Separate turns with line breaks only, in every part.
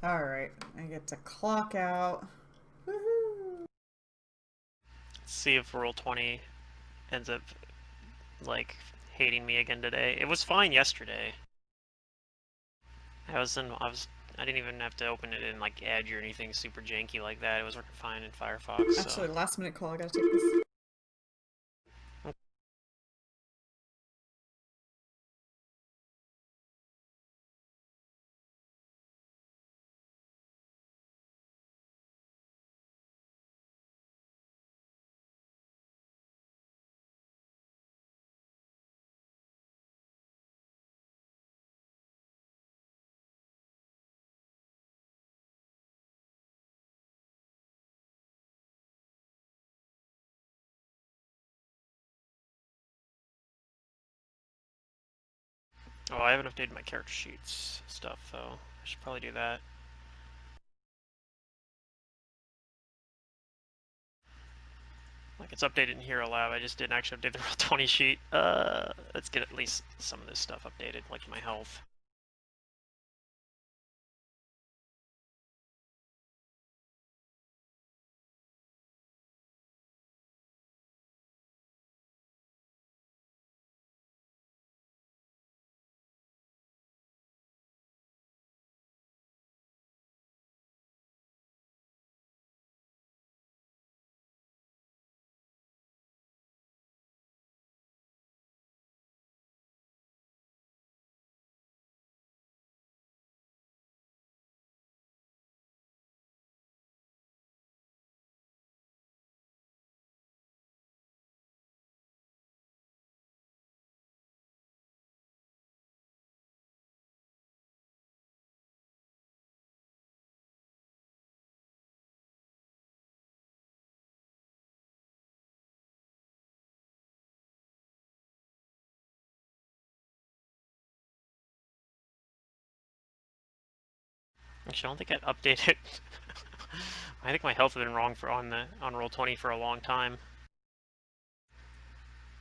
Alright, I get to clock out. Woohoo!
Let's see if roll 20 ends up like hating me again today. It was fine yesterday. I didn't even have to open it in like Edge or anything super janky like that. It was working fine in Firefox. So
Actually, last minute call, I gotta take this.
oh, I haven't updated my character sheets stuff though. I should probably do that. Like it's updated in Hero Lab. I just didn't actually update the roll 20 sheet. Let's get at least some of this stuff updated, like my health. Actually, I don't think I'd updated. I think my health has been wrong on roll 20 for a long time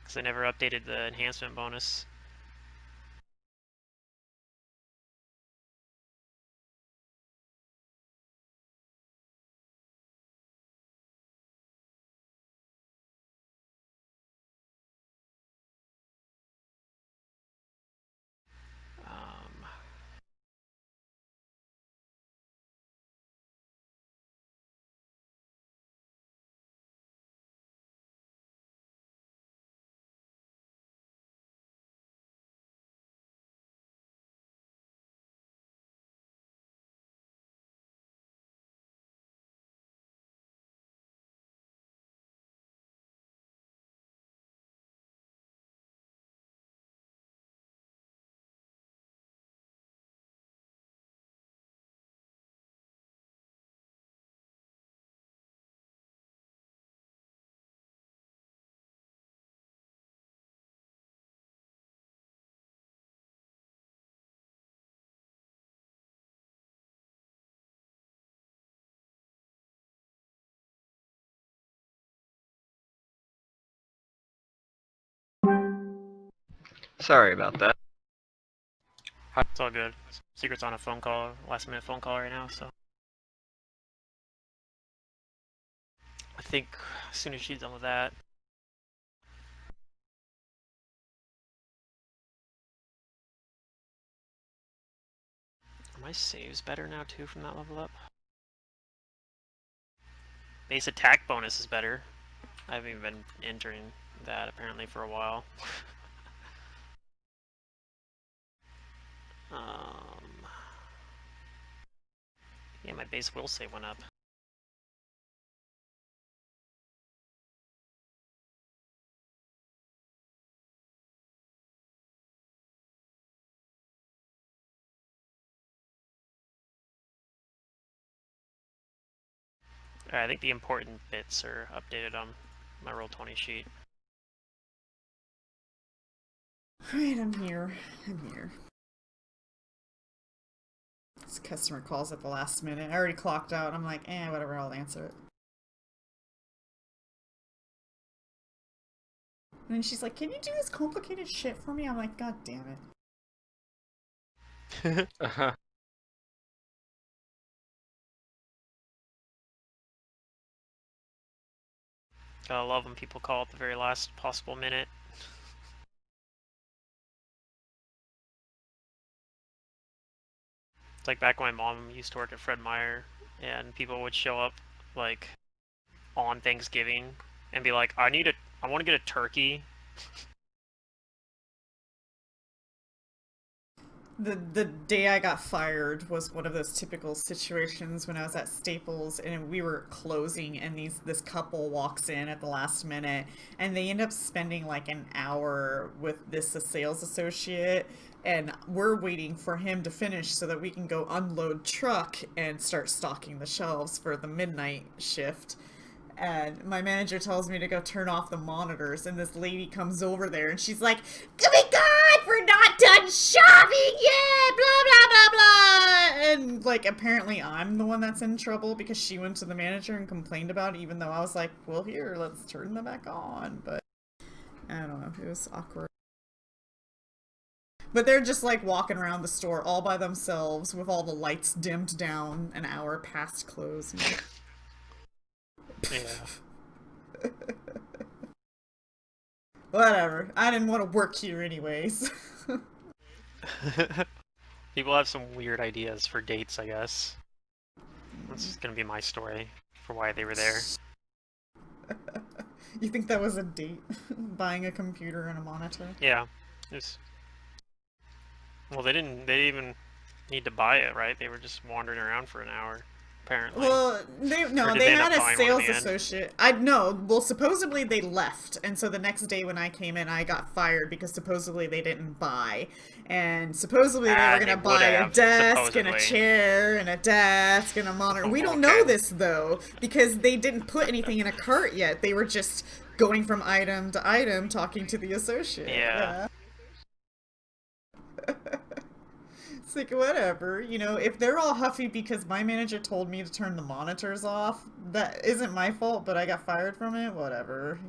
because I never updated the enhancement bonus. Um,
Sorry about that.
it's all good. Secret's on a phone call, last minute phone call right now, so I think as soon as she's done with that. Are my saves better now too from that level up? Base attack bonus is better. I haven't even been entering that apparently for a while. um, yeah, my base will save went up. I think the important bits are updated on my roll 20 sheet.
Alright, I'm here. I'm here. This customer calls at the last minute. I already clocked out. I'm like, whatever, I'll answer it. And then she's like, can you do this complicated shit for me? I'm like, god damn it.
I love when people call at the very last possible minute. It's like back when my mom used to work at Fred Meyer, and people would show up like on Thanksgiving and be like, I want to get a turkey.
The day I got fired was one of those typical situations when I was at Staples and we were closing and this couple walks in at the last minute and they end up spending like an hour with this a sales associate, and we're waiting for him to finish so that we can go unload truck and start stocking the shelves for the midnight shift. And my manager tells me to go turn off the monitors, and this lady comes over there and she's like, "Oh my God, we're not done shopping yet, blah blah blah blah," and like apparently I'm the one that's in trouble because she went to the manager and complained about it, even though I was like, well, here, let's turn them back on. But I don't know, it was awkward. But they're just like walking around the store all by themselves with all the lights dimmed down an hour past close.
Yeah.
Whatever. I didn't want to work here anyways.
People have some weird ideas for dates, I guess. That's gonna be my story for why they were there.
You think that was a date? Buying a computer and a monitor?
Yeah. Well, they didn't even need to buy it, right? They were just wandering around for an hour, apparently.
Well, they had a sales associate. Well, supposedly they left, and so the next day when I came in, I got fired because supposedly they didn't buy, and supposedly they were going to buy a desk and a chair and a desk and a monitor. We don't know this though because they didn't put anything in a cart yet. They were just going from item to item, talking to the associate.
Yeah.
It's like, whatever, if they're all huffy because my manager told me to turn the monitors off, that isn't my fault, but I got fired from it, whatever.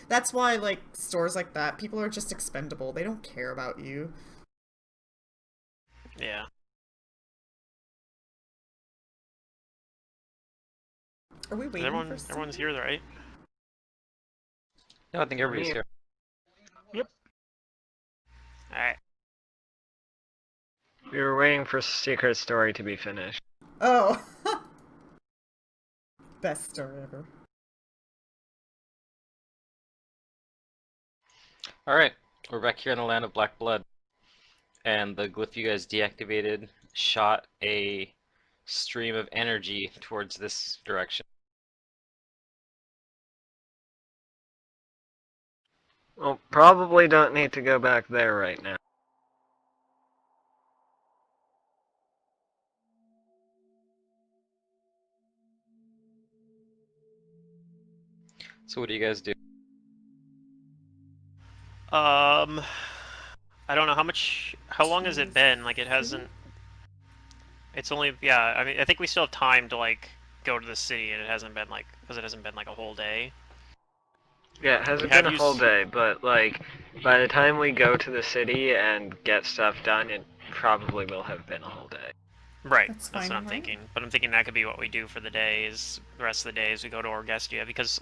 That's why, like, stores like that, people are just expendable. They don't care about you.
Yeah.
Are we waiting for someone?
Everyone's here, right?
No, I think everybody's here.
Yep. Alright.
We were waiting for Secret Story to be finished.
Oh. Best story ever.
Alright, we're back here in the land of Black Blood. And the glyph you guys deactivated shot a stream of energy towards this direction.
Well, probably don't need to go back there right now.
So what do you guys do?
I don't know how long has it been? Like, it hasn't, it's only, yeah, I mean, I think we still have time to, like, go to the city, and it hasn't been, like, because it hasn't been, like, a whole day.
Yeah, it hasn't been a whole day, but, like, by the time we go to the city and get stuff done, it probably will have been a whole day.
Right, that's what I'm thinking. But I'm thinking that could be what we do for the day, is the rest of the day is we go to Orgestia, because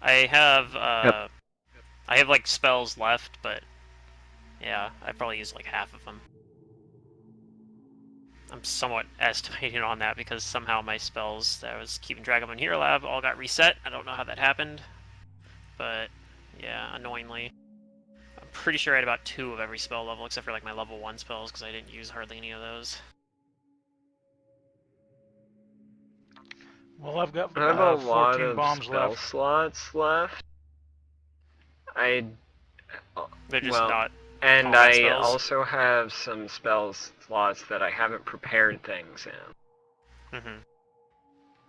I have, I have, like, spells left, but, yeah, I probably used, like, half of them. I'm somewhat estimating on that, because somehow my spells that I was keeping track of in Hero Lab all got reset. I don't know how that happened, but, yeah, annoyingly. I'm pretty sure I had about 2 of every spell level, except for, like, my level 1 spells, because I didn't use hardly any of those.
Well, I've got
I have a lot
14
of
bombs
spell
left.
slots left.
They're just not.
And I also have some spell slots that I haven't prepared things in.
Mm-hmm.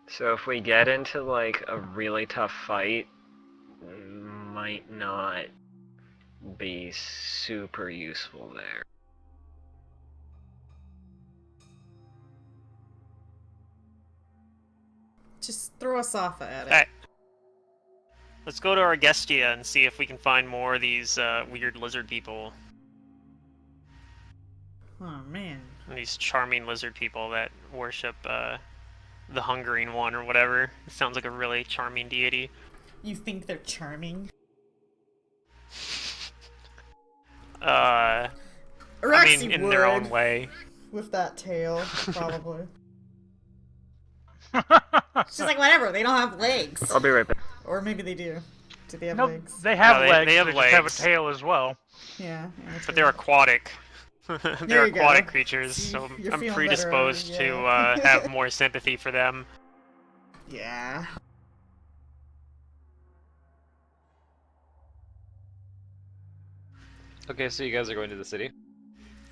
So if we get into, like, a really tough fight, might not be super useful there.
Just throw us off at it.
Alright. Let's go to Orgestia and see if we can find more of these weird lizard people.
Oh, man.
These charming lizard people that worship the Hungering One or whatever. It sounds like a really charming deity.
You think they're charming? Or
I
actually
mean, in their own
would,
way.
with that tail, probably. She's like, whatever, they don't have legs.
I'll be right back.
Or maybe they do. Do they have
No,
legs?
they have
No,
legs.
they have
just have a
legs.
tail as well.
Yeah, and a
But
tail.
they're aquatic.
There
They're
you go.
aquatic creatures,
See,
so
you're
I'm
feeling
predisposed
better
to
already, yeah.
have more sympathy for them.
Yeah.
Okay, so you guys are going to the city?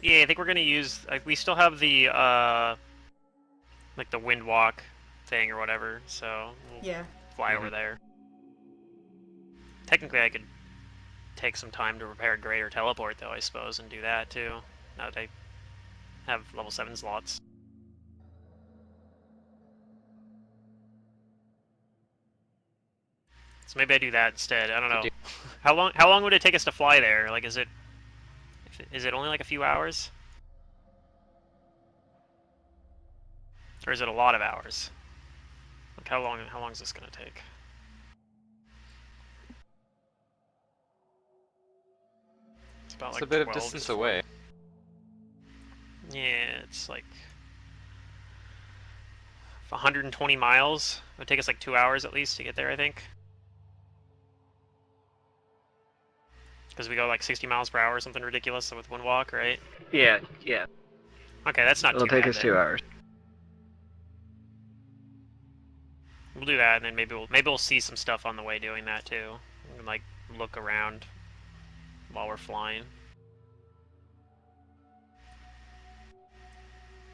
Yeah, I think we're gonna use. We still have the like the wind walk thing or whatever, so we'll
Yeah.
fly over there. Technically, I could take some time to repair greater teleport, though, I suppose, and do that too. Now that I have level 7 slots. So maybe I do that instead. I don't know. How long would it take us to fly there? Like, is it only like a few hours? Or is it a lot of hours? Like, how long is this gonna take? It's about
It's
like
a bit of
12
distance
to 40.
away.
Yeah, it's like 120 miles. It would take us like 2 hours at least to get there, I think. Because we go like 60 miles per hour or something ridiculous with one walk, right?
Yeah.
Okay, that's not
It'll
too
take
bad
us
then.
2 hours.
We'll do that, and then maybe we'll see some stuff on the way doing that too. We can, like, look around while we're flying.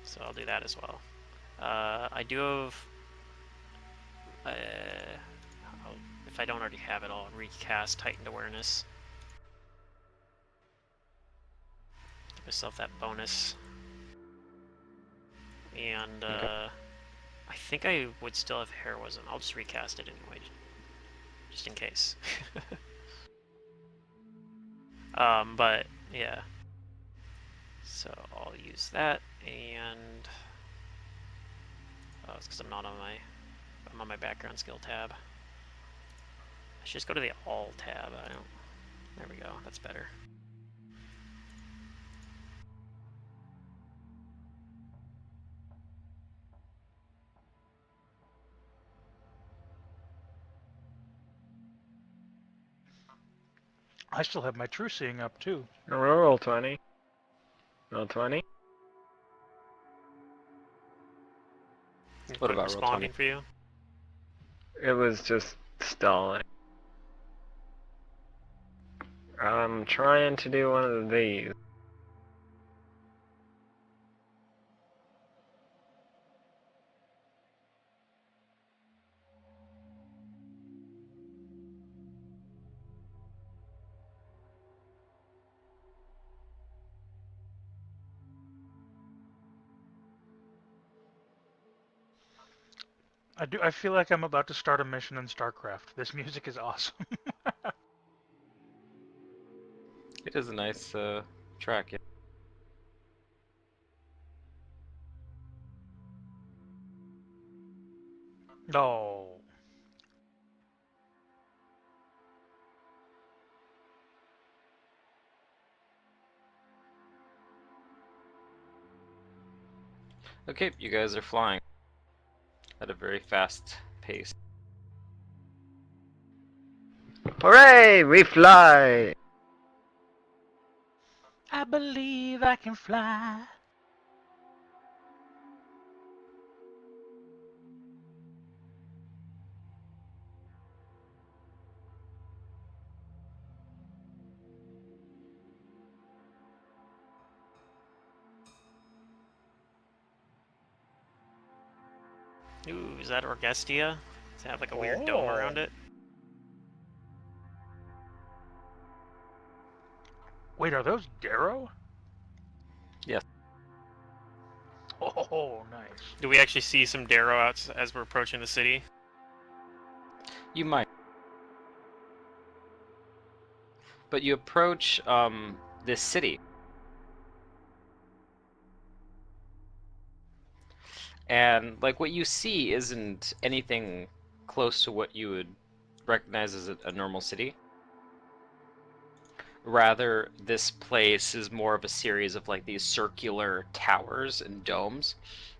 So I'll do that as well. I do have. If I don't already have it, I'll recast Heightened Awareness. Give myself that bonus. And
Okay.
I think I would still have Heroism. I'll just recast it anyway, just in case. But yeah. So I'll use that, and it's because I'm on my background skill tab. I should just go to the all tab. There we go. That's better.
I still have my true seeing up too.
Roll 20. Roll 20.
What
Quit
about roll 20?
responding for you?
It was just stalling. I'm trying to do one of these.
I feel like I'm about to start a mission in StarCraft. This music is awesome.
It is a nice track. Yeah.
No.
Okay, you guys are flying at a very fast pace.
Hooray! We fly!
I believe I can fly.
Ooh, is that Orgestia? Does it have like a weird dome around it?
Wait, are those Darrow?
Yes.
Oh, nice.
Do we actually see some Darrow out as we're approaching the city?
You might. But you approach this city. And like what you see isn't anything close to what you would recognize as a normal city. Rather, this place is more of a series of like these circular towers and domes,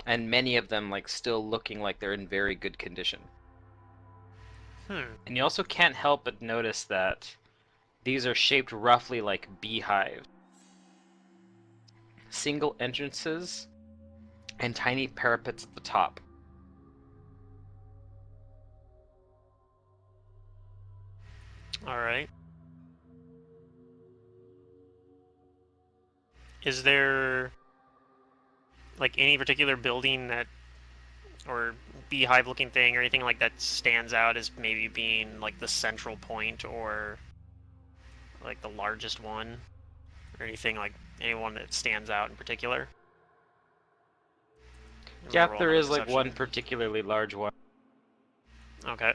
and many of them like still looking like they're in very good condition. And you also can't help but notice that these are shaped roughly like beehives. Single entrances and tiny parapets at the top.
Alright. Is there like any particular building that or beehive looking thing or anything like that stands out as maybe being like the central point or like the largest one? Or anything like anyone that stands out in particular? I'm
Yeah,
gonna roll
there
another
is like one
perception.
particularly large one.
Okay.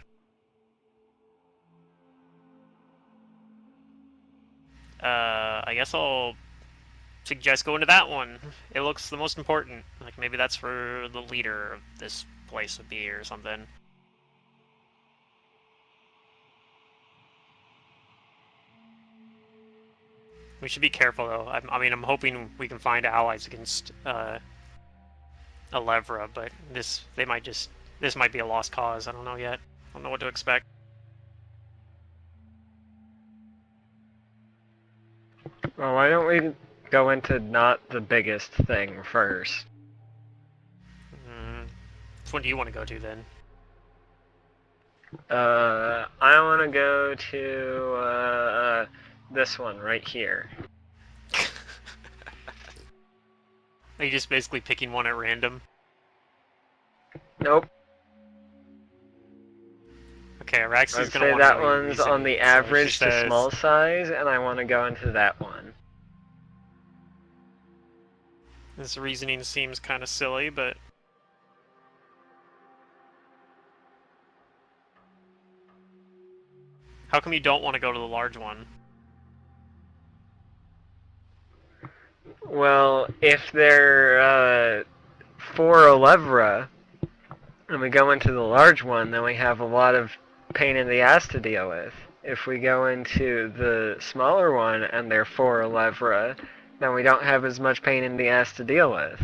I guess I'll suggest going to that one. It looks the most important. Like maybe that's for the leader of this place would be or something. We should be careful though. I mean, I'm hoping we can find allies against Alevra, but this might be a lost cause. I don't know yet. I don't know what to expect.
Well, why don't we go into not the biggest thing first?
Which one do you want to go to then?
I want to go to this one right here.
Are you just basically picking one at random?
Nope.
Okay, Araxi
I'd
is gonna
say
want to
that
know your
one's on
reasoning.
the
So she
average to
says,
small size, and I want to go into that one.
this reasoning seems kind of silly, but how come you don't want to go to the large one?
Well, if they're for Alevra, and we go into the large one, then we have a lot of pain in the ass to deal with. If we go into the smaller one and they're for Alevra, then we don't have as much pain in the ass to deal with.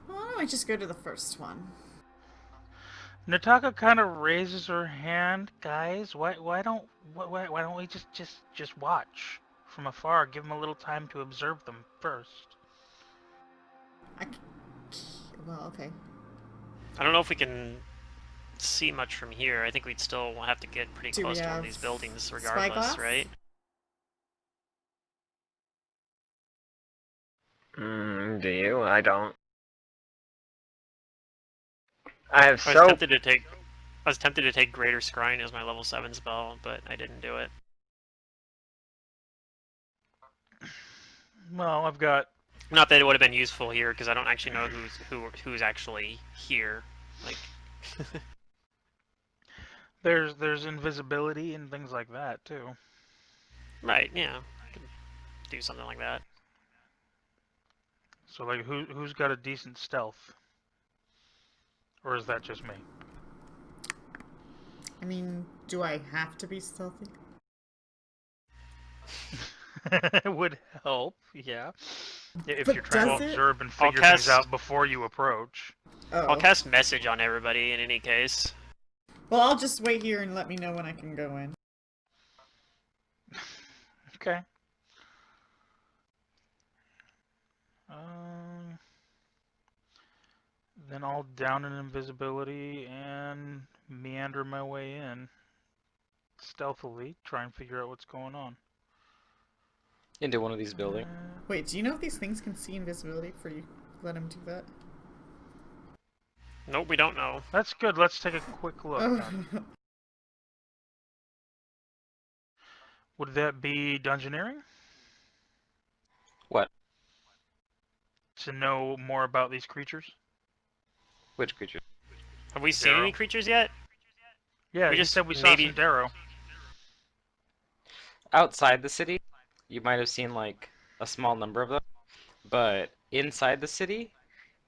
Why don't I just go to the first one?
Nataka kind of raises her hand, guys. Why don't we just watch from afar? Give them a little time to observe them first.
Well, okay.
I don't know if we can see much from here. I think we'd still have to get pretty
Do we
close to one of
have
these buildings regardless,
spyglass?
right?
Do you? I don't. I have
I was
soap.
tempted to take Greater Scrying as my level 7 spell, but I didn't do it.
Well, I've got.
Not that it would have been useful here, because I don't actually know who's actually here. Like,
There's invisibility and things like that too.
right? Yeah, I could do something like that.
So like, who's got a decent stealth? Or is that just me?
I mean, do I have to be stealthy?
It would help, yeah. If
But
you're trying to
does it?
observe and
I'll
figure things
cast-
out before you approach.
I'll
Oh.
cast message on everybody in any case.
Well, I'll just wait here and let me know when I can go in.
Okay. Um, then I'll down in invisibility and meander my way in stealthily, try and figure out what's going on.
Into one of these buildings.
Wait, do you know if these things can see invisibility for you? Let them do that?
Nope, we don't know.
That's good. Let's take a quick look. Then. Would that be dungeoneering?
What?
To know more about these creatures?
Which creature?
Have we seen
Darrow.
any creatures yet?
Yeah,
We
you
just
said we saw
maybe-
some Darrow.
Outside the city, you might have seen like a small number of them, but inside the city,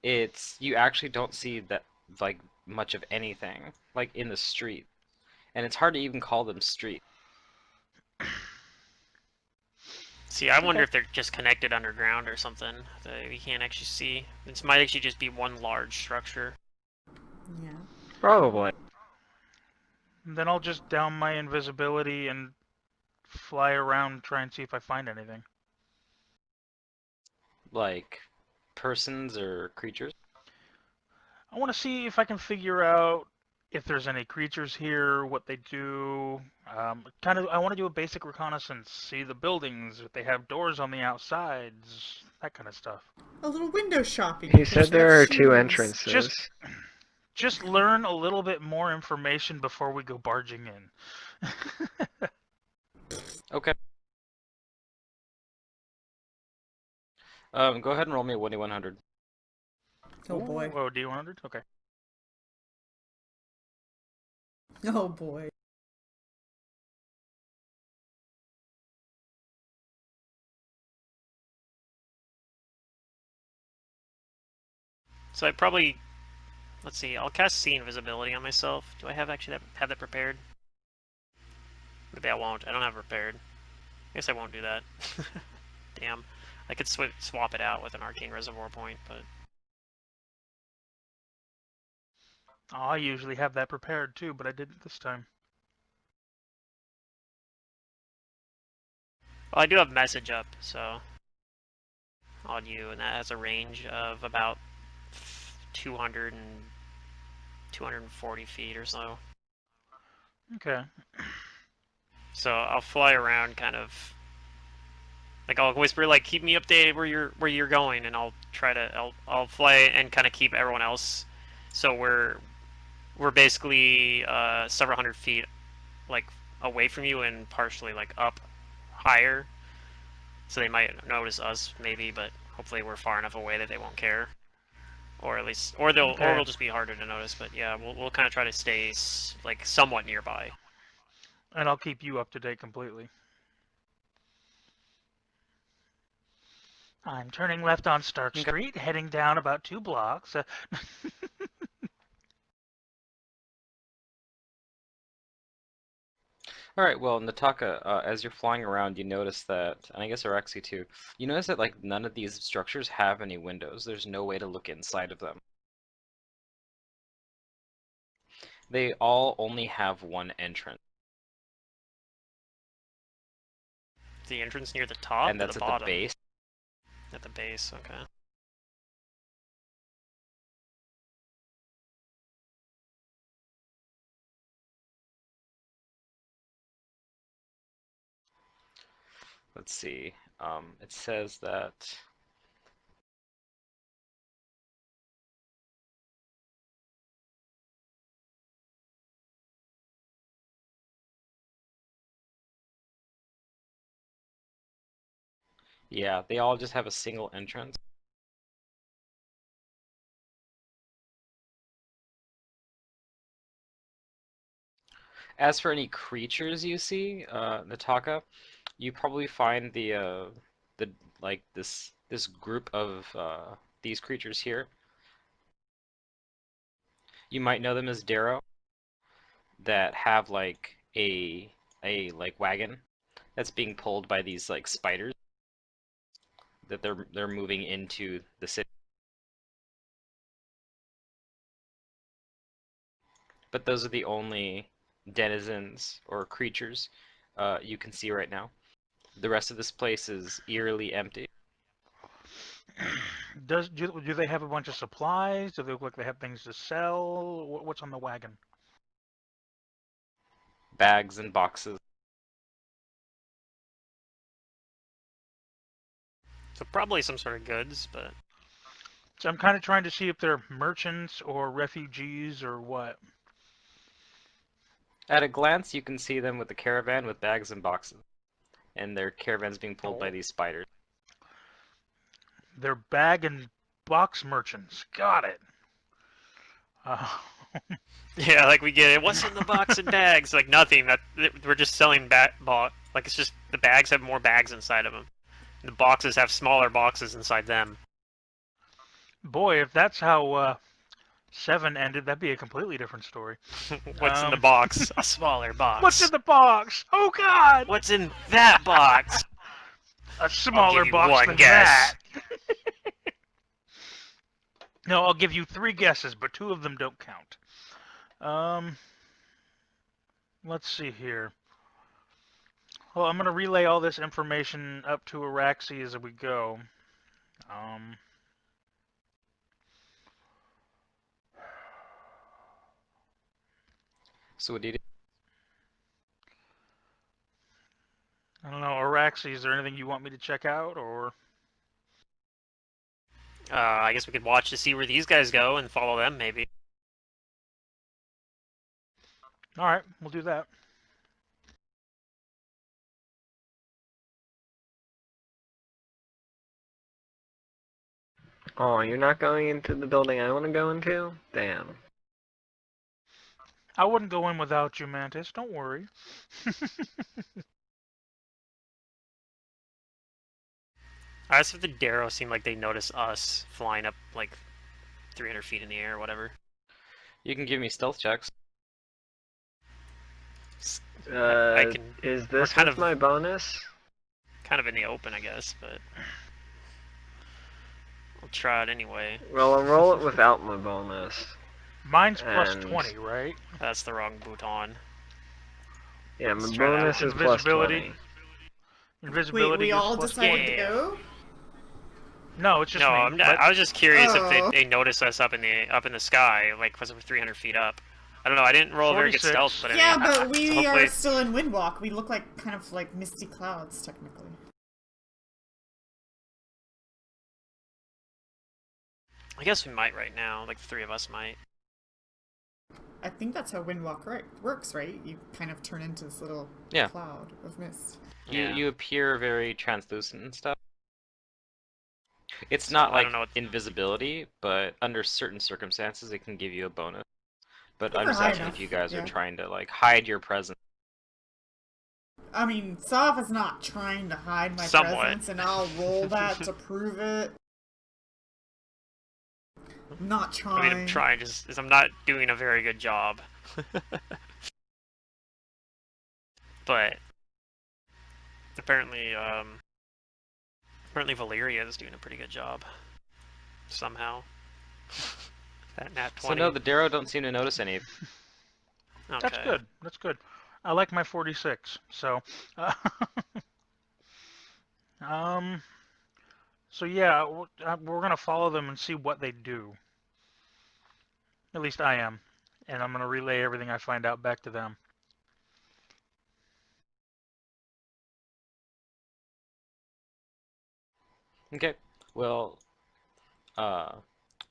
you actually don't see that like much of anything like in the street. and it's hard to even call them street.
See, I wonder
Okay.
if they're just connected underground or something that we can't actually see. This might actually just be one large structure.
Yeah.
Probably.
Then I'll just down my invisibility and fly around, try and see if I find anything.
Like persons or creatures.
I want to see if I can figure out if there's any creatures here, what they do. I want to do a basic reconnaissance, see the buildings, if they have doors on the outsides, that kind of stuff.
A little window shopping.
He
If they
said
should have
there are two
shoes.
entrances.
Just learn a little bit more information before we go barging in.
Okay. Go ahead and roll me a 1d100.
Oh boy.
Ooh, oh, D100? Okay.
Oh boy.
So I probably, let's see, I'll cast See Invisibility on myself. Do I actually have that prepared? Maybe I won't. I don't have it prepared. I guess I won't do that. Damn. I could swap it out with an Arcane Reservoir point, but...
Oh, I usually have that prepared too, but I didn't this time.
Well, I do have Message up, so... on you, and that has a range of about 200 and 240 feet or so.
Okay.
So I'll fly around, kind of like I'll whisper, like, keep me updated where you're going, and I'll try to I'll fly and kind of keep everyone else. So we're basically several hundred feet like away from you and partially like up higher. So they might notice us maybe, but hopefully we're far enough away that they won't care. Or at least, or
Okay.
it'll just be harder to notice. But yeah, we'll kind of try to stay like somewhat nearby.
And I'll keep you up to date completely. I'm turning left on Stark
Okay.
Street, heading down about 2 blocks.
All right. Well, Nataka, as you're flying around, you notice that, and I guess Araxi too. You notice that like none of these structures have any windows. There's no way to look inside of them. They all only have one entrance,
The entrance near the top
and
or
that's
the
at the
bottom?
base.
At the base, okay.
Let's see. It says that. Yeah, they all just have a single entrance. As for any creatures you see, Nataka, you probably find the like this group of these creatures here. You might know them as Darrow, that have like a like wagon that's being pulled by these like spiders that they're moving into the city. But those are the only denizens or creatures you can see right now. The rest of this place is eerily empty.
Do they have a bunch of supplies? Do they look like they have things to sell? What's on the wagon?
Bags and boxes.
So probably some sort of goods, but
So I'm kind of trying to see if they're merchants or refugees or what.
At a glance, you can see them with a caravan with bags and boxes, and their caravans being pulled by
Oh.
these spiders.
They're bag and box merchants. Got it.
yeah, like we get it. What's in the box and bags? Like nothing. That we're just selling like it's just the bags have more bags inside of them. The boxes have smaller boxes inside them.
Boy, if that's how 7 ended, that'd be a completely different story.
What's in the box? A smaller box.
What's in the box? Oh God!
What's in that box?
A smaller
you
box
one
than
guess.
that. No, I'll give you 3 guesses, but 2 of them don't count. Let's see here. Well, I'm going to relay all this information up to Araxi as we go.
So what do you do?
I don't know, Araxi, is there anything you want me to check out, or?
I guess we could watch to see where these guys go and follow them, maybe.
Alright, we'll do that.
Oh, you're not going into the building I want to go into? Damn.
I wouldn't go in without you, Mantis, don't worry.
I asked if the Darrow seemed like they noticed us flying up like 300 feet in the air or whatever.
You can give me stealth checks.
I can.
Is this
kind
with
of-
my bonus?
Kind of in the open, I guess, but I'll try it anyway.
Well, I'll roll it without my bonus.
Mine's plus
And-
20, right?
That's the wrong bouton.
Yeah, my
Let's try that
bonus
one.
is plus
Invisibility.
20.
Invisibility
Wait, we
is
all
plus
decided
20.
to go?
No, it's just
No,
me.
I was just curious if
Oh.
they noticed us up in the sky, like because we're 300 feet up. I don't know. I didn't roll a very good
46.
stealth, but I
Yeah,
mean,
but we
hopefully
are still in Windwalk. We look like kind of like misty clouds, technically.
I guess we might right now. Like the 3 of us might.
I think that's how Windwalk works, right? You kind of turn into this little
Yeah.
cloud of mist.
Yeah.
You appear very translucent and stuff. It's
So,
not
I
like
don't know what-
invisibility, but under certain circumstances it can give you a bonus. But
If
I'm
we're
just
high
asking
enough,
if you guys
yeah.
are trying to like hide your presence.
I mean, Soph is not trying to hide my
Somewhat.
presence, and I'll roll that to prove it. I'm not
I
trying.
mean, I'm trying. Just is I'm not doing a very good job. But apparently, Valeria is doing a pretty good job. Somehow. That nat 20.
So no, the Darrow don't seem to notice any.
Okay.
That's good. That's good. I like my 46. So, so yeah, we're gonna follow them and see what they do. At least I am, and I'm gonna relay everything I find out back to them.
Okay. Well,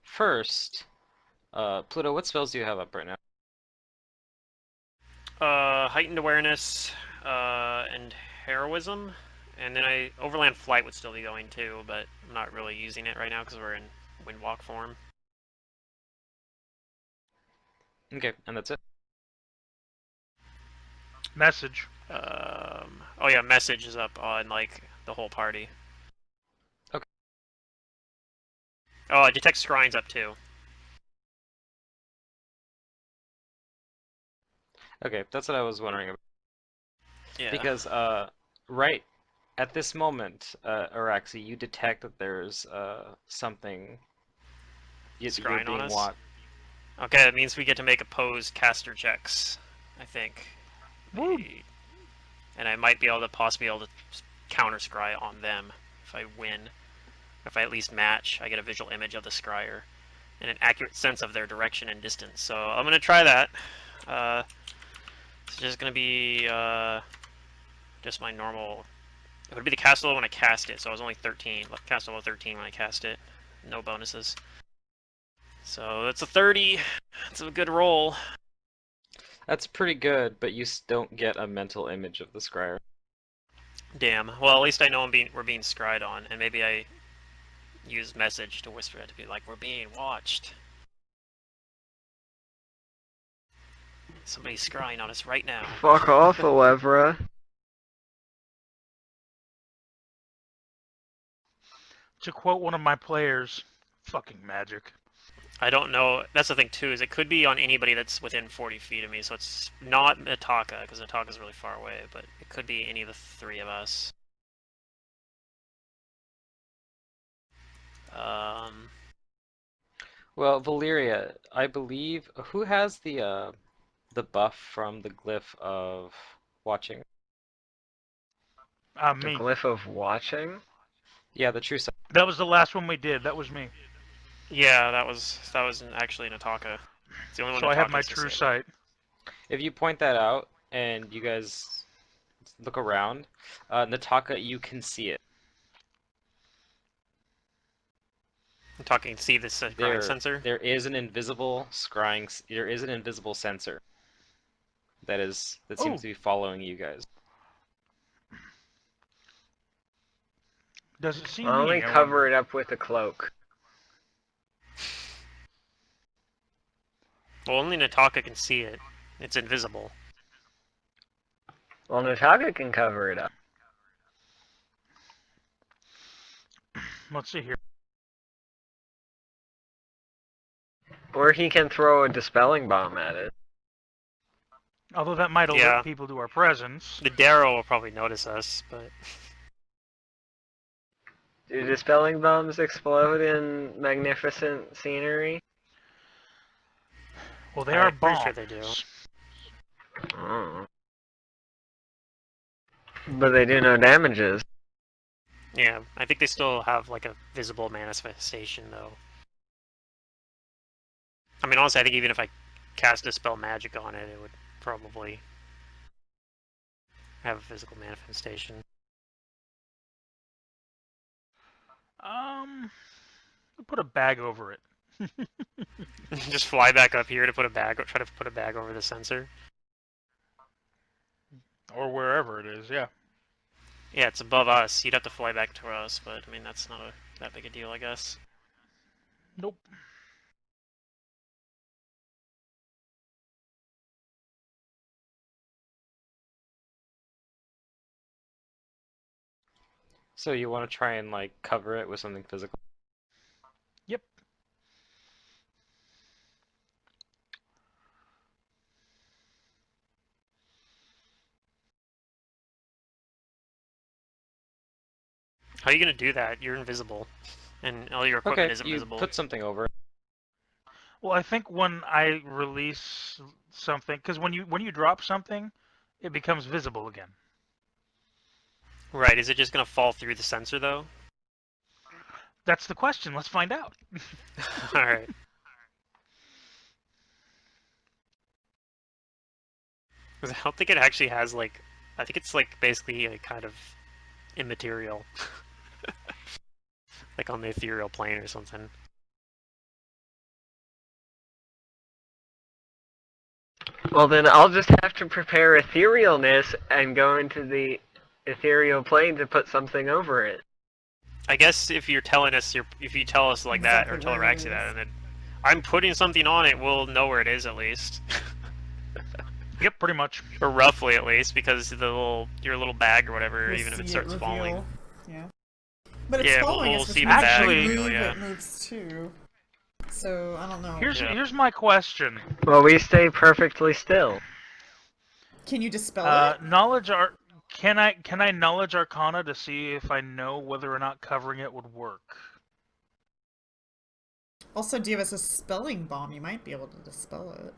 first, Pluto, what spells do you have up right now?
Heightened awareness, and heroism, and then overland flight would still be going too, but I'm not really using it right now because we're in windwalk form.
Okay, and that's it.
Message.
Oh yeah, message is up on like the whole party.
Okay.
Oh, detect scrine's up too.
Okay, that's what I was wondering about.
Yeah.
Because right at this moment, Araxi, you detect that there's something. You're
Scrying on
being
us?
watched.
Okay, that means we get to make opposed caster checks, I think.
Woo.
And I might be able to possibly counter scry on them if I win. If I at least match, I get a visual image of the scryer and an accurate sense of their direction and distance. So I'm gonna try that. It's just gonna be just my normal. It would be the cast level when I cast it, so I was only 13. Cast level 13 when I cast it. No bonuses. So that's a 30. That's a good roll.
That's pretty good, but you don't get a mental image of the scryer.
Damn. Well, at least I know we're being scryed on, and maybe I use message to whisper it to be like, we're being watched. Somebody's scrying on us right now.
Fuck off, Alevra.
To quote one of my players, fucking magic.
I don't know. That's the thing too. Is it could be on anybody that's within 40 feet of me. So it's not Ataka because Ataka's really far away, but it could be any of the three of us.
Well, Valyria, I believe who has the buff from the glyph of watching?
The
Me.
glyph of watching?
Yeah, the true sight.
That was the last one we did. That was me.
Yeah, that was actually an Ataka. It's the only one
So I have
Ataka
my
is
true
disabled.
sight.
If you point that out and you guys look around, Nataka, you can see it.
I'm talking. See this scrying sensor?
There is an invisible scrying. There is an invisible sensor that seems
Oh,
to be following you guys.
does it see
I'll only
me? I
cover
wonder.
it up with a cloak.
Well, only Nataka can see it. It's invisible.
Well, Nataka can cover it up.
Let's see here.
Or he can throw a dispelling bomb at it.
Although that might alert
Yeah.
people to our presence.
The Darrow will probably notice us, but
Do dispelling bombs explode in magnificent scenery?
Well, they are
I'm pretty
bombs.
sure they do.
Oh. But they do no damages.
Yeah, I think they still have like a visible manifestation though. I mean, honestly, I think even if I cast Dispel Magic on it, it would probably have a physical manifestation.
Put a bag over it.
Just fly back up here to put a bag, try to put a bag over the sensor.
Or wherever it is, yeah.
Yeah, it's above us. You'd have to fly back to us, but I mean, that's not that big a deal, I guess.
Nope.
So you want to try and like cover it with something physical?
Yep.
How are you gonna do that? You're invisible, and all your equipment
Okay,
is
you
invisible.
put something over it.
Well, I think when I release something, because when you drop something, it becomes visible again.
Right? Is it just gonna fall through the sensor though?
That's the question. Let's find out.
All right. Because I don't think it actually has like. I think it's like basically a kind of immaterial, like on the ethereal plane or something.
Well, then I'll just have to prepare etherealness and go into the ethereal plane to put something over it.
I guess if you're telling us, if you tell us like that, or
Exactly
tell
where it
Araxi
is.
that, and then I'm putting something on it, we'll know where it is at least,
Yep, pretty much.
or roughly at least, because your little bag or whatever,
We'll
even if
see
it starts
reveal.
falling.
Yeah. But it's
Yeah,
following
we'll
us, which
see the
means
bag
if we
reveal,
move,
yeah.
it moves too. So, I don't know.
Yeah.
Here's my question.
Well, we stay perfectly still.
Can you dispel it?
Knowledge art. Can I knowledge arcana to see if I know whether or not covering it would work?
Also, do you have a spelling bomb? You might be able to dispel it,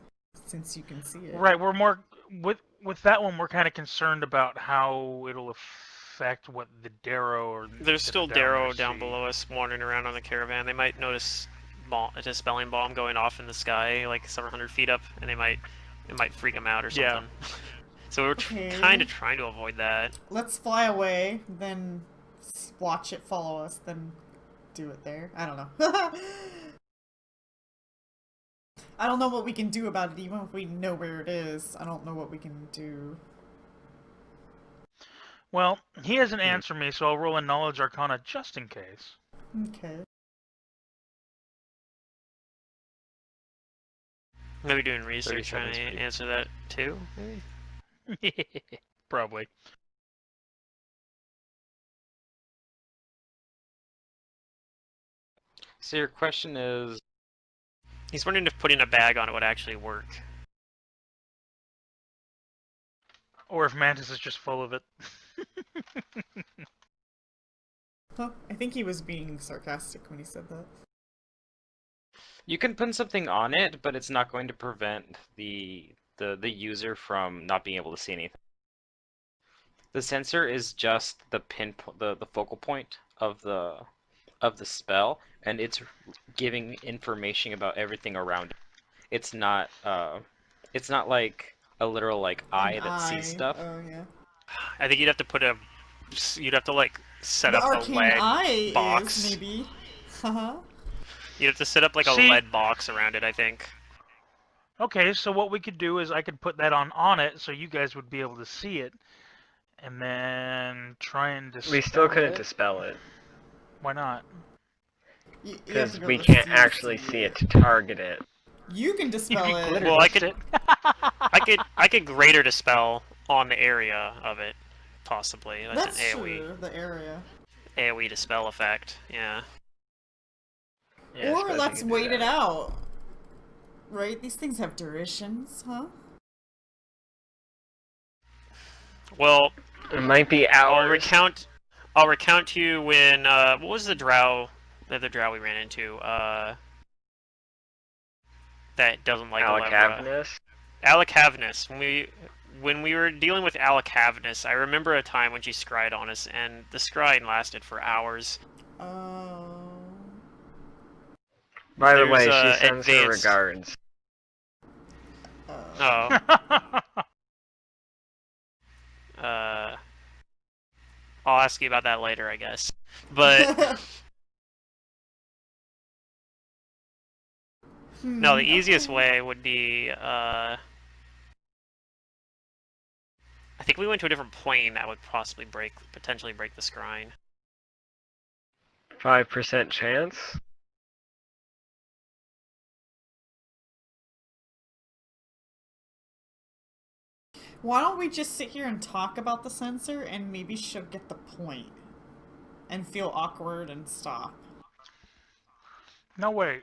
since you can see it.
Right, we're more with that one. We're kind of concerned about how it'll affect what the Darrow or
There's
that
still
are down there
Darrow down
see.
below us wandering around on the caravan. They might notice a dispelling bomb going off in the sky, like several hundred feet up, and it might freak them out or
Yeah.
something. So we're
Okay.
kind of trying to avoid that.
Let's fly away, then watch it follow us, then do it there. I don't know. I don't know what we can do about it, even if we know where it is. I don't know what we can do.
Well, he hasn't answered me, so I'll roll a knowledge arcana just in case.
Okay.
Maybe doing research
37's
trying to
pretty-
answer that too. Maybe.
Probably.
So your question is,
He's wondering if putting a bag on it would actually work.
Or if Mantis is just full of it.
Huh, I think he was being sarcastic when he said that.
You can put something on it, but it's not going to prevent the user from not being able to see anything. The sensor is just the the focal point of the spell, and it's giving information about everything around it. It's not like a literal like eye that sees stuff.
Oh yeah.
I think you'd have to put a. You'd have to like set
The
up a
arcane
lead
eye
box.
is maybe. Haha.
You'd have to set up like a
See-
lead box around it, I think.
Okay, so what we could do is I could put that on it so you guys would be able to see it. And then try and dispel
We still couldn't
it.
dispel it
Why not?
You have
because
to be
we
able to
can't actually see it to target it.
You can
You
dispel
could
it.
glitter
Well, I
dust
could-
it.
I could greater dispel on the area of it, possibly. That's
That's
an AoE.
true. The area.
AoE dispel effect. Yeah.
Yeah, I
Or
suppose you
let's
could do
wait it
that.
out. Right? These things have durations, huh?
Well,
It might be
I'll
hours.
recount. I'll recount to you when. What was the drow? The other drow we ran into. That doesn't like Alevra.
Alacavnus.
Alacavnus. When we were dealing with Alacavnus, I remember a time when she scryed on us, and the scrying lasted for hours.
Oh.
By the way,
There's,
she sends her
advanced-
regards.
Oh. I'll ask you about that later, I guess. But no, the easiest way would be. I think we went to a different plane that would possibly potentially break the scrying.
5% chance.
Why don't we just sit here and talk about the sensor and maybe she'll get the point and feel awkward and stop.
No, wait.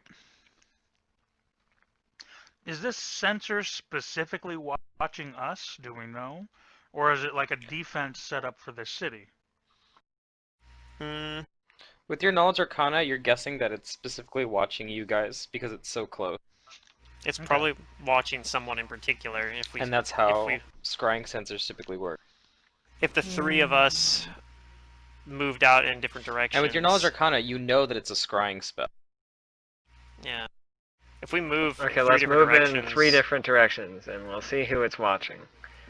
Is this sensor specifically watching us? Do we know? Or is it like a defense setup for the city?
Hmm.
With your knowledge arcana, you're guessing that it's specifically watching you guys because it's so close.
It's
Okay.
probably watching someone in particular.
And that's how scrying sensors typically work.
If the three of us moved out in different directions.
And with your knowledge arcana, you know that it's a scrying spell.
Yeah. If we move
Okay,
three
let's
different
move in
directions,
3 different directions, and we'll see who it's watching.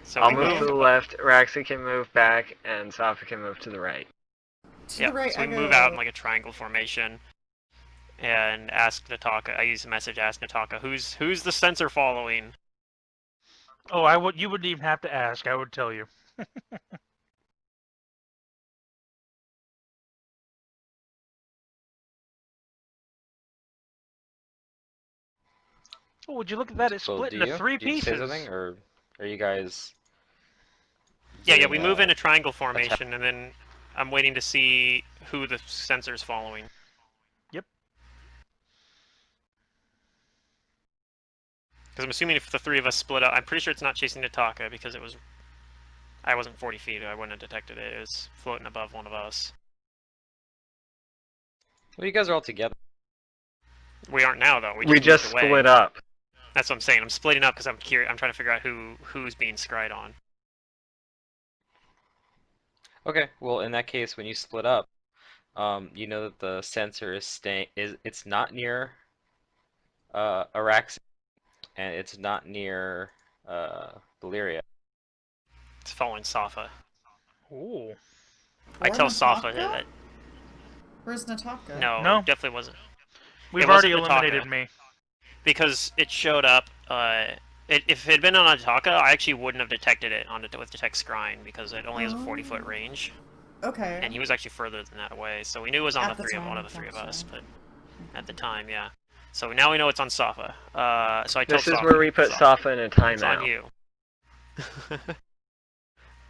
So
I'll
we
move to the
move.
left, Raxi can move back, and Safa can move to the right.
To
Yeah.
the right,
So we
I
move
go-
out in like a triangle formation, and ask Nataka. I use the message. Ask Nataka, who's the sensor following?
Oh, you wouldn't even have to ask. I would tell you. Oh, would you look at that? It's
Well,
split
do
into
you?
3
Do you say
pieces.
something, or are you guys?
Yeah. We
doing,
move in
uh,
a triangle formation, and then I'm waiting to see who the sensor's following.
Yep.
Because I'm assuming if the three of us split up, I'm pretty sure it's not chasing Nataka because I wasn't 40 feet. I wouldn't have detected it. It was floating above one of us.
Well, you guys are all together.
We aren't now, though.
We just
moved away.
split up.
That's what I'm saying. I'm splitting up because I'm curious. I'm trying to figure out who's being scryed on.
Okay. Well, in that case, when you split up, you know that the sensor it's not near Arax, and it's not near Valyria.
It's following Safa.
Ooh.
I
Or
tell Safa
Nataka?
that
Where's Nataka?
no,
No.
definitely wasn't.
We've
It
already
wasn't Nataka.
eliminated me.
Because it showed up. If it had been on Nataka, I actually wouldn't have detected it with detect scrying because it only has a 40-foot range,
Okay.
and he was actually further than that away. So we knew it was on
At the
one
time,
of the three of us,
gotcha.
but at the time, yeah. So now we know it's on Safa. So I tell
This is
Safa,
where we put Safa in a
It's on
timeout.
you.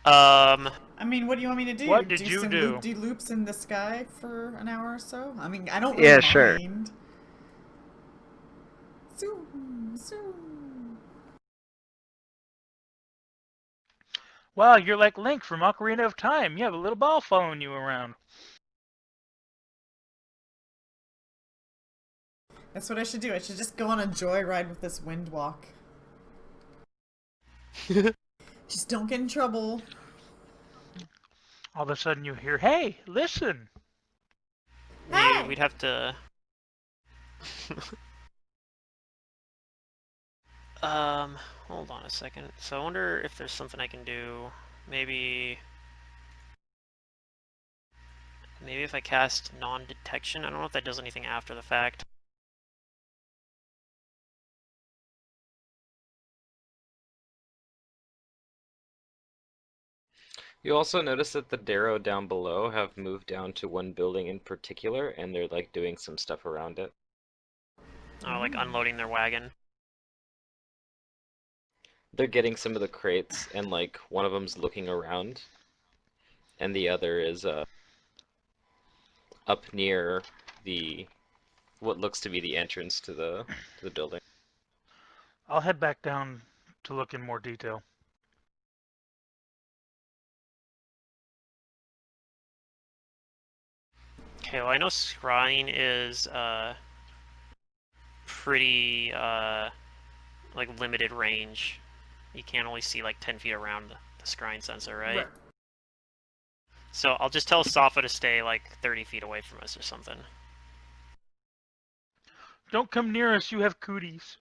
I mean, what do you want me to do?
What did you
some
do?
loop-de-loops in the sky for an hour or so? I mean, I don't really
Yeah, sure.
mind. Zoom, zoom.
Wow, you're like Link from Ocarina of Time. You have a little ball following you around.
That's what I should do. I should just go on a joyride with this wind walk. Just don't get in trouble.
All of a sudden you hear, hey, listen.
Hey!
We'd have to. Hold on a second. So I wonder if there's something I can do. Maybe if I cast non-detection. I don't know if that does anything after the fact.
You also notice that the Darrow down below have moved down to one building in particular, and they're like doing some stuff around it.
Like unloading their wagon.
They're getting some of the crates, and like one of them's looking around, and the other is up near the what looks to be the entrance to the building.
I'll head back down to look in more detail.
Okay, well I know scrying is pretty like limited range. You can only see like 10 feet around the scrying sensor, right? So I'll just tell Safa to stay like 30 feet away from us or something.
Don't come near us, you have cooties.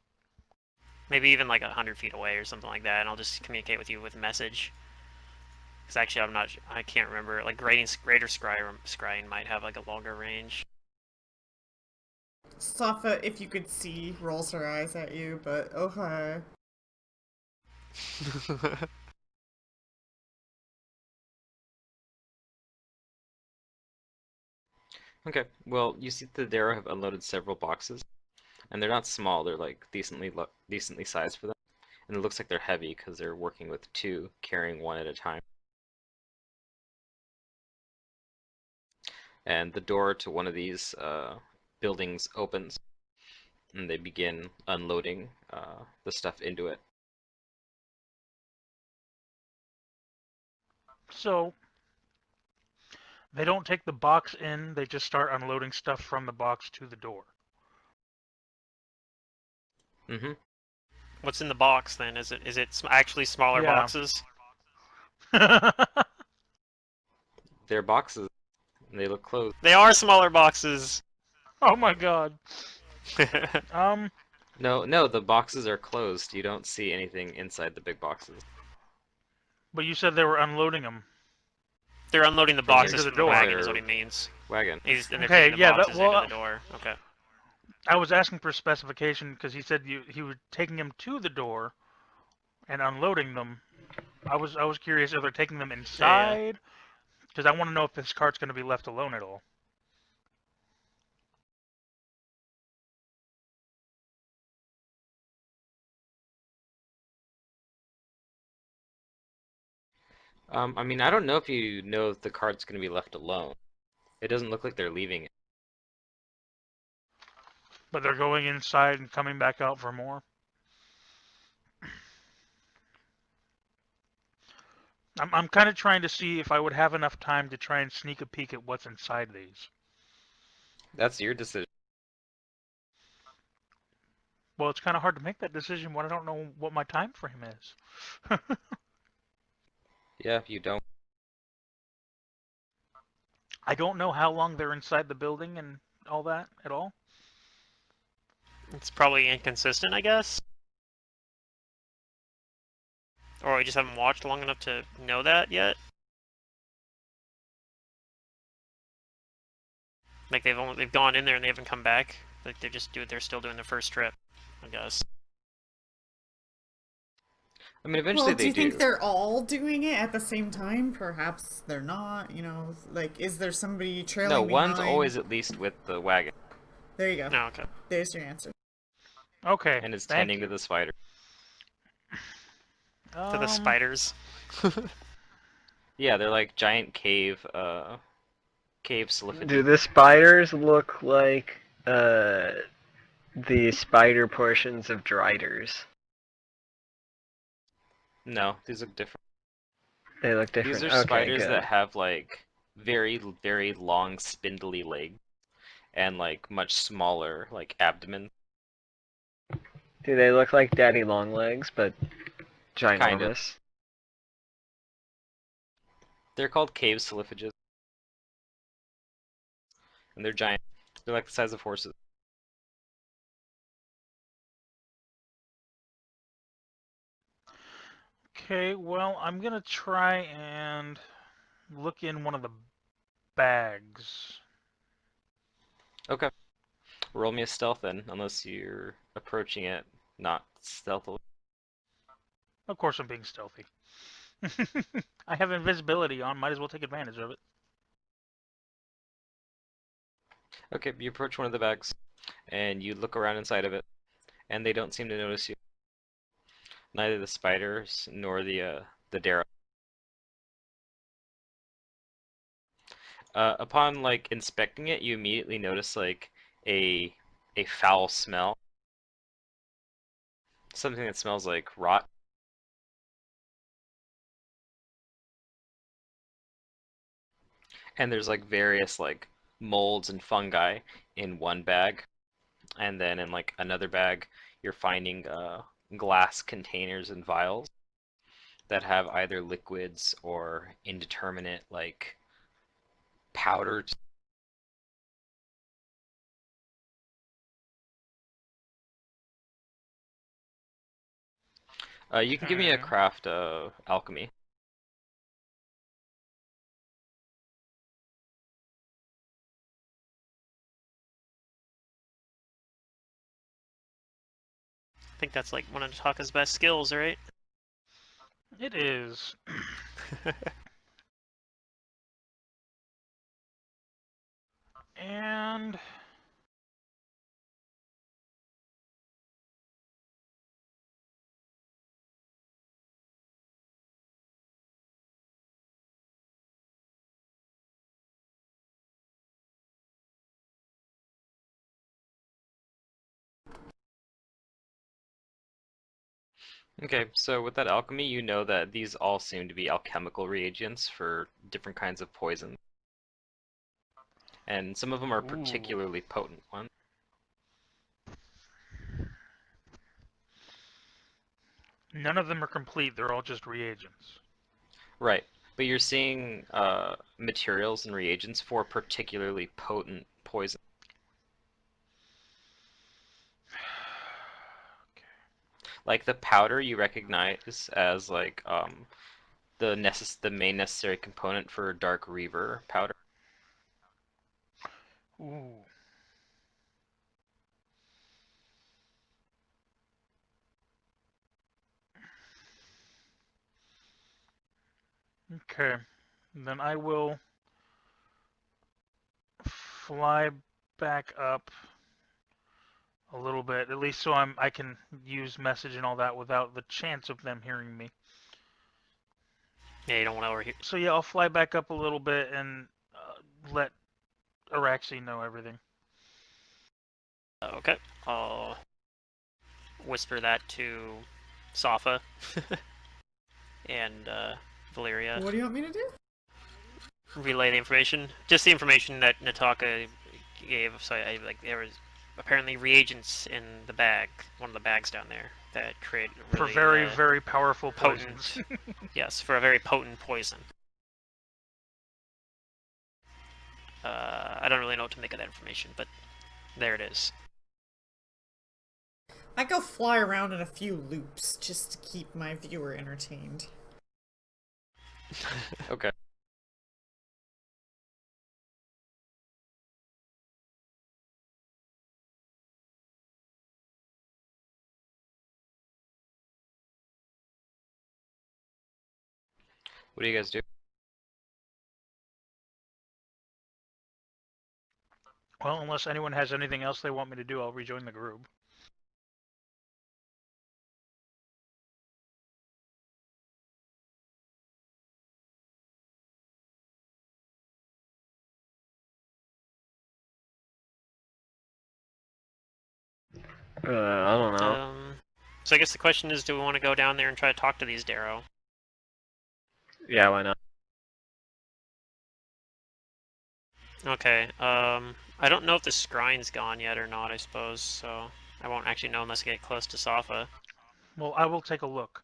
Maybe even like 100 feet away or something like that, and I'll just communicate with you with message. Because actually, I can't remember. Like greater scrying might have like a longer range.
Safa, if you could see, rolls her eyes at you, but okay.
Okay, well, you see the Darrow have unloaded several boxes, and they're not small, they're like decently sized for them. And it looks like they're heavy because they're working with two, carrying one at a time. And the door to one of these buildings opens, and they begin unloading the stuff into it.
So, they don't take the box in, they just start unloading stuff from the box to the door.
Mm-hmm.
What's in the box then? Is it actually smaller
Yeah.
boxes?
They're boxes, and they look closed.
They are smaller boxes.
Oh my god.
No, the boxes are closed. You don't see anything inside the big boxes.
But you said they were unloading them.
They're unloading the
From
boxes
into the
from the
door.
wagon, is what he means.
Wagon.
And they're
Okay,
taking the
yeah,
boxes
well,
into the door. Okay.
I was asking for specification because he said he was taking them to the door and unloading them. I was curious if they're taking them inside because I want to know if this cart's going to be left alone at all.
I mean, I don't know if you know if the cart's going to be left alone. It doesn't look like they're leaving it.
But they're going inside and coming back out for more. I'm kind of trying to see if I would have enough time to try and sneak a peek at what's inside these.
That's your decision.
Well, it's kind of hard to make that decision when I don't know what my time frame is.
Yeah, if you don't.
I don't know how long they're inside the building and all that at all.
It's probably inconsistent, I guess. Or we just haven't watched long enough to know that yet. Like they've gone in there and they haven't come back. Like they're still doing the first trip, I guess.
I mean, eventually
Well, do
they
you think
do.
they're all doing it at the same time? Perhaps they're not, like, is there somebody trailing
No,
behind?
one's always at least with the wagon
There you go.
No, okay.
There's your answer.
Okay.
and is
thank
tending
you.
to the spider.
To the spiders.
Yeah, they're like giant cave
Do
sylphidid.
the spiders look like the spider portions of driders?
No, these look different.
They look
These
different.
are
Okay,
spiders
good.
that have like very, very long, spindly legs and like much smaller like abdomen.
Do they look like daddy long legs, but
Kind of.
ginormous?
They're called cave syliphages, and they're giant. They're like the size of horses.
Okay, well, I'm gonna try and look in one of the bags.
Okay. Roll me a stealth then, unless you're approaching it not stealthily.
Of course, I'm being stealthy. I have invisibility on. Might as well take advantage of it.
Okay, you approach one of the bags, and you look around inside of it, and they don't seem to notice you. Neither the spiders nor the Darrow. Upon like inspecting it, you immediately notice like a a foul smell. Something that smells like rot. And there's like various like molds and fungi in one bag, and then in like another bag, you're finding glass containers and vials that have either liquids or indeterminate like powders. You can give me a
Okay.
craft alchemy.
I think that's like one of Taka's best skills, right?
It is. And
Okay, so with that alchemy, you know that these all seem to be alchemical reagents for different kinds of poison, and some of them are
ooh,
particularly potent ones.
none of them are complete. They're all just reagents.
Right, but you're seeing materials and reagents for particularly potent poison. Like the powder you recognize as like the main necessary component for Dark Reaver powder.
Ooh. Okay. Then I will fly back up a little bit, at least so I can use message and all that without the chance of them hearing me.
Yeah, you don't want to overhear.
So yeah, I'll fly back up a little bit and let Araxi know everything.
Okay, I'll whisper that to Safa and Valeria.
What do you want me to do?
Relay the information, just the information that Nataka gave. So I like there was apparently reagents in the bag, one of the bags down there that create
For
really
very, very powerful poisons.
potent. Yes, for a very potent poison. I don't really know what to make of that information, but there it is.
I go fly around in a few loops just to keep my viewer entertained.
Okay. What do you guys do?
Well, unless anyone has anything else they want me to do, I'll rejoin the group.
I don't know.
So I guess the question is, do we want to go down there and try to talk to these Darrow?
Yeah, why not?
Okay, I don't know if the scrying's gone yet or not, I suppose, so I won't actually know unless I get close to Safa.
Well, I will take a look.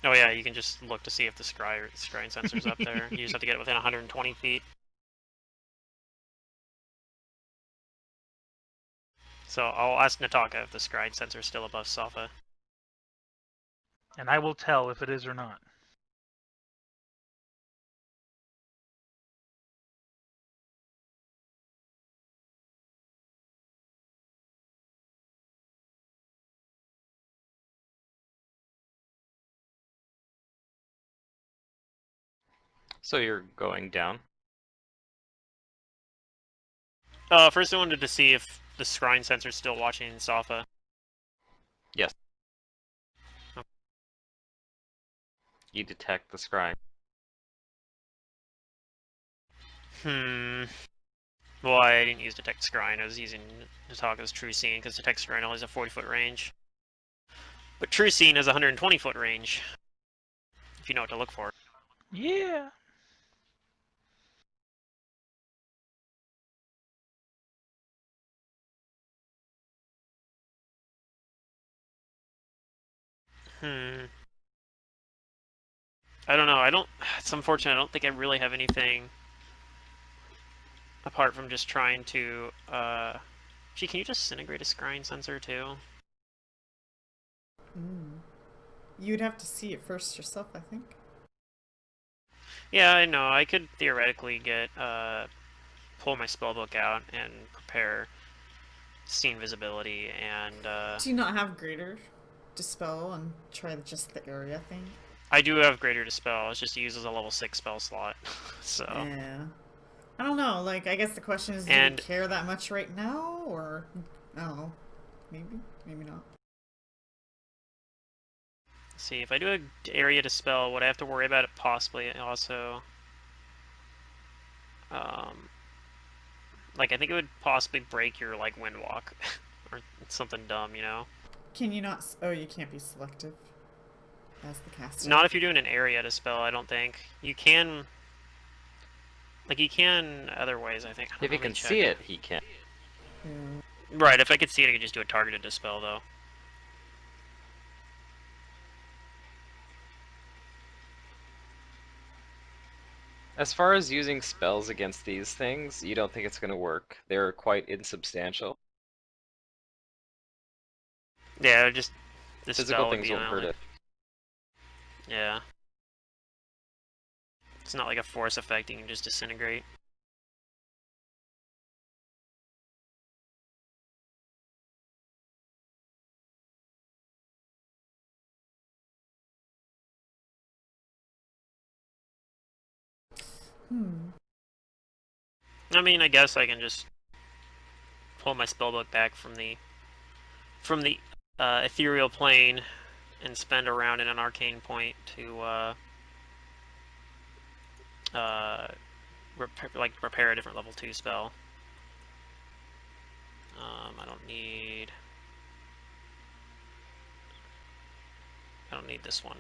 Oh yeah, you can just look to see if the scrying sensor's up there. You just have to get it within 120 feet. So I'll ask Nataka if the scrying sensor is still above Safa.
And I will tell if it is or not.
So you're going down?
First I wanted to see if the scrying sensor's still watching Safa.
Yes.
Oh.
You detect the scrying.
Well, I didn't use Detect Scrying, I was using Nataka's True Seeing, because Detect Scrying only has a 40-foot range. But True Seeing has a 120-foot range, if you know what to look for.
Yeah.
I don't know, it's unfortunate, I don't think I really have anything apart from just trying to, Gee, can you disintegrate a scrying sensor too?
You'd have to see it first yourself, I think.
Yeah, I know, I could theoretically pull my spellbook out and prepare Scene Visibility and,
Do you not have greater dispel and try just the area thing?
I do have Greater Dispel, it's just used as a level 6 spell slot, so...
Yeah. I don't know. Like, I guess the question is, do we
And
care that much right now, or I don't know. Maybe, maybe not.
see, if I do an area dispel, would I have to worry about it possibly also? Like, I think it would possibly break your, like, wind walk. Or something dumb, you know?
Can you not? Oh, you can't be selective as the caster.
Not if you're doing an area dispel, I don't think. You can... Like, you can other ways, I think.
If he
Let me
can
check.
see it, he can.
Yeah.
Right, if I could see it, I could just do a targeted dispel, though.
As far as using spells against these things, you don't think it's going to work. They're quite insubstantial.
Yeah, just... This
Physical
spell would
things
be
won't
my
hurt
only...
it.
Yeah. It's not like a force effect, you can just disintegrate. I mean, I guess I can just pull my spellbook back from the ethereal plane and spend a round in an arcane point to repair a different level 2 spell. I don't need this one.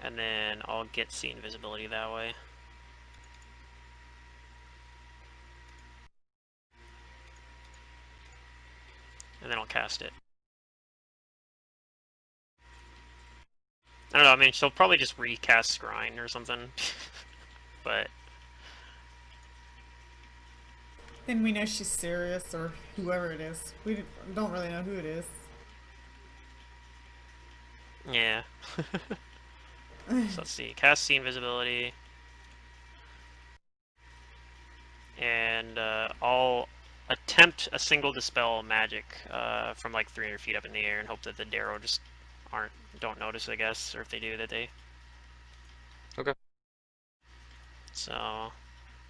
And then I'll get see invisibility that way. And then I'll cast it. I don't know, I mean, she'll probably just recast Scrying or something. But
Then we know she's serious, or whoever it is. We don't really know who it is.
yeah. So let's see. Cast see invisibility. And I'll attempt a single dispel magic from like 300 feet up in the air and hope that the Darrow just don't notice, I guess, or if they do, that they...
Okay.
So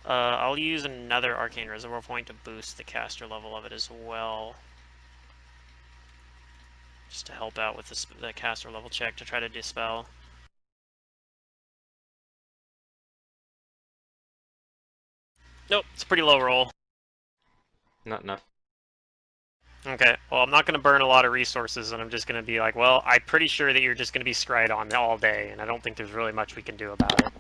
I'll use another Arcane Reservoir point to boost the caster level of it as well, just to help out with the caster level check to try to dispel. Nope, it's a pretty low roll.
Not enough.
Okay, well, I'm not going to burn a lot of resources, and I'm just going to be like, well, I'm pretty sure that you're just going to be scryed on all day, and I don't think there's really much we can do about it.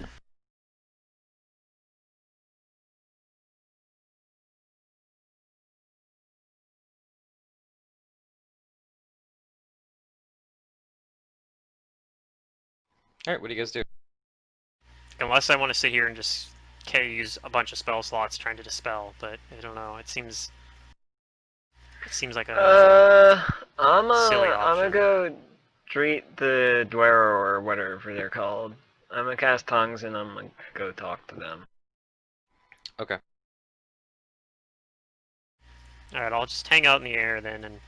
Alright, what do you guys do?
Unless I want to sit here and just use a bunch of spell slots trying to dispel, but I don't know. It seems like a silly
I'm gonna
option.
go treat the Dwero or whatever they're called. I'm gonna cast tongues and I'm gonna go talk to them.
Okay.
Alright, I'll just hang out in the air then and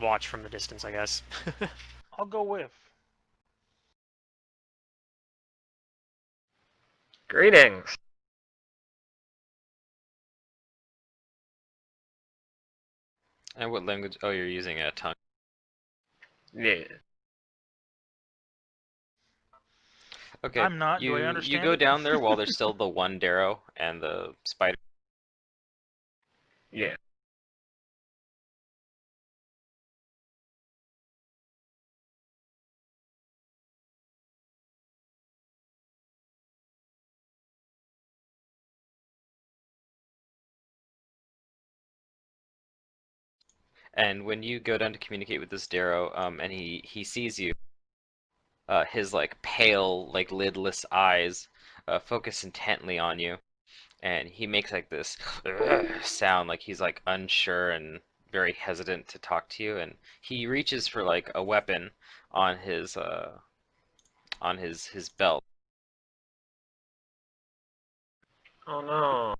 watch from the distance, I guess.
I'll go with.
Greetings.
And what language? Oh, you're using a tongue.
Yeah.
Okay.
I'm not. Do I
You
understand
go
it?
down there while there's still the one Darrow and the spider.
Yeah.
And when you go down to communicate with this Darrow, and he sees you, his like pale, like lidless eyes focus intently on you, and he makes like this sound, like he's like unsure and very hesitant to talk to you, and he reaches for like a weapon on his belt.
Oh no.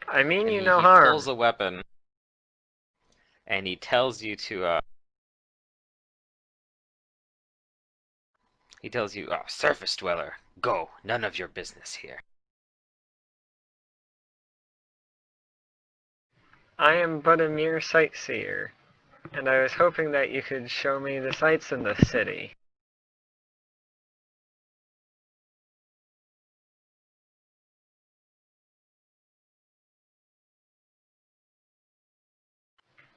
I mean
And
you
he,
no
he
harm.
pulls a weapon, and he tells you to he tells you, oh, surface dweller, go, none of your business here.
I am but a mere sightseer, and I was hoping that you could show me the sights in the city.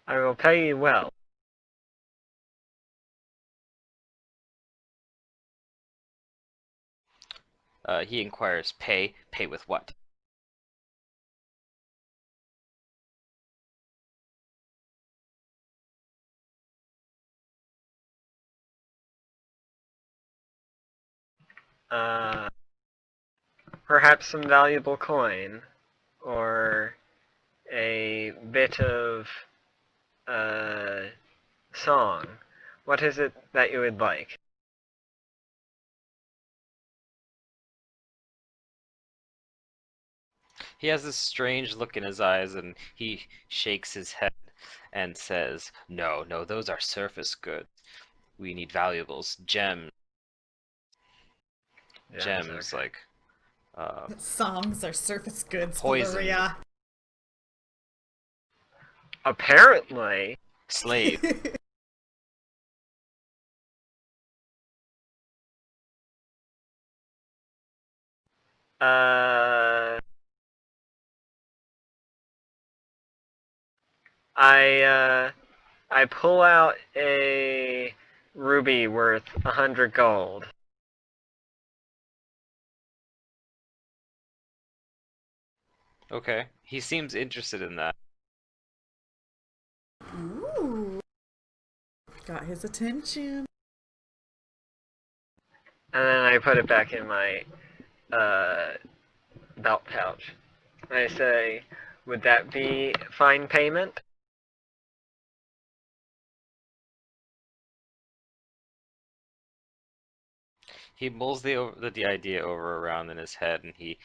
I will pay you well.
He inquires, pay? Pay with what?
Uh, Perhaps some valuable coin, or a bit of song. What is it that you would like?
He has this strange look in his eyes, and he shakes his head and says, no, no, those are surface goods. We need valuables, gems, gems
Okay.
like
Songs are surface goods,
poison,
Valeria.
Apparently,
slave.
uh, I I pull out a ruby worth 100 gold.
Okay, he seems interested in that.
Ooh. Got his attention.
And then I put it back in my uh, belt pouch. I say, would that be fine payment?
He mulls the idea over around in his head, and he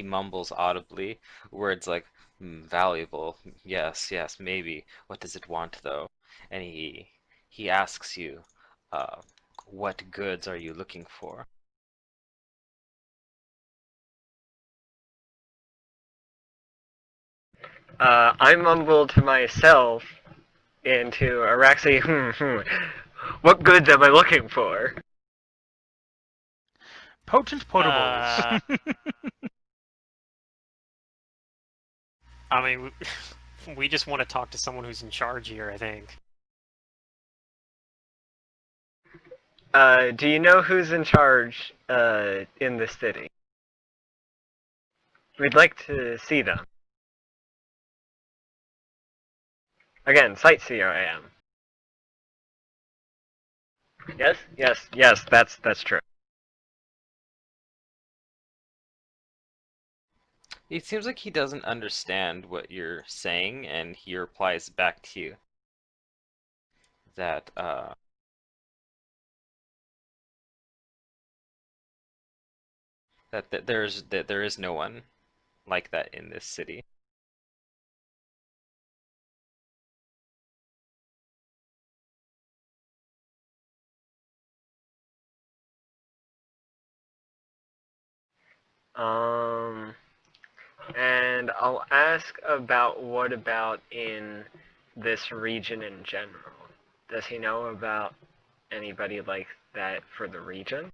mumbles audibly words like valuable. Yes, yes, maybe. What does it want though? And he asks you, uh, what goods are you looking for?
I mumble to myself into Araxi, What goods am I looking for?
Potent potables.
I mean, we just want to talk to someone who's in charge here, I think.
Do you know who's in charge in the city? We'd like to see them. Again, sightseer I am. Yes, yes, yes. That's true.
It seems like he doesn't understand what you're saying, and he replies back to you that that there is no one like that in this city.
Um, and I'll ask about what about in this region in general. Does he know about anybody like that for the region?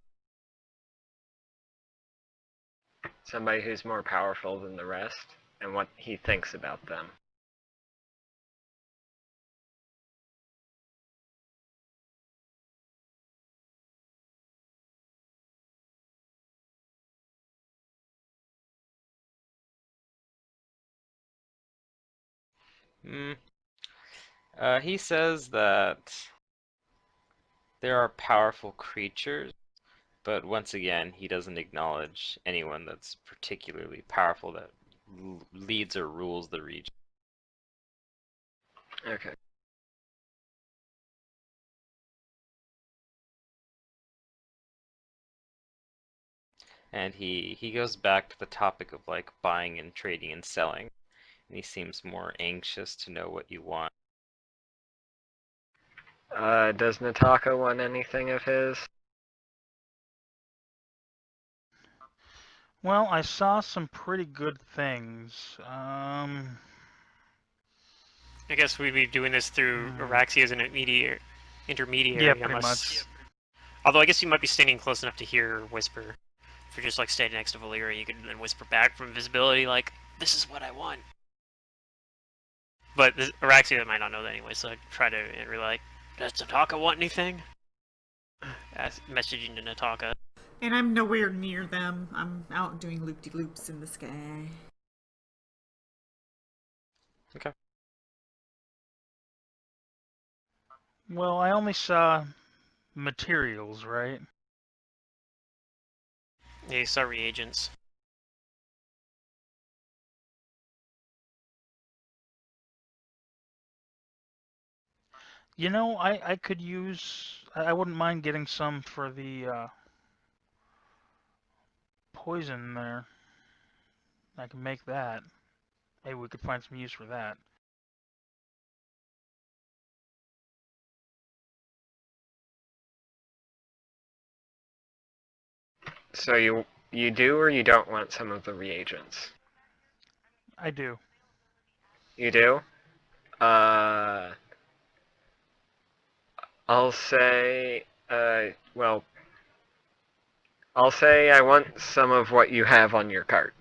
Somebody who's more powerful than the rest, and what he thinks about them.
Hmm. He says that there are powerful creatures, but once again, he doesn't acknowledge anyone that's particularly powerful that leads or rules the region.
Okay.
And he goes back to the topic of like buying and trading and selling, and he seems more anxious to know what you want.
Does Nataka want anything of his?
Well, I saw some pretty good things.
I guess we'd be doing this through Araxi as an intermediary,
Yeah, pretty
unless...
much.
Although I guess you might be standing close enough to hear whisper. If you're just like standing next to Valyria, you could then whisper back from visibility, like, "This is what I want." But Araxia might not know that anyway, so I'd try to relay, like, "Does Nataka want anything?" Messaging to Nataka.
And I'm nowhere near them. I'm out doing loop-de-loops in the sky.
Okay.
Well, I only saw materials, right?
Yeah, you saw reagents.
You know, I could use. I wouldn't mind getting some for the poison there. I can make that. Maybe we could find some use for that.
So you do or you don't want some of the reagents?
I do.
You do? Uh, I'll say, well, I'll say I want some of what you have on your cart.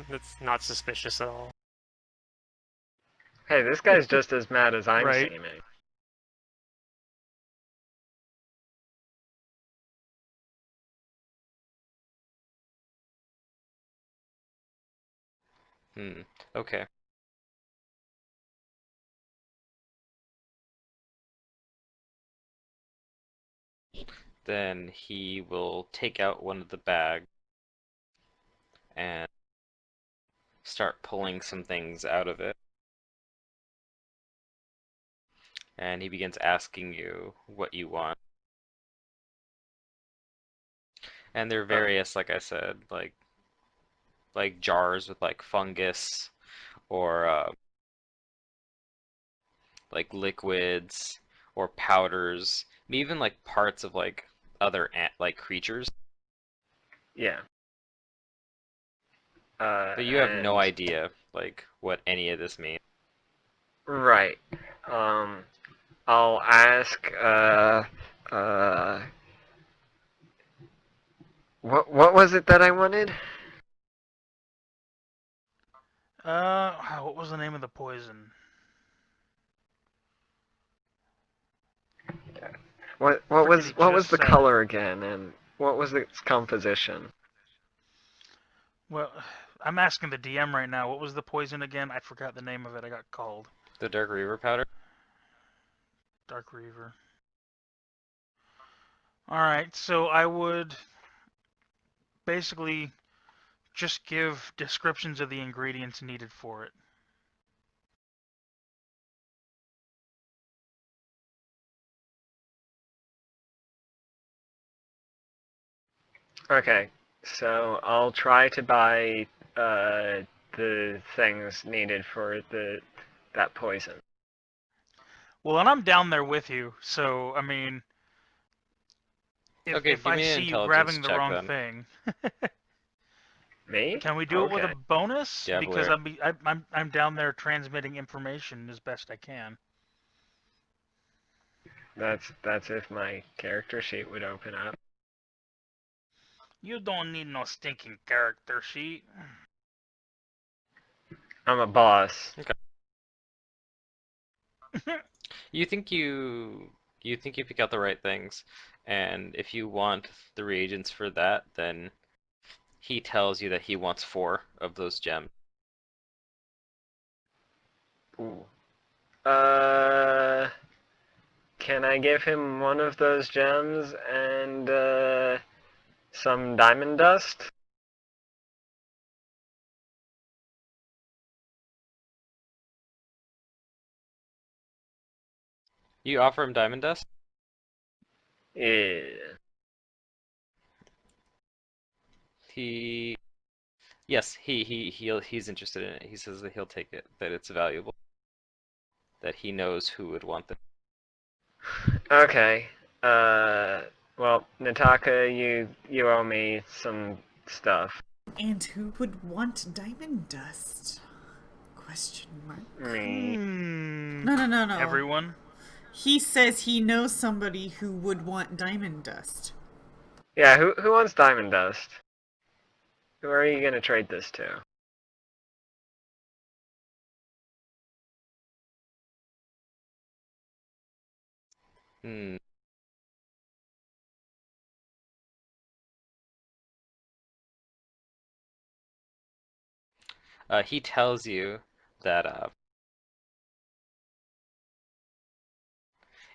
That's not suspicious at all.
Hey, this guy's just as mad as I'm
Right.
seeming.
Okay. Then he will take out one of the bags and start pulling some things out of it. And he begins asking you what you want. And there are various, like I said, like jars with like fungus or like liquids or powders, even like parts of like other like creatures.
Yeah.
But you have no
And
idea like what any of this means.
Right. I'll ask. What was it that I wanted?
What was the name of the poison?
What
Forget he
what was
just
the
said it.
color again, and what was its composition?
Well, I'm asking the DM right now. What was the poison again? I forgot the name of it. I got called.
The Dark Reaver powder.
Dark Reaver. Alright, so I would basically just give descriptions of the ingredients needed for it.
Okay, so I'll try to buy the things needed for that poison.
Well, and I'm down there with you, so I mean,
Okay,
if
give
I
me an
see you
intelligence
grabbing the
check
wrong
then.
thing,
Me?
can we do it with a
Okay.
bonus? Because
Diabler.
I'm down there transmitting information as best I can.
That's if my character sheet would open up.
You don't need no stinking character sheet.
I'm a boss.
You think you pick out the right things, and if you want the reagents for that, then he tells you that he wants 4 of those gems.
Ooh. Can I give him one of those gems and some diamond dust?
You offer him diamond dust?
Yeah.
He Yes, he's interested in it. He says that he'll take it, that it's valuable, that he knows who would want it.
Okay. Uh, well, Nataka, you owe me some stuff.
And who would want diamond dust? Question mark.
Me.
No.
Everyone?
He says he knows somebody who would want diamond dust.
Yeah, who wants diamond dust? Who are you gonna trade this to?
Hmm. He tells you that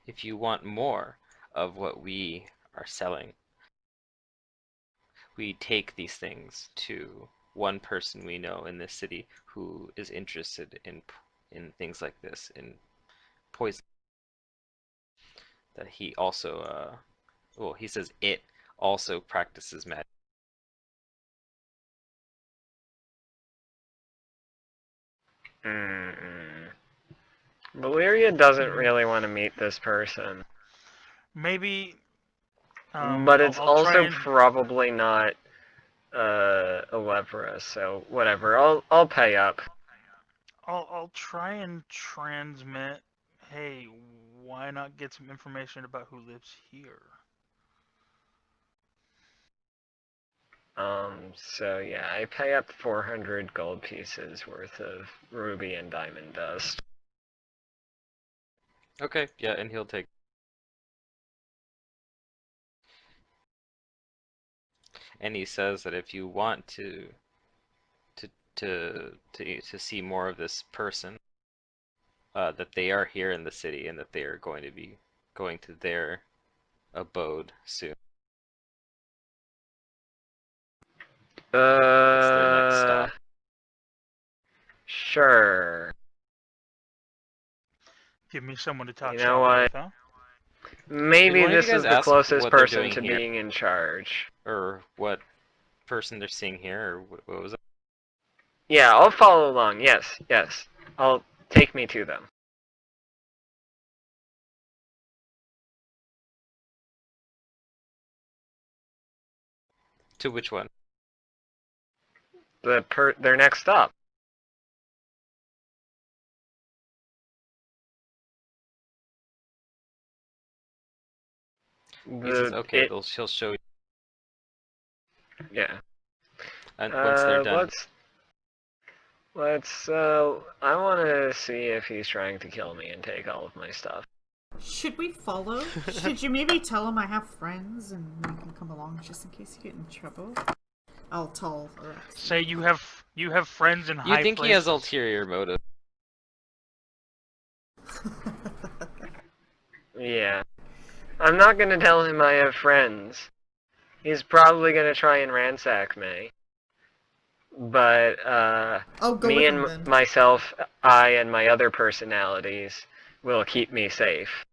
if you want more of what we are selling, we take these things to one person we know in this city who is interested in things like this, in poison. That he also, well, he says it also practices magic.
Mm-mm. Valyria doesn't really want to meet this person.
Maybe.
But it's
I'll try
also
and
probably not Elevra, so whatever. I'll pay up.
I'll try and transmit. Hey, why not get some information about who lives here?
So yeah, I pay up 400 gold pieces worth of ruby and diamond dust.
Okay, yeah, and he'll take. And he says that if you want to to see more of this person, that they are here in the city and that they are going to be going to their abode soon. It's their next stop.
Sure.
Give me someone to talk
You know
shop
what?
with, huh?
Did
Maybe
one of you
this
guys
is the
ask
closest
what they're
person
doing
to
here,
being in charge.
or what person they're seeing here, or what was it?
Yeah, I'll follow along. Yes, yes. I'll take me to them.
To which one?
Their next stop.
He says, okay,
it,
she'll show you.
yeah.
And once they're done,
Let's, I want to see if he's trying to kill me and take all of my stuff.
Should we follow? Should you maybe tell him I have friends and we can come along just in case you get in trouble? I'll tell Rex.
Say you have friends in high
you think he has
places.
ulterior motive.
Yeah. I'm not gonna tell him I have friends. He's probably gonna try and ransack me. But,
I'll go
me
with
and
him then.
myself, I and my other personalities will keep me safe.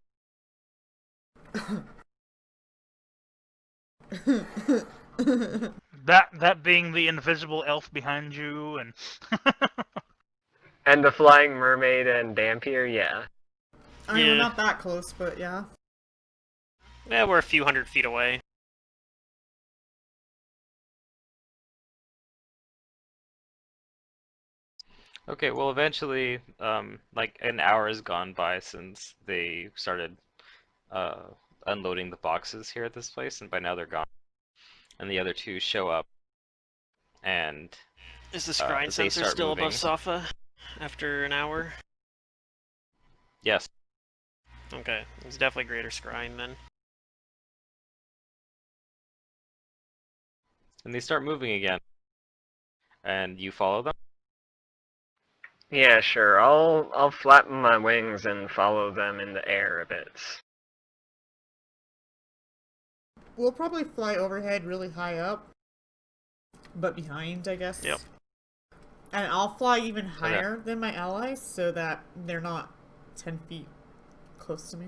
That being the invisible elf behind you, and
And the flying mermaid and Dampier, yeah.
I mean, we're
Yeah.
not that close, but yeah.
Yeah, we're a few 100 feet away.
Okay, well, eventually, like an hour has gone by since they started unloading the boxes here at this place, and by now they're gone. And the other two show up, and
Is the scrying
they
sensor
start
still
moving.
above Safa after an hour?
Yes,
Okay, it's definitely greater scrying then.
and they start moving again. And you follow them?
Yeah, sure. I'll flatten my wings and follow them in the air a bit.
We'll probably fly overhead really high up, but behind, I guess.
Yep.
And I'll fly even higher than my allies so that they're not 10 feet close to me.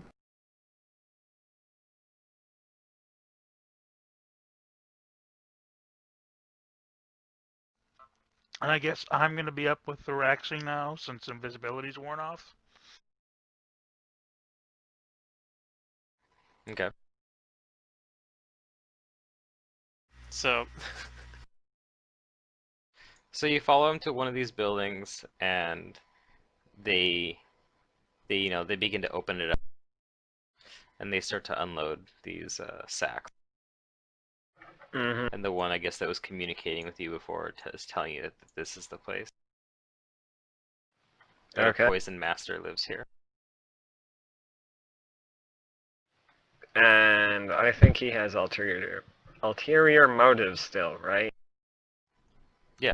I guess I'm gonna be up with the Raxing now since invisibility's worn off.
Okay.
So,
So you follow them to one of these buildings, and they they begin to open it up, and they start to unload these sacks.
Mm-hmm.
And the one, I guess, that was communicating with you before is telling you that this is the place. That
Okay.
a poison master lives here.
And I think he has ulterior motives still, right?
Yeah.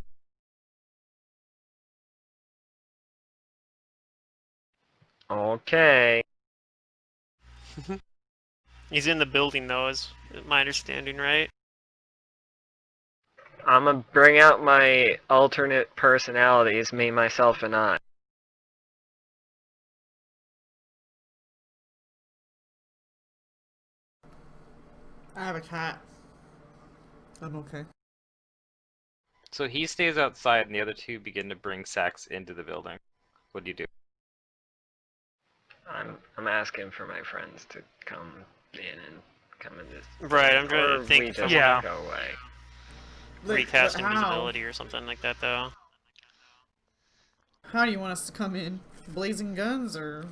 Okay.
he's in the building though, is my understanding, right?
I'm gonna bring out my alternate personalities, me, myself, and I.
I have a cat. I'm okay.
So he stays outside, and the other two begin to bring sacks into the building. What do you do?
I'm asking for my friends to come in and come in this.
Right, I'm trying
Or
to think
we
if
just
Yeah.
go away.
recast
But how?
invisibility or something like that though.
How do you want us to come in? Blazing guns or?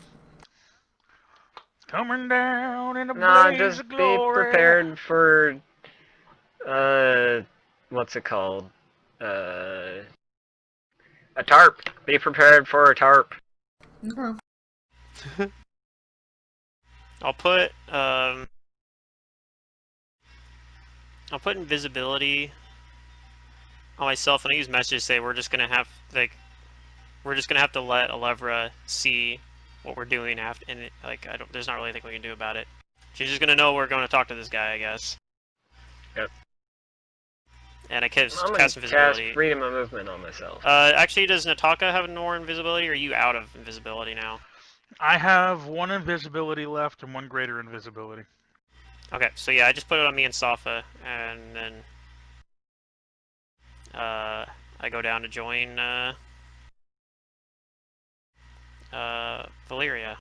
Coming down in a
Nah,
blaze
just
of
be
glory.
prepared for, what's it called? A tarp. Be prepared for a tarp.
Okay.
I'll put invisibility on myself, and I use message to say we're just gonna have to let Alevra see what we're doing after, and there's not really anything we can do about it. She's just gonna know we're going to talk to this guy, I guess.
Yep.
And I
I'm
cast
gonna cast
invisibility.
freedom of movement on myself.
Actually, does Nataka have more invisibility, or are you out of invisibility now?
I have one invisibility left and one greater invisibility.
Okay, so yeah, I just put it on me and Safa, and then I go down to join Valeria.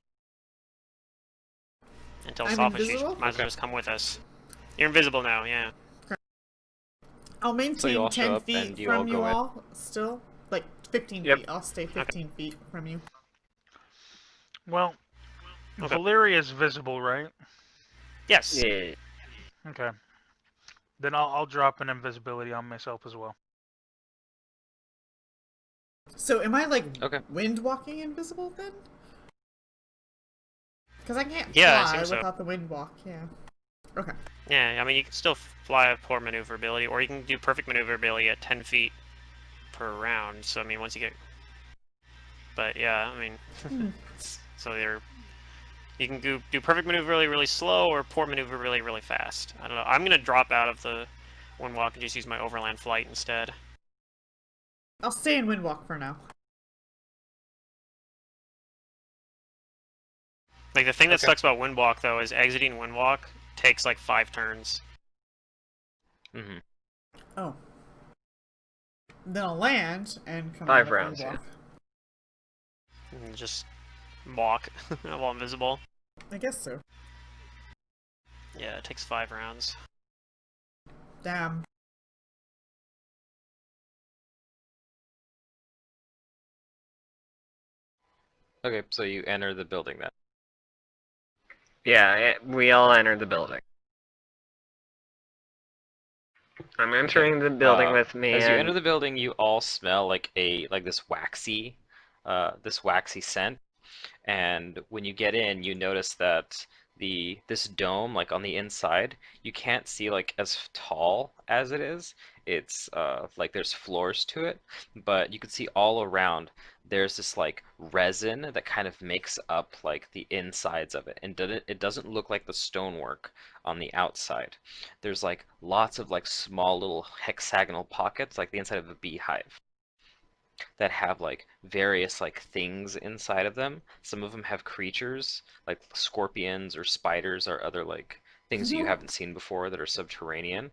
And tell
I'm
Safa she
invisible?
might as well just come with us. You're invisible now, yeah.
I'll
So
maintain
you all show
10
up
feet
and you all
from you
go in.
all still. Like 15
Yep.
feet. I'll stay 15 feet from you.
Well,
Okay.
Valeria's visible, right?
Yes.
Yeah.
Okay. Then I'll drop an invisibility on myself as well.
So am I like
Okay.
wind walking invisible then? Because I can't
Yeah, I
fly
assume so.
without the wind walk. Yeah. Okay.
Yeah, I mean, you can still fly at poor maneuverability, or you can do perfect maneuverability at 10 feet per round. So, I mean, once you get... But, yeah, I mean... so you can do perfect maneuver really slow, or poor maneuver really fast. I don't know. I'm going to drop out of the wind walk and just use my overland flight instead.
I'll stay in wind walk for now.
Like, the thing that
Okay.
sucks about wind walk, though, is exiting wind walk takes, like, 5 turns.
Mm-hmm.
Oh. Then I'll land and come
5
out of wind
rounds, yeah.
walk.
And just walk while invisible.
I guess so.
Yeah, it takes 5 rounds.
Damn.
Okay, so you enter the building then.
Yeah, we all enter the building. I'm entering the building with me
As you enter
and
the building, you all smell like this waxy scent. And when you get in, you notice that this dome, like on the inside, you can't see like as tall as it is. It's like there's floors to it, but you can see all around there's this like resin that kind of makes up like the insides of it, and it doesn't look like the stonework on the outside. There's like lots of like small little hexagonal pockets, like the inside of a beehive, that have like various like things inside of them. Some of them have creatures like scorpions or spiders or other like things that you haven't seen before that are subterranean.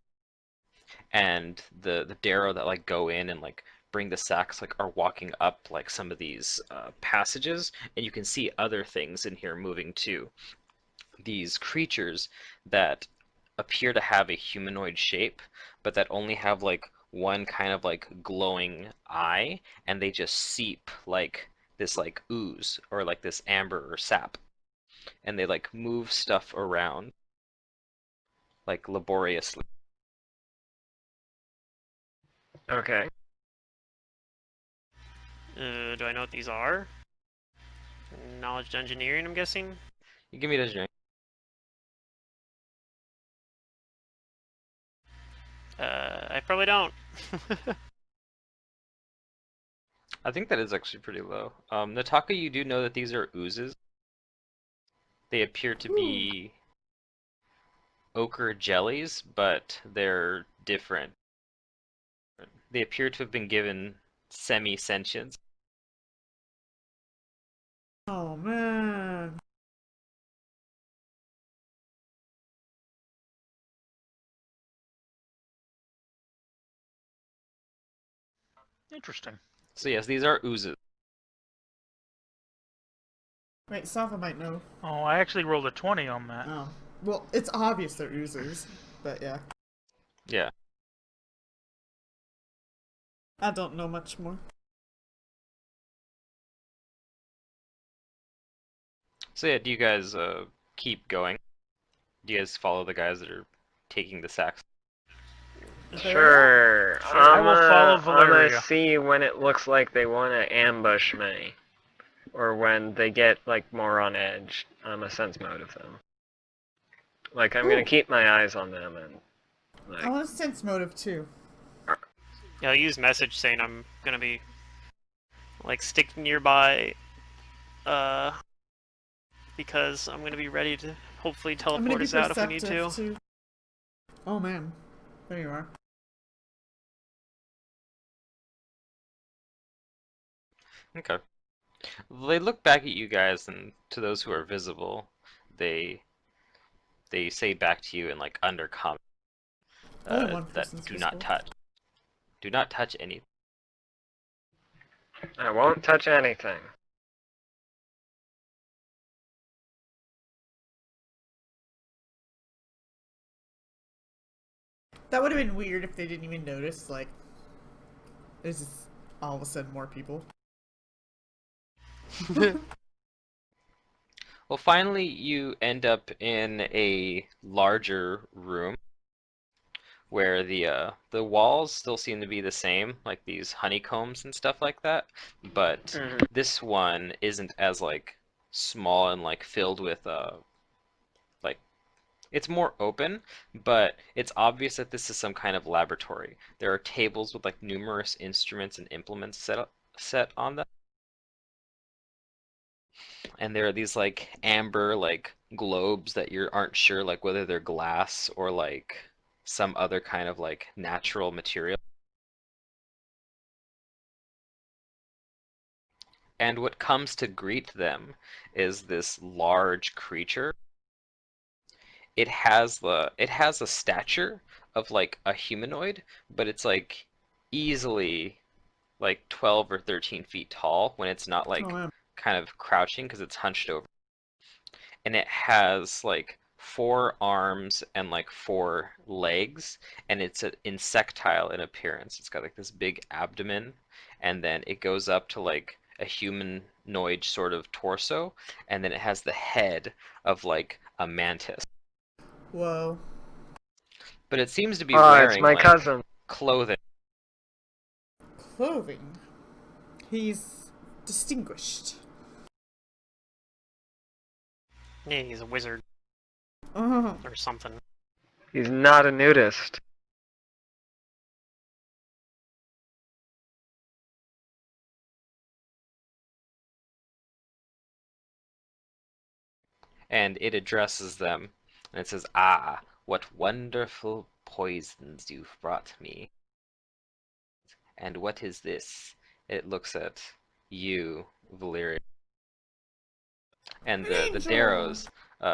And the Darrow that like go in and like bring the sacks like are walking up like some of these passages, and you can see other things in here moving too. These creatures that appear to have a humanoid shape, but that only have like one kind of like glowing eye, and they just seep like this like ooze or like this amber or sap, and they like move stuff around like laboriously.
okay.
Do I know what these are? Knowledge engineering, I'm guessing?
You give me those drink.
I probably don't.
I think that is actually pretty low. Nataka, you do know that these are oozes. They appear to
Ooh.
be ochre jellies, but they're different. They appear to have been given semi-sentience.
Oh man.
Interesting.
So yes, these are oozes.
Wait, Safa might know.
Oh, I actually rolled a 20 on that.
Oh. Well, it's obvious they're oozes, but yeah.
Yeah.
I don't know much more.
So yeah, do you guys keep going? Do you guys follow the guys that are taking the sacks?
Sure.
Sure.
I will follow
I'm
Valeria.
see when it looks like they want to ambush me, or when they get like more on edge. I'm a sense motive them. Like I'm gonna
Ooh.
keep my eyes on them and
I
like.
want to sense motive too.
Yeah, I'll use message saying I'm gonna be like stick nearby, uh, because I'm gonna be ready to hopefully
I'm gonna
teleport
be
us out if we need
perceptive
to.
too. Oh man. There you are.
Okay. They look back at you guys, and to those who are visible, they they say back to you in like undercommon
Only one
that
person's
do not
visible.
touch. Do not touch anything.
I won't touch anything.
That would have been weird if they didn't even notice, like, there's just all of a sudden more people.
Well, Well, finally, you end up in a larger room where the walls still seem to be the same, like these honeycombs and stuff like that, but
Mhm.
this one isn't as like small and like filled with like it's more open, but it's obvious that this is some kind of laboratory. There are tables with like numerous instruments and implements set on them, and there are these like amber like globes that you aren't sure like whether they're glass or like some other kind of like natural material. And what comes to greet them is this large creature. It has a stature of like a humanoid, but it's like easily like 12 or 13 feet tall when it's not
Oh,
like
man.
kind of crouching because it's hunched over. And it has like 4 arms and like 4 legs, and it's insectile in appearance. It's got like this big abdomen, and then it goes up to like a humanoid sort of torso, and then it has the head of like a mantis.
Whoa.
But it seems to be
Oh, it's
wearing
my
like
cousin.
clothing.
Clothing. He's distinguished.
Yeah, he's a wizard
Oh.
or something.
He's not a nudist.
And it addresses them, and it says, "Ah, what wonderful poisons you've brought me. And what is this?" It looks at you, Valyria. And
An
the
angel!
Darrows,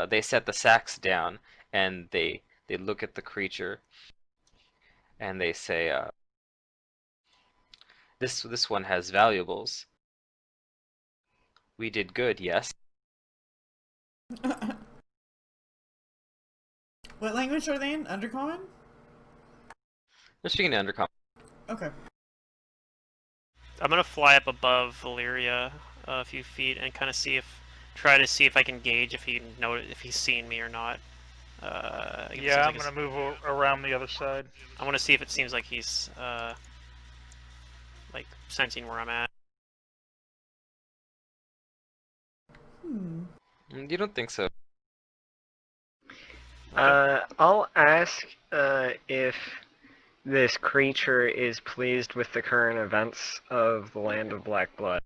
they set the sacks down, and they look at the creature, and they say, "This one has valuables. We did good, yes."
What language are they in? Undercommon?
They're speaking to Undercom.
Okay.
I'm gonna fly up above Valyria a few feet and kind of try to see if I can gauge if he's seen me or not. If it
Yeah,
seems
I'm
like
gonna move around the other side.
I want to see if it seems like he's like sensing where I'm at.
Hmm.
You don't think so?
I'll ask if this creature is pleased with the current events of the Land of Black Blood.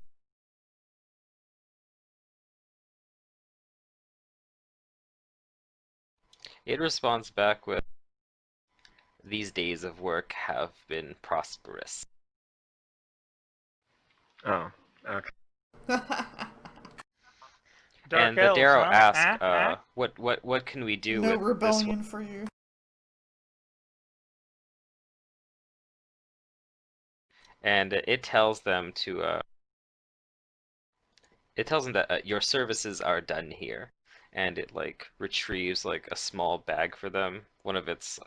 It responds back with, "These days of work have been prosperous."
Oh, okay.
Dark
And the
elves,
Darrow
huh?
ask, what can we do
No
with this one?"
rebellion for you.
And it tells them that your services are done here, and it like retrieves like a small bag for them. One of its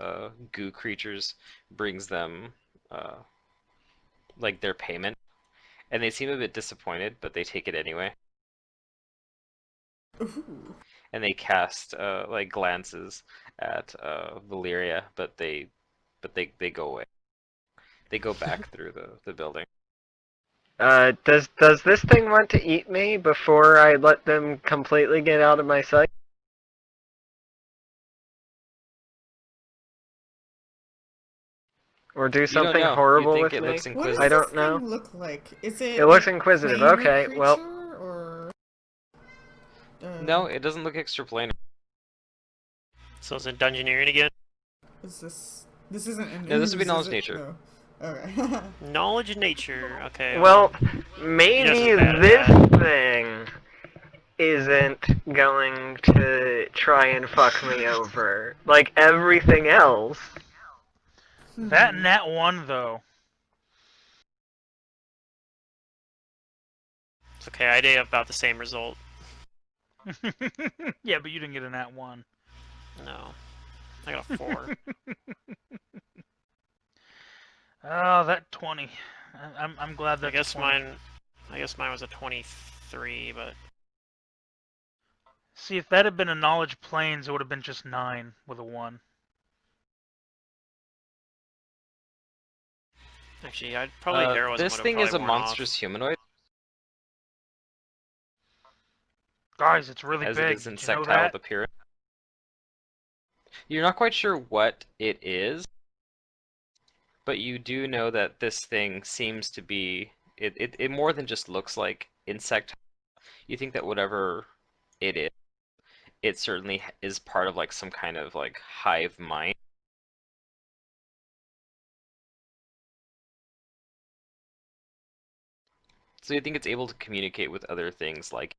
goo creatures brings them uh, like their payment, and they seem a bit disappointed, but they take it anyway.
Ooh.
And they cast like glances at Valyria, but they go away. They go back through the building.
Does this thing want to eat me before I let them completely get out of my sight? Or do
You don't
something
know. You
horrible
think
with
it
me?
looks
What does
I
inquisitive.
this
don't know.
thing look like? Is it
It looks
a
inquisitive.
planar
Okay, well,
creature or
No, it doesn't look extraplanar.
So is it dungeoneering again?
is this isn't an
No, this would be
ooze, is
knowledge
it?
nature.
No. Okay.
Knowledge of nature. Okay.
well,
Just
maybe
as bad at
this
that.
thing isn't going to try and fuck me over like everything else.
That nat one though.
It's okay. I did about the same result.
Yeah, but you didn't get a nat one.
No, I got a 4.
Oh, that 20. I'm glad that's 20.
I guess mine was a 23, but
See, if that had been a knowledge planes, it would have been just 9 with a 1.
Actually, I'd probably heroism
This
would have
thing
probably
is a
worn off.
monstrous humanoid,
Guys, it's really
as it
big.
is
Did you know
insectile
that?
with appearance. You're not quite sure what it is, but you do know that this thing seems to be it more than just looks like insect. You think that whatever it is, it certainly is part of like some kind of like hive mind. So you think it's able to communicate with other things like.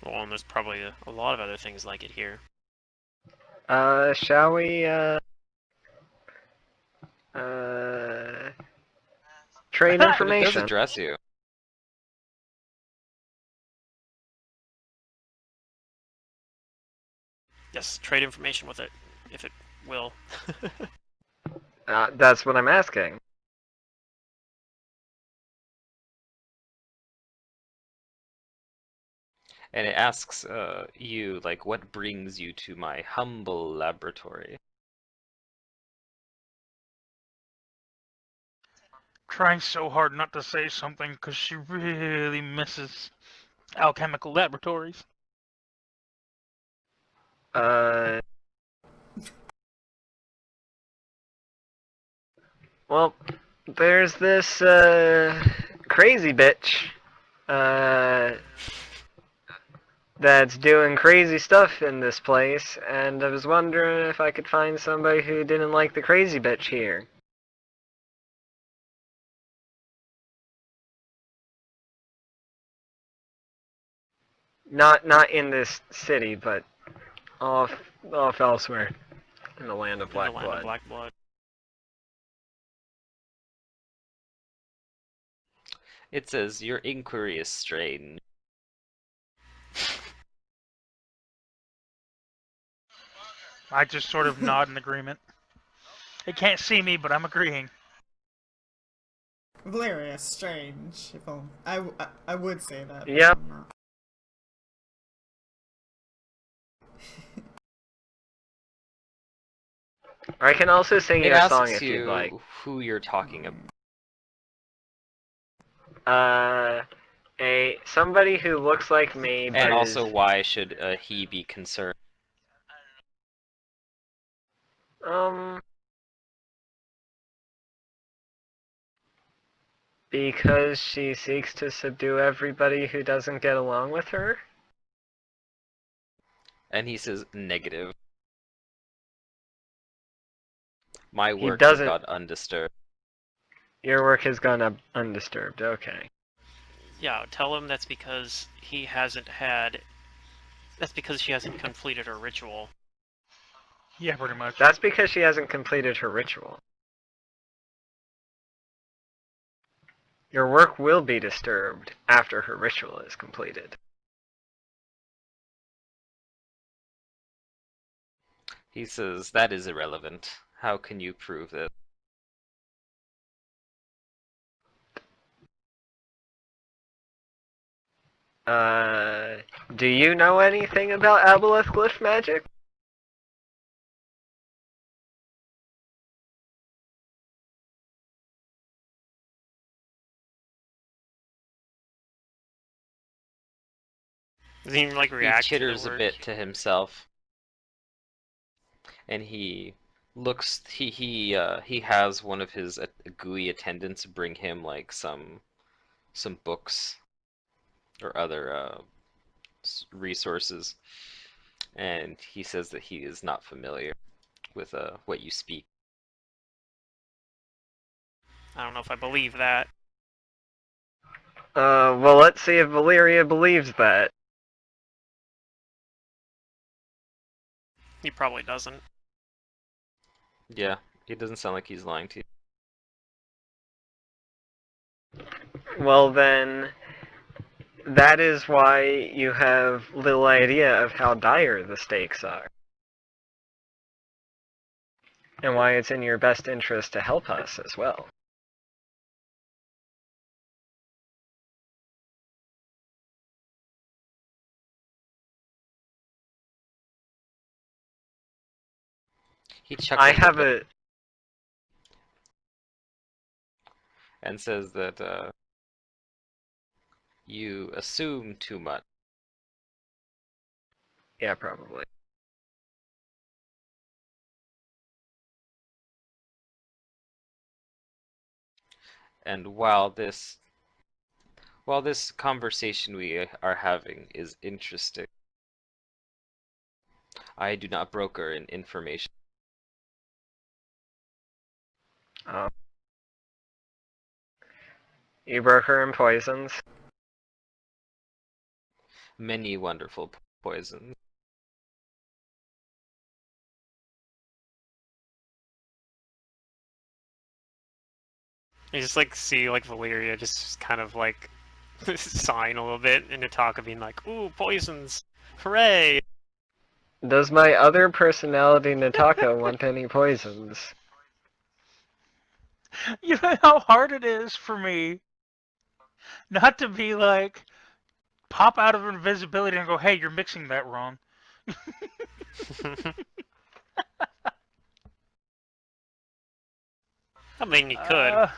Well, and there's probably a lot of other things like it here.
Shall we, trade
But it does
information?
address you.
Yes, trade information with it, if it will.
That's what I'm asking.
And it asks you, like, what brings you to my humble laboratory?
Trying so hard not to say something because she really misses alchemical laboratories.
Well, there's this, crazy bitch, that's doing crazy stuff in this place, and I was wondering if I could find somebody who didn't like the crazy bitch here. Not in this city, but off elsewhere in the land of
In the
black
land of
blood.
black blood.
It says, your inquiry is strange.
I just sort of nod in agreement. They can't see me, but I'm agreeing.
Valeria, strange. If I would say that. But
Yep.
I'm not.
I can also sing
It
you a song
asks
if you'd like.
you who you're talking about.
Somebody who looks like me, but
And also,
is,
why should he be concerned?
because she seeks to subdue everybody who doesn't get along with her.
And he says, negative. My
He
work has
doesn't.
gone undisturbed.
Your work has gone up undisturbed. Okay.
Yeah, tell him that's because he hasn't had. That's because she hasn't completed her ritual.
Yeah, pretty much.
That's because she hasn't completed her ritual. Your work will be disturbed after her ritual is completed.
He says, that is irrelevant. How can you prove it?
Do you know anything about Aboleth glyph magic?
Doesn't even like
He
react to the
chitters a
word.
bit to himself. And he looks, he has one of his GUI attendants bring him like some books or other resources, and he says that he is not familiar with what you speak.
I don't know if I believe that.
Well, let's see if Valeria believes that.
He probably doesn't.
Yeah, it doesn't sound like he's lying to you.
Well, then, that is why you have little idea of how dire the stakes are. and why it's in your best interest to help us as well.
He chuckles
I
a
have
bit
a
and says that you assume too much.
yeah, probably.
And while this conversation we are having is interesting, I do not broker in information.
Um, you broker in poisons.
Many wonderful poisons.
You just like see like Valyria just kind of like sighing a little bit, and Nataka being like, "Ooh, poisons, hooray!"
Does my other personality, Nataka, want any poisons?
You know how hard it is for me not to be like, pop out of invisibility and go, hey, you're mixing that wrong.
I mean, you could.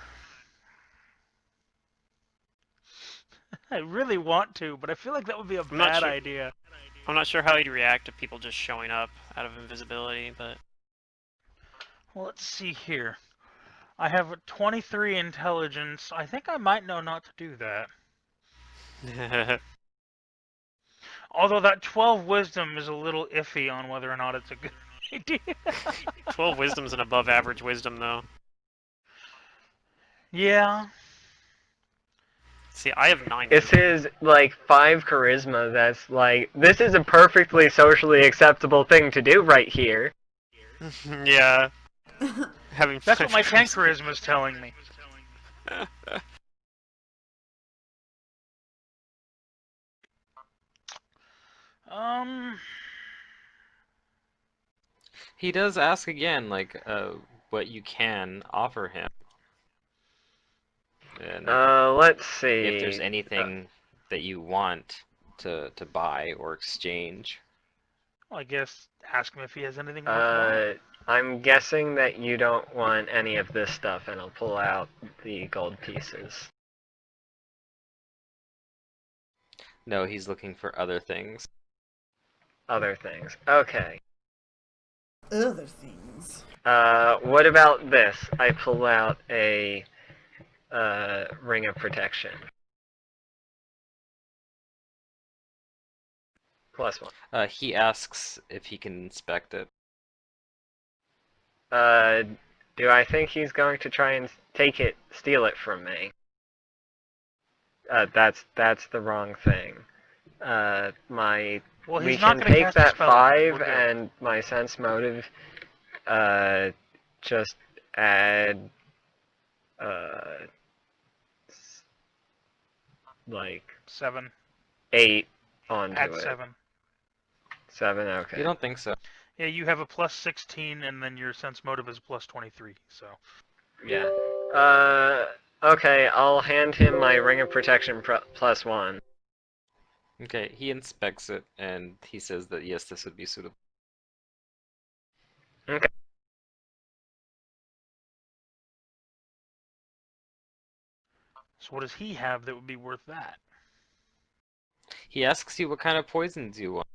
I really want to, but I feel like that would be a
I'm not
bad
sure.
idea.
I'm not sure how he'd react to people just showing up out of invisibility, but
Well, let's see here. I have a 23 intelligence. I think I might know not to do that. Although that 12 wisdom is a little iffy on whether or not it's a good idea.
12 wisdom's an above average wisdom, though.
Yeah.
See, I have 9
It's
wisdom.
his, like, 5 charisma that's like, this is a perfectly socially acceptable thing to do right here.
Yeah. Having
That's what my 10
charisma.
charisma is telling me. Um,
He does ask again, like, what you can offer him. And
Let's see.
if there's anything that you want to buy or exchange.
well, I guess ask him if he has anything worthwhile.
I'm guessing that you don't want any of this stuff, and I'll pull out the gold pieces.
No, he's looking for other things.
Other things. Okay.
Other things.
What about this? I pull out a ring of protection. +1.
He asks if he can inspect it.
Do I think he's going to try and steal it from me? That's the wrong thing.
Well,
We
he's not
can
going to
take
cast a
that
spell.
5
We're good.
and my sense motive, just add, like,
7.
8 onto
Add
it.
7.
7, okay.
You don't think so?
Yeah, you have a plus 16, and then your sense motive is plus 23. So.
Yeah. Okay, I'll hand him my ring of protection +1.
Okay, he inspects it and he says that yes, this would be suitable.
Okay.
So what does he have that would be worth that?
He asks you what kind of poisons you want.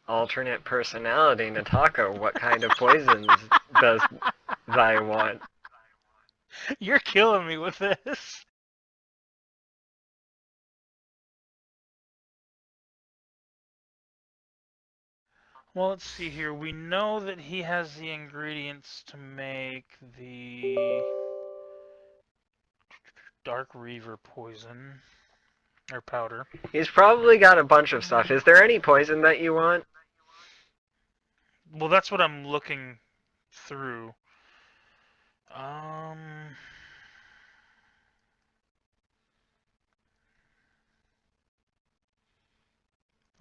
Alternate personality, Nataka, what kind of poisons does thy want?
You're killing me with this. Well, let's see here. We know that he has the ingredients to make the Dark Reaver poison. Or powder.
He's probably got a bunch of stuff. Is there any poison that you want?
Well, that's what I'm looking through. Um...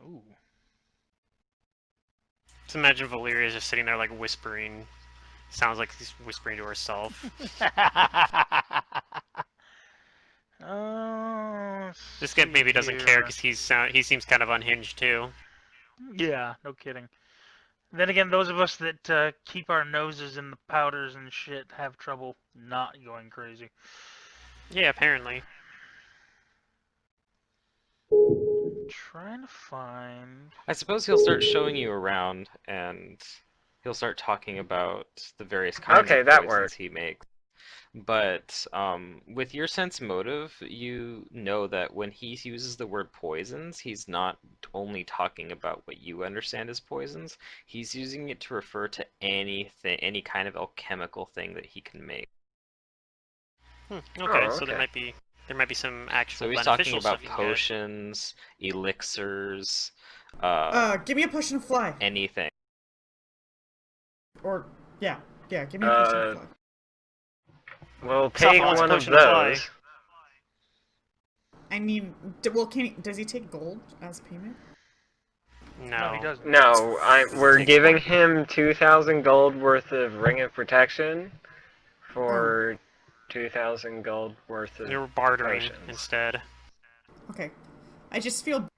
Ooh.
imagine Valeria's just sitting there like whispering. Sounds like she's whispering to herself. This guy maybe doesn't care because he seems kind of unhinged too.
Yeah, no kidding. Then again, those of us that keep our noses in the powders and shit have trouble not going crazy.
Yeah, apparently.
Trying to find.
I suppose he'll start showing you around, and he'll start talking about the various kinds
Okay,
of
that
poisons
worked.
he makes. But with your sense motive, you know that when he uses the word poisons, he's not only talking about what you understand as poisons. He's using it to refer to anything, any kind of alchemical thing that he can make.
Okay,
Oh,
so
okay.
there might be some actual
So he's talking
beneficial
about
stuff you can get.
potions, elixirs,
Give me a potion of fly.
anything.
Or, yeah, give me a potion of fly.
We'll
Safa
take
wants a
one of
potion of fly.
those.
I mean, does he take gold as payment?
No, he
No.
doesn't.
No, we're
Take
giving
one.
him 2,000 gold worth of Ring of Protection for 2,000 gold worth of
You're bartering
potions.
instead.
Okay. I just feel...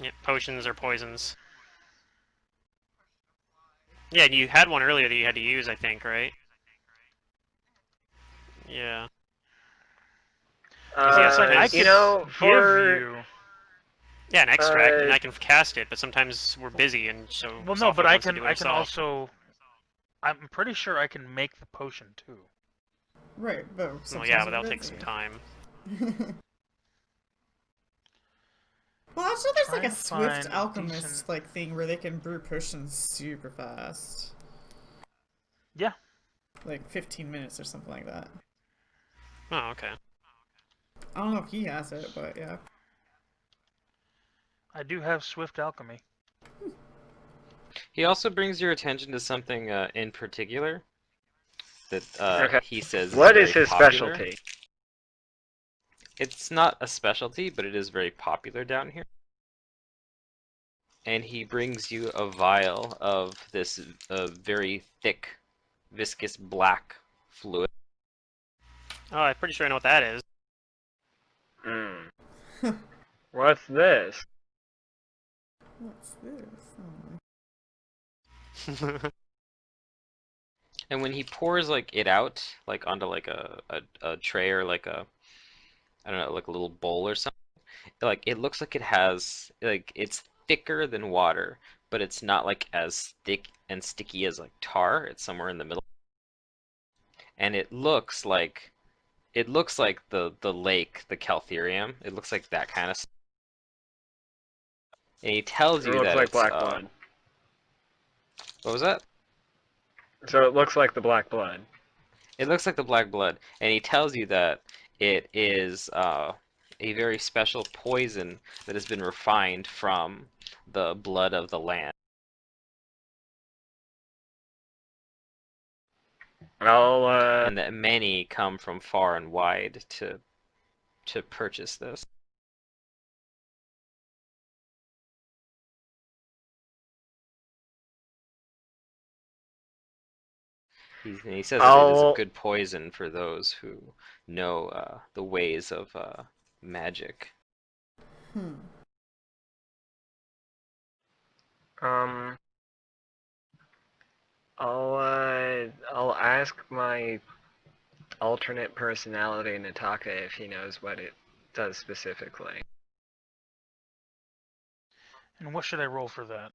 Yeah, potions or poisons. Yeah, you had one earlier that you had to use, I think, right? Yeah. Yeah,
It's like I
sometimes-
could
You know,
give
for
you.
Yeah, an extract, and
Uh,
I can cast it, but sometimes we're busy, and so
Well, no,
Safa
but I
wants to
can.
do it
I can
himself.
also. I'm pretty sure I can make the potion too.
Right, but
Well,
sometimes
yeah, but
we're
that'll take some
busy.
time.
Well, also there's like
Trying
a
to
swift
find
alchemist
decent-
like thing where they can brew potions super fast.
Yeah.
Like 15 minutes or something like that.
Oh, okay.
I don't know if he has it, but yeah.
I do have swift alchemy.
He also brings your attention to something in particular that
Okay.
he says
what
is
is
very
his
popular.
specialty?
It's not a specialty, but it is very popular down here. And he brings you a vial of this very thick, viscous black fluid.
Oh, I'm pretty sure I know what that is.
What's this?
What's this?
And when he pours it out, onto a tray or I don't know, like a little bowl or something, it looks like it has it's thicker than water, but it's not as thick and sticky as tar. It's somewhere in the middle. And it looks like the lake, the Caltherium. It looks like that kind of stuff. And he tells
It
you
looks
that
like
it's
black blood.
what was that?
So it looks like the black blood.
It looks like the black blood, and he tells you that it is a very special poison that has been refined from the blood of the land. And that many come from far and wide to purchase this. He says that it is a good poison for those who know the ways of magic.
I'll ask my alternate personality Nataka if he knows what it does specifically.
And what should I roll for that?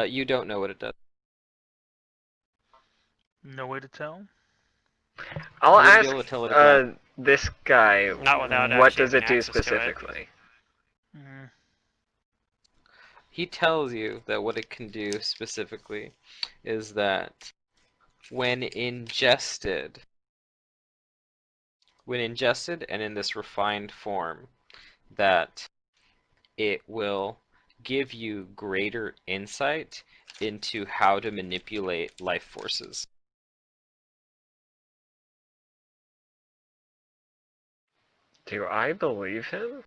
You don't know what it does.
No way to tell.
I'll
You wouldn't
ask
be able to tell at a glance.
this guy
Not without
what
actually
does it
having
do
access to it.
specifically.
He tells you that what it can do specifically is that when ingested and in this refined form, that it will give you greater insight into how to manipulate life forces.
Do I believe him?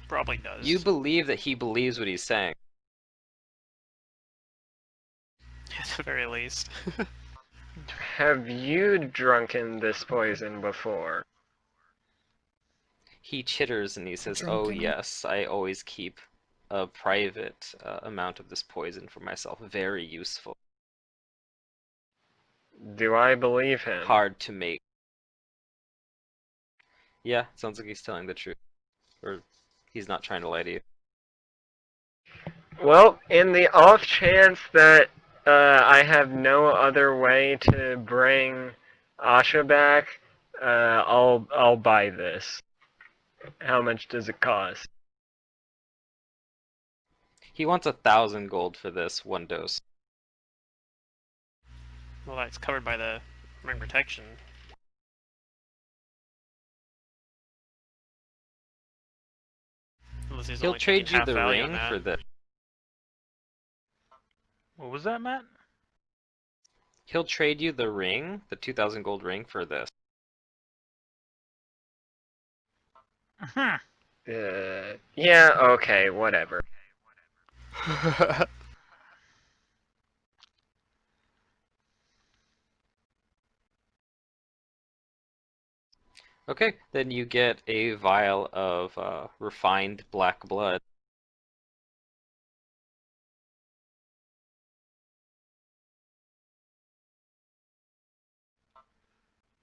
Probably does.
You believe that he believes what he's saying.
At the very least.
Have you drunken this poison before?
He chitters and he says, "Oh
Drunken?
yes, I always keep a private amount of this poison for myself. Very useful.
Do I believe him?
Hard to make." Yeah, sounds like he's telling the truth. Or he's not trying to lie to you.
Well, in the off chance that I have no other way to bring Asha back, I'll buy this. How much does it cost?
He wants 1,000 gold for this one dose.
Well, that's covered by the ring protection. Unless he's
He'll
only
trade
taking
you
half
the
value on
ring
that.
for this.
What was that, Matt?
He'll trade you the ring, the 2,000 gold ring, for this.
Yeah, okay, whatever.
Okay, then you get a vial of refined black blood.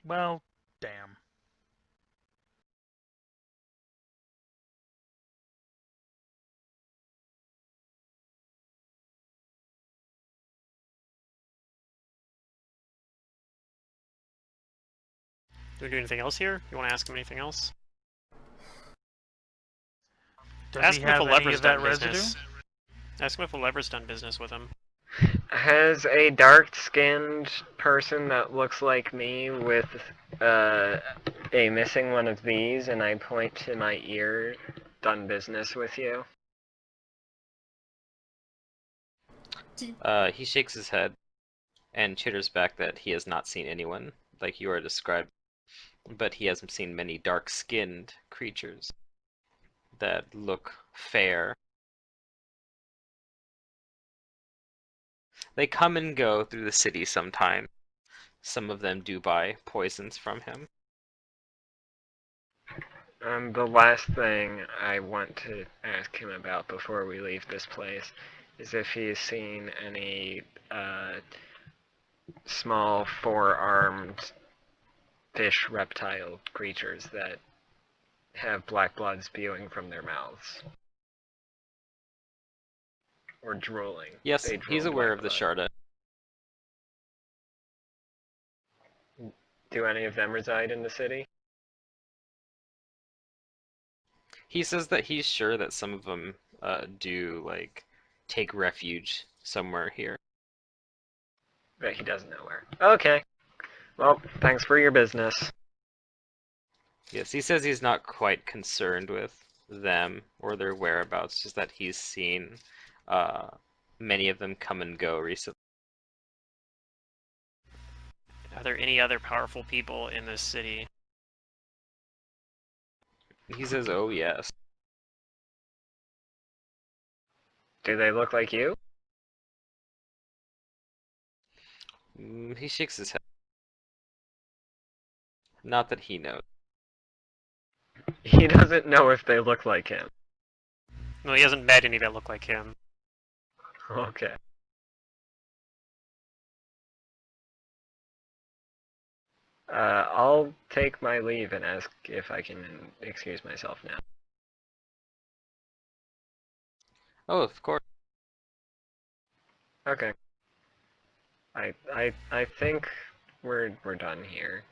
Well, damn.
Do we do anything else here? You want to ask him anything else?
Does
Ask
he
him if a
have any
lever's
of that
done
residue?
business. Ask him if a lever's done business with him.
Has a dark-skinned person that looks like me with a missing one of these, and I point to my ear, done business with you?
He shakes his head and chitters back that he has not seen anyone like you are described, but he hasn't seen many dark-skinned creatures that look fair. They come and go through the city sometime. Some of them do buy poisons from him.
The last thing I want to ask him about before we leave this place is if he's seen any small four-armed fish reptile creatures that have black blood spewing from their mouths. Or drooling.
Yes,
They drool
he's aware
black
of the
blood.
Sharda.
Do any of them reside in the city?
He says that he's sure that some of them do, like, take refuge somewhere here.
But he doesn't know where. Okay. Well, thanks for your business.
Yes, he says he's not quite concerned with them or their whereabouts, just that he's seen many of them come and go recently.
Are there any other powerful people in this city?
He says, "Oh yes."
Do they look like you?
He shakes his head. Not that he knows.
He doesn't know if they look like him.
Well, he hasn't met any that look like him.
Okay. I'll take my leave and ask if I can excuse myself now.
Oh, of course.
Okay. I think we're done here.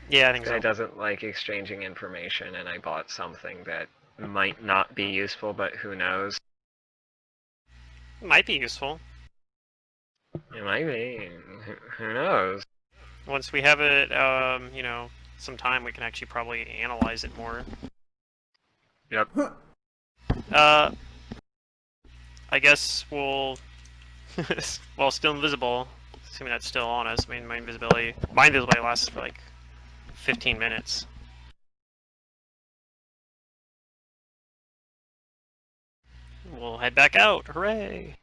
Yeah, I think
This guy
so.
doesn't like exchanging information, and I bought something that might not be useful, but who knows?
Might be useful.
It might be. Who knows?
Once we have it, you know, some time, we can actually probably analyze it more.
Yep.
I guess we'll... well, still invisible. Assuming that's still on us. I mean, my invisibility lasts for like 15 minutes. We'll head back out. Hooray!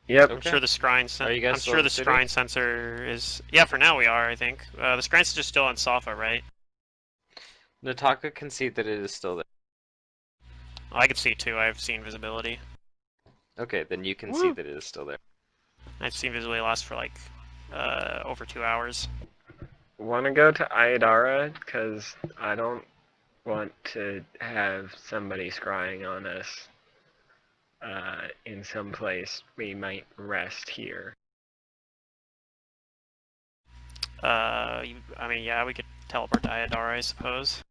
Yep.
I'm
Okay.
sure the scrying
Are you guys
I'm
still
sure
in
the
the city?
scrying sensor is. Yeah, for now we are. I think the scrying sensor's still on Safa, right?
Nataka can see that it is still there.
Oh, I can see it too. I've seen visibility.
Okay, then you can see
Woo!
that it is still there.
I've seen visibility last for like over 2 hours.
Want to go to Ayadara? Because I don't want to have somebody scrying on us in some place. We might rest here.
I mean, yeah, we could teleport to Ayadara, I suppose.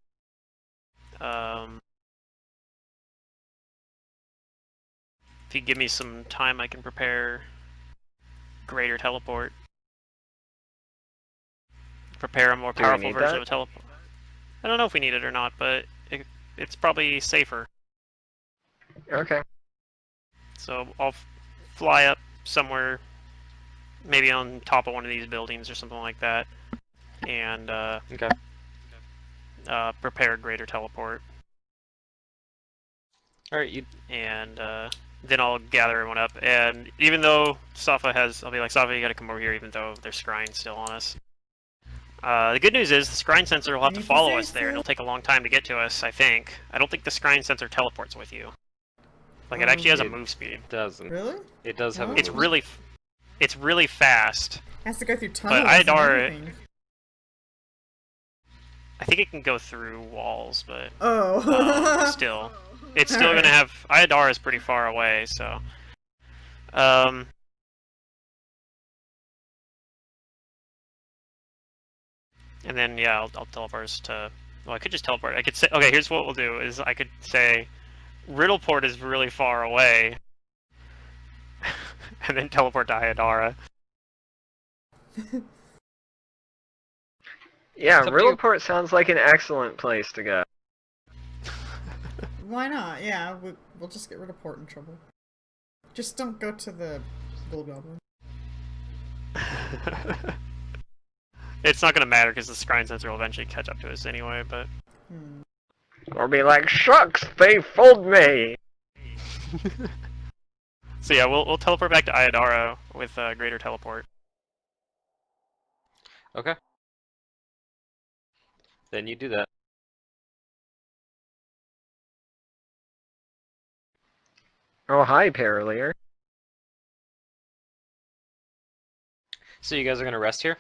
If you give me some time, I can prepare greater teleport. Prepare a more
Do we
powerful
need
version
that?
of a teleport. I don't know if we need it or not, but it's probably safer.
Okay.
So I'll fly up somewhere, maybe on top of one of these buildings or something like that, and
Okay.
prepare greater teleport.
Alright, you
And then I'll gather everyone up. And even though Safa has, I'll be like, Safa, you gotta come over here, even though they're scrying still on us. The good news is the scrying sensor will have to
If you
follow
say
us there, and
so.
it'll take a long time to get to us, I think. I don't think the scrying sensor teleports with you. Like, it actually has a
It
move speed.
doesn't.
Really?
It does have a
Oh.
It's
move.
really fast.
Has to go through
But
tunnels and
Ayadara,
everything.
I think it can go through walls, but
Oh.
still. It's still
Alright.
gonna have, Ayadara is pretty far away, so. Um, And then yeah, I'll teleport us to. Well, I could just teleport. I could say, okay, here's what we'll do: is I could say, Riddleport is really far away, and then teleport to Ayadara.
Yeah,
It's up to you.
Riddleport sounds like an excellent place to go.
Why not? Yeah, we'll just get rid of port in trouble. Just don't go to the Gold Goblin.
It's not gonna matter because the scrying sensor will eventually catch up to us anyway. But
Or be like, shucks, they fooled me!
so yeah, we'll teleport back to Ayadara with greater teleport.
Okay. Then you do that.
Oh, hi, Paralier.
So you guys are gonna rest here?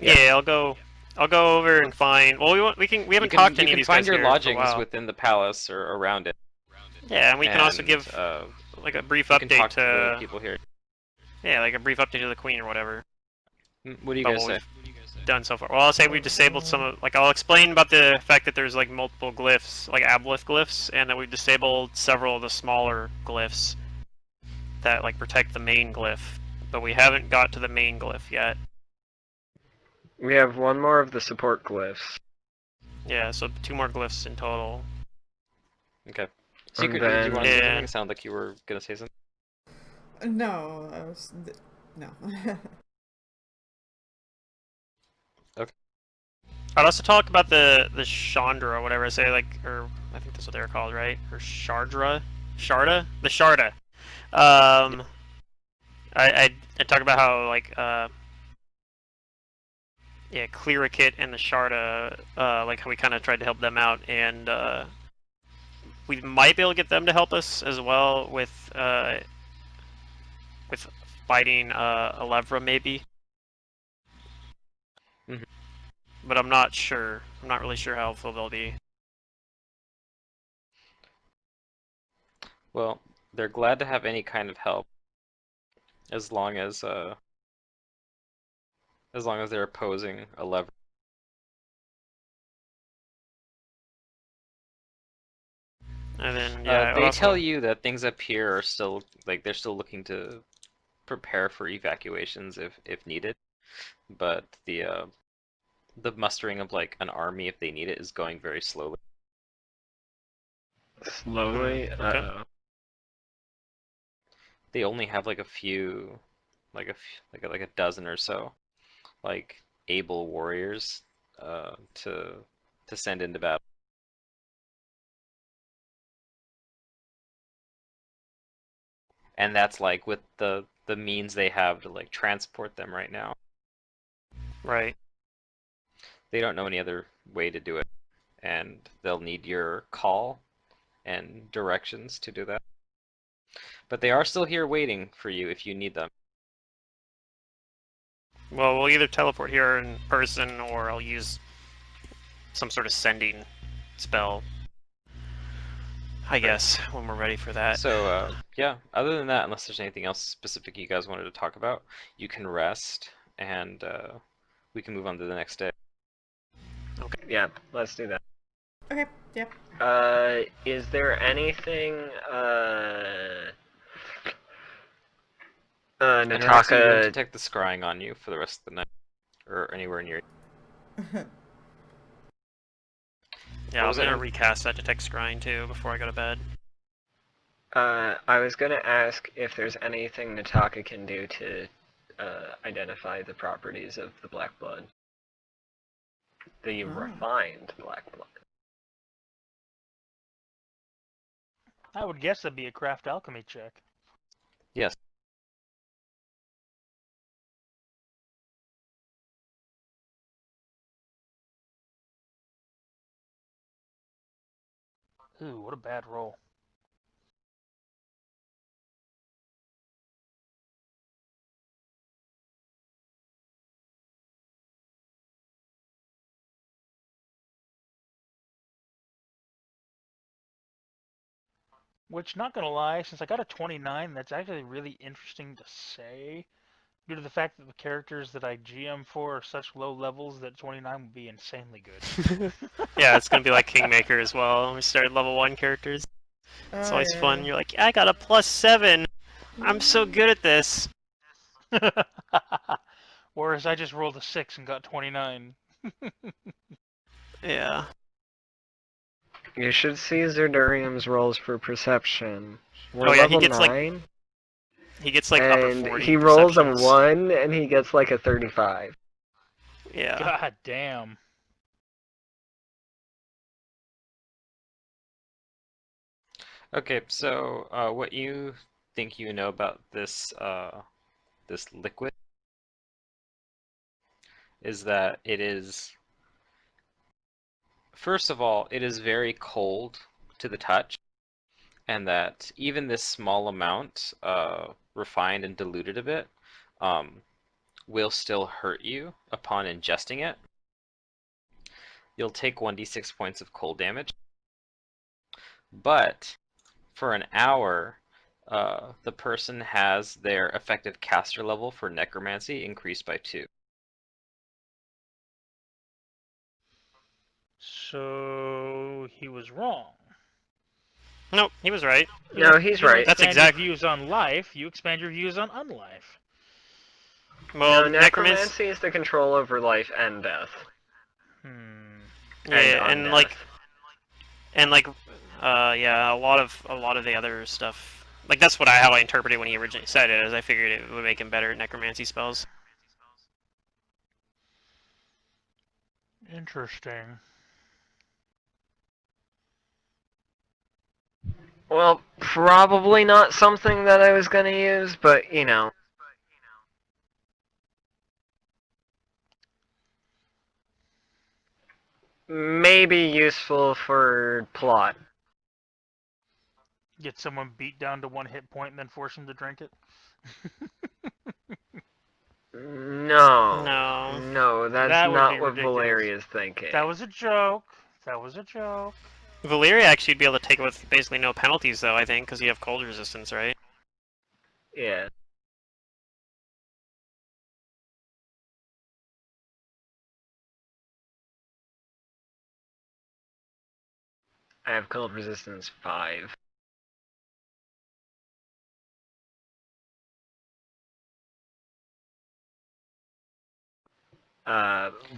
Yeah.
Yeah, I'll go over and find. Well, we haven't talked to any of these
find
guys
your
here for a
lodgings
while.
within the palace or around it.
Yeah, and we can also
And,
give like a brief
you can
update
talk to the people here.
yeah, like a brief update to the queen or whatever.
What do you
About
guys
what
say?
we've done so far. Well, I'll say we've disabled some of, like, I'll explain about the fact that there's, like, multiple glyphs, like aboleth glyphs, and that we've disabled several of the smaller glyphs that, like, protect the main glyph. But we haven't got to the main glyph yet.
We have one more of the support glyphs.
Yeah, so 2 more glyphs in total.
Okay. Secret,
And
did you want to say
then-
something? It sounded like you were gonna say something.
No, no.
I'd also talk about the Chandra or whatever I say, like, or I think that's what they were called, right? Or Shardra? Sharda? The Sharda. I talk about how, like, yeah, Clearikit and the Sharda, like how we kind of tried to help them out, and we might be able to get them to help us as well with fighting Elevra maybe.
Mhm.
But I'm not sure. I'm not really sure how helpful they'll be.
Well, they're glad to have any kind of help, as long as they're opposing a lever.
And then yeah,
They
also,
tell you that things up here are still like they're still looking to prepare for evacuations if needed, but the mustering of like an army if they need it is going very slowly.
Slowly?
Okay.
Uh-oh.
They only have like a few, like a dozen or so, like able warriors, to send into battle. and that's like with the means they have to like transport them right now.
Right.
They don't know any other way to do it, and they'll need your call and directions to do that. But they are still here waiting for you if you need them.
Well, we'll either teleport here in person, or I'll use some sort of sending spell, I guess, when we're ready for that.
So, yeah, other than that, unless there's anything else specific you guys wanted to talk about, you can rest, and we can move on to the next day.
Okay.
Yeah, let's do that.
Okay, yeah.
Is there anything,
And Araxi, you don't
Nataka...
detect the scrying on you for the rest of the night, or anywhere near.
Yeah,
What
I'm
was that?
gonna recast that detect scrying too before I go to bed.
I was gonna ask if there's anything Nataka can do to identify the properties of the black blood. The refined black blood.
I would guess that'd be a craft alchemy check.
Yes.
Ooh, what a bad roll. Which, not gonna lie, since I got a 29, that's actually really interesting to say, due to the fact that the characters that I GM for are such low levels that 29 would be insanely good.
Yeah, it's gonna be like Kingmaker as well. We started level 1 characters. It's
Oh,
always
yeah.
fun. You're like, I got a +7. I'm so good at this.
Whereas I just rolled a 6 and got 29.
Yeah.
You should see Zerdurium's rolls for perception. We're
Oh yeah, he
level
gets like
9,
upper
and
40
he rolls a
perceptions.
1, and he gets like a 35.
Yeah.
God damn.
Okay, so what you think you know about this this liquid is that it is, first of all, it is very cold to the touch, and that even this small amount, refined and diluted a bit, will still hurt you upon ingesting it. You'll take 1d6 points of cold damage, but for an hour, the person has their effective caster level for necromancy increased by 2.
So he was wrong.
Nope, he was right.
No, he's
You don't
right.
That's
expand
exact-
your views on life, you expand your views on unlife.
Well,
No, necromancy is the control over life and death.
Yeah,
And
and
undeath.
like, yeah, a lot of the other stuff. Like that's how I interpreted when he originally said it, as I figured it would make him better at necromancy spells.
Interesting.
Well, probably not something that I was gonna use, but you know. Maybe useful for plot.
Get someone beat down to 1 hit point and then force them to drink it?
No.
No.
No, that's
That would
not
be
what
ridiculous.
Valeria's thinking.
That was a joke. That was a joke.
Valyria actually would be able to take it with basically no penalties, though, I think, because you have cold resistance, right?
Yeah. I have cold resistance 5.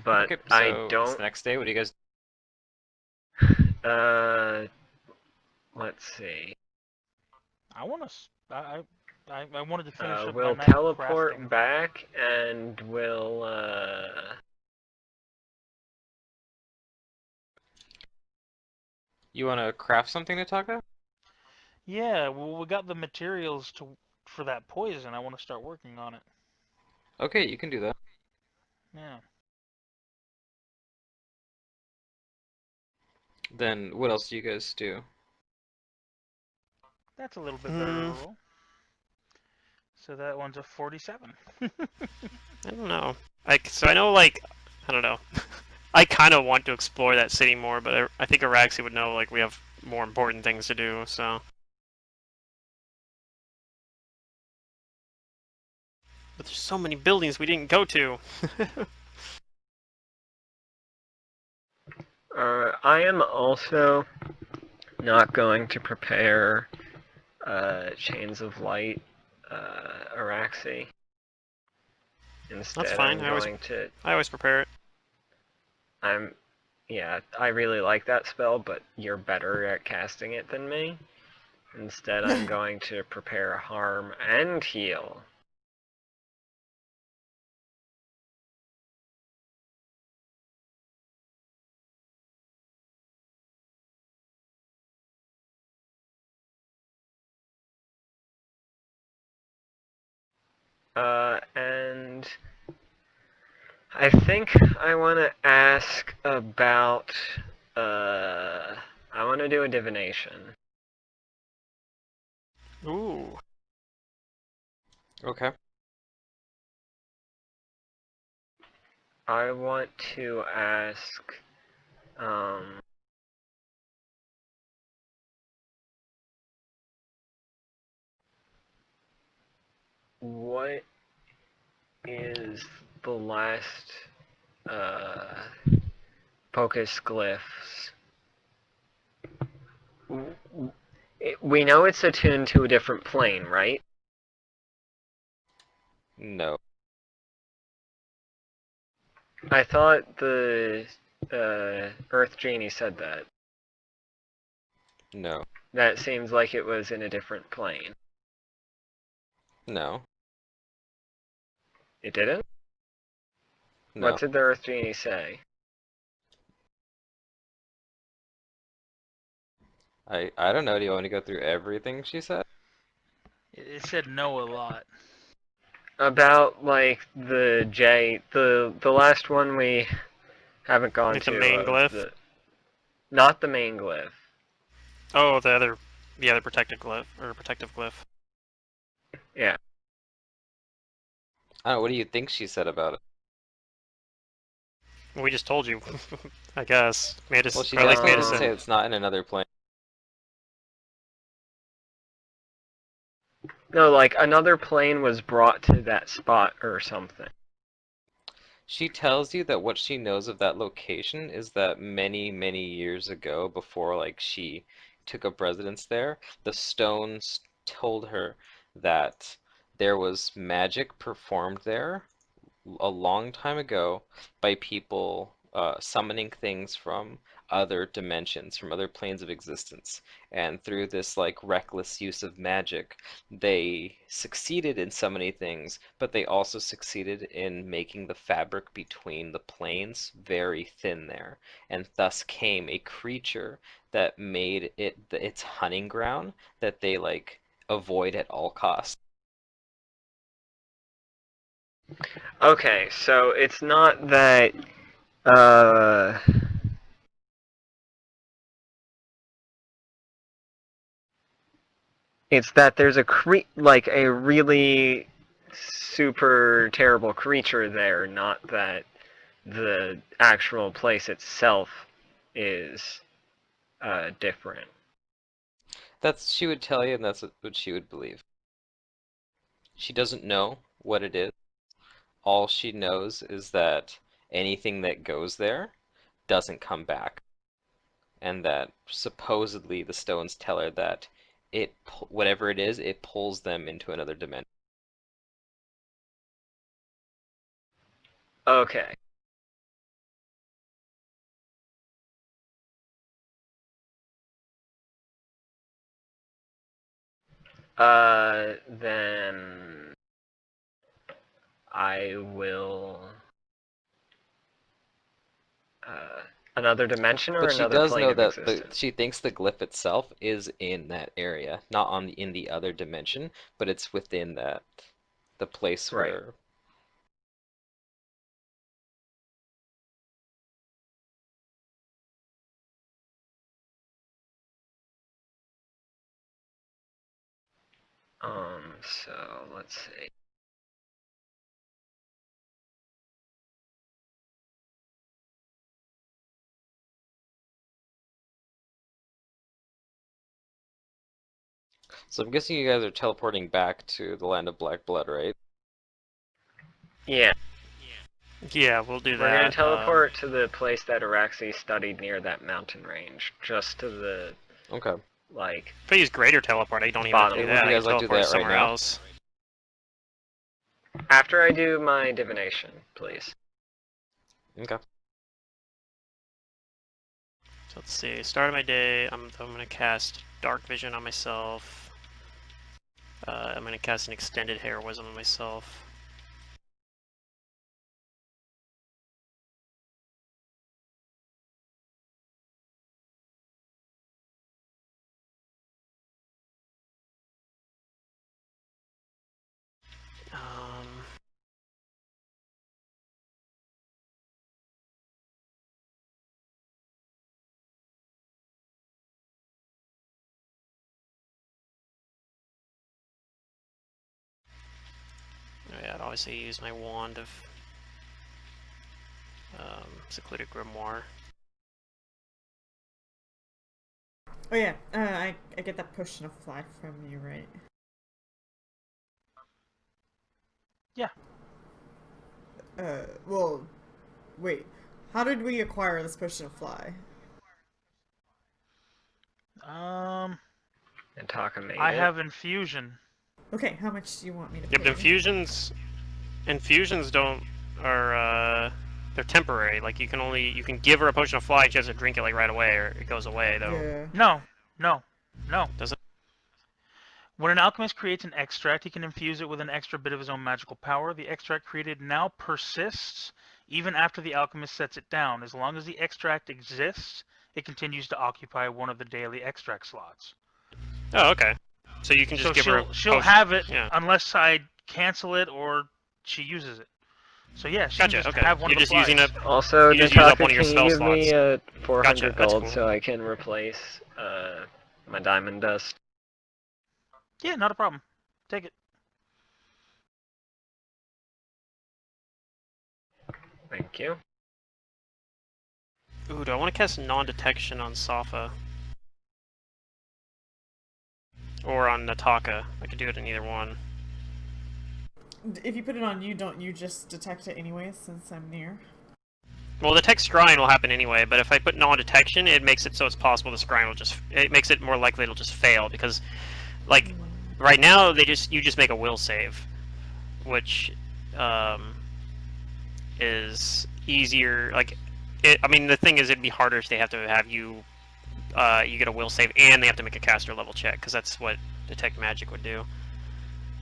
But
Okay, so
I
it's
don't.
the next day. What do you guys?
Let's see.
I want to. I wanted to finish up my
We'll
night of
teleport
crafting.
back and we'll
You want to craft something to talk about?
Yeah, well, we got the materials to for that poison. I want to start working on it.
Okay, you can do that.
Yeah.
Then what else do you guys do?
That's a little bit better of a roll. So that one's a 47.
I don't know. So I know, like, I don't know. I kind of want to explore that city more, but I think Araxi would know, like, we have more important things to do, so. But there's so many buildings we didn't go to.
I am also not going to prepare Chains of Light Araxi. Instead,
That's fine.
I'm going to.
I always prepare it.
Yeah, I really like that spell, but you're better at casting it than me. Instead, I'm going to prepare Harm and Heal. And I think I want to ask about. I want to do a divination.
Ooh.
Okay.
I want to ask. What is the last Pocus glyphs? We know it's attuned to a different plane, right?
No.
I thought the Earth Genie said that.
No.
That seems like it was in a different plane.
No.
It didn't?
No.
What did the Earth Genie say?
I don't know. Do you want me to go through everything she said?
It said no a lot.
About like the last one we haven't gone
Like the
to
main
of
glyph?
not the main glyph.
Oh, the other protective glyph.
Yeah.
I don't know. What do you think she said about it?
We just told you. I guess.
Well, she
Or at least
definitely
made us
didn't say
in.
it's not in another plane.
No, like another plane was brought to that spot or something.
She tells you that what she knows of that location is that many, many years ago, before like she took up residence there, the stones told her that there was magic performed there a long time ago by people summoning things from other dimensions, from other planes of existence. And through this like reckless use of magic, they succeeded in so many things, but they also succeeded in making the fabric between the planes very thin there. And thus came a creature that made it its hunting ground that they like avoid at all costs.
Okay, so it's not that uh it's that there's like a really super terrible creature there, not that the actual place itself is different.
She would tell you, and that's what she would believe. She doesn't know what it is. All she knows is that anything that goes there doesn't come back, and that supposedly the stones tell her that whatever it is, it pulls them into another dimension.
Okay. Then I will Another dimension or
But she
another
does
plane
know
of
that
existence?
she thinks the glyph itself is in that area, not in the other dimension, but it's within the place
Right.
where.
So let's see.
So I'm guessing you guys are teleporting back to the land of Black Blood, right?
Yeah,
Yeah, we'll do
we're gonna
that.
teleport to the place that Araxi studied near that mountain range, just to the,
Okay.
like,
If I use greater teleport, I don't even have to
bottom.
do
Would
that.
you
I can
guys like to do
teleport
that right
somewhere
now?
else.
After I do my divination, please.
Okay.
So let's see. Start of my day. I'm gonna cast Dark Vision on myself. I'm gonna cast an Extended Heroism on myself. Um, oh yeah, I'd obviously use my wand of Secluded Grimoire.
Oh yeah, I get that push and a fly from you, right?
Yeah.
Well, wait. How did we acquire this push and a fly?
And Taka made
I
it.
have infusion.
Okay, how much do you want me to
Yeah,
pay?
but infusions don't they're temporary. Like you can give her a potion of fly, she has to drink it like right away, or it goes away though.
Yeah.
No.
Does it?
When an alchemist creates an extract, he can infuse it with an extra bit of his own magical power. The extract created now persists even after the alchemist sets it down. As long as the extract exists, it continues to occupy one of the daily extract slots.
Oh, okay. So you can just
So
give her a
she'll
potion.
have it
Yeah.
unless I cancel it or she uses it. So yeah, she can
Gotcha.
just
Okay.
have one
You're
of the
just using
flies.
it.
Also,
You just use up
Nataka,
one of your
can you
spell
give me
slots.
400
Gotcha, that's
gold
cool.
so I can replace my diamond dust?
Yeah, not a problem. Take it.
Thank you.
Ooh, do I want to cast non-detection on Safa? Or on Nataka? I could do it in either one.
If you put it on you, don't you just detect it anyways since I'm near?
Well, detect scrying will happen anyway, but if I put non-detection, it makes it so it's possible the scrying will it makes it more likely it'll just fail, because, like, right now, you just make a will save, which, is easier, like, I mean, the thing is, it'd be harder if they have to have you, you get a will save, and they have to make a caster level check, because that's what detect magic would do.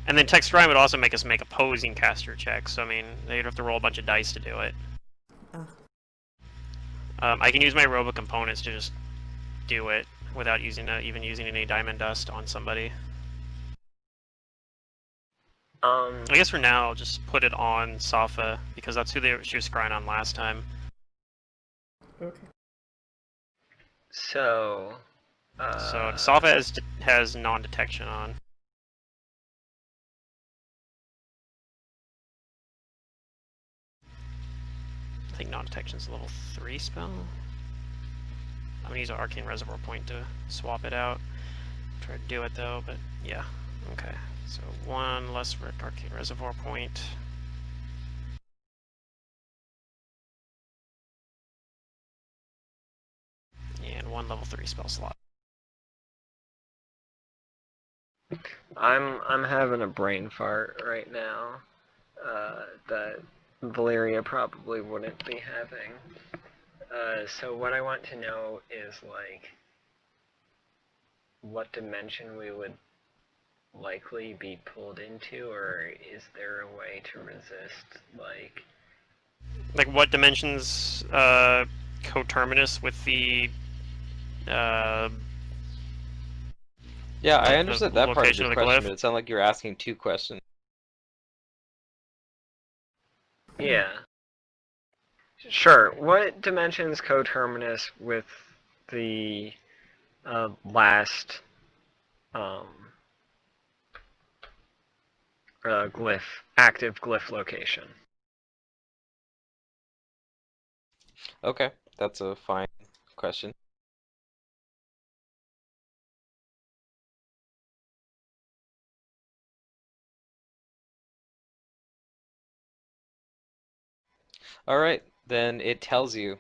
And then Text Scrying would also make us make opposing caster checks, so I mean, they'd have to roll a bunch of dice to do it. I can use my robot components to just do it without even using any diamond dust on somebody. I guess for now, I'll just put it on Safa, because that's who she was scrying on last time.
Okay.
So,
So Safa has non-detection on. I think non-detection is a level 3 spell. I'm gonna use an Arcane Reservoir point to swap it out. Try to do it though, but yeah. Okay, so one less Arcane Reservoir point. And one level 3 spell slot.
I'm having a brain fart right now that Valeria probably wouldn't be having. So what I want to know is, like, what dimension we would likely be pulled into, or is there a way to resist, like...
Like what dimensions coterminous with the
Yeah, I
the
understood that part of
location
your
of the
question,
glyph.
but it sounded like you were asking two questions.
Yeah. Sure. What dimension's coterminous with the last active glyph location?
Okay, that's a fine question. Alright, then it tells you,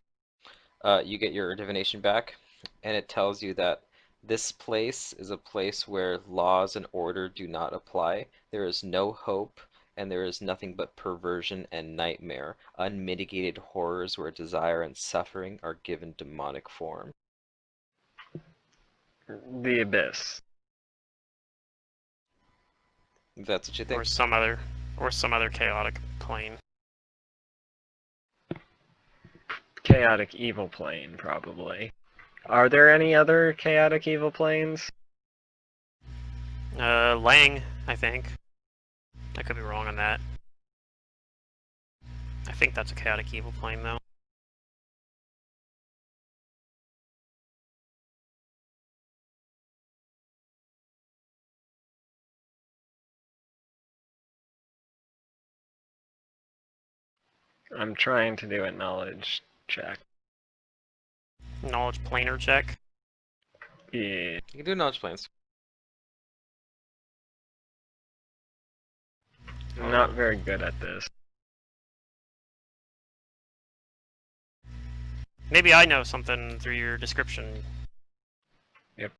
you get your divination back, and it tells you that this place is a place where laws and order do not apply. There is no hope, and there is nothing but perversion and nightmare, unmitigated horrors where desire and suffering are given demonic form.
The Abyss.
If that's what you think.
Or some other chaotic plane.
Chaotic evil plane, probably. Are there any other chaotic evil planes?
Lang, I think. I could be wrong on that. I think that's a chaotic evil plane, though.
I'm trying to do a knowledge check.
Knowledge planar check.
Yeah.
You can do knowledge planes.
I'm not very good at this.
Maybe I know something through your description.
Yep.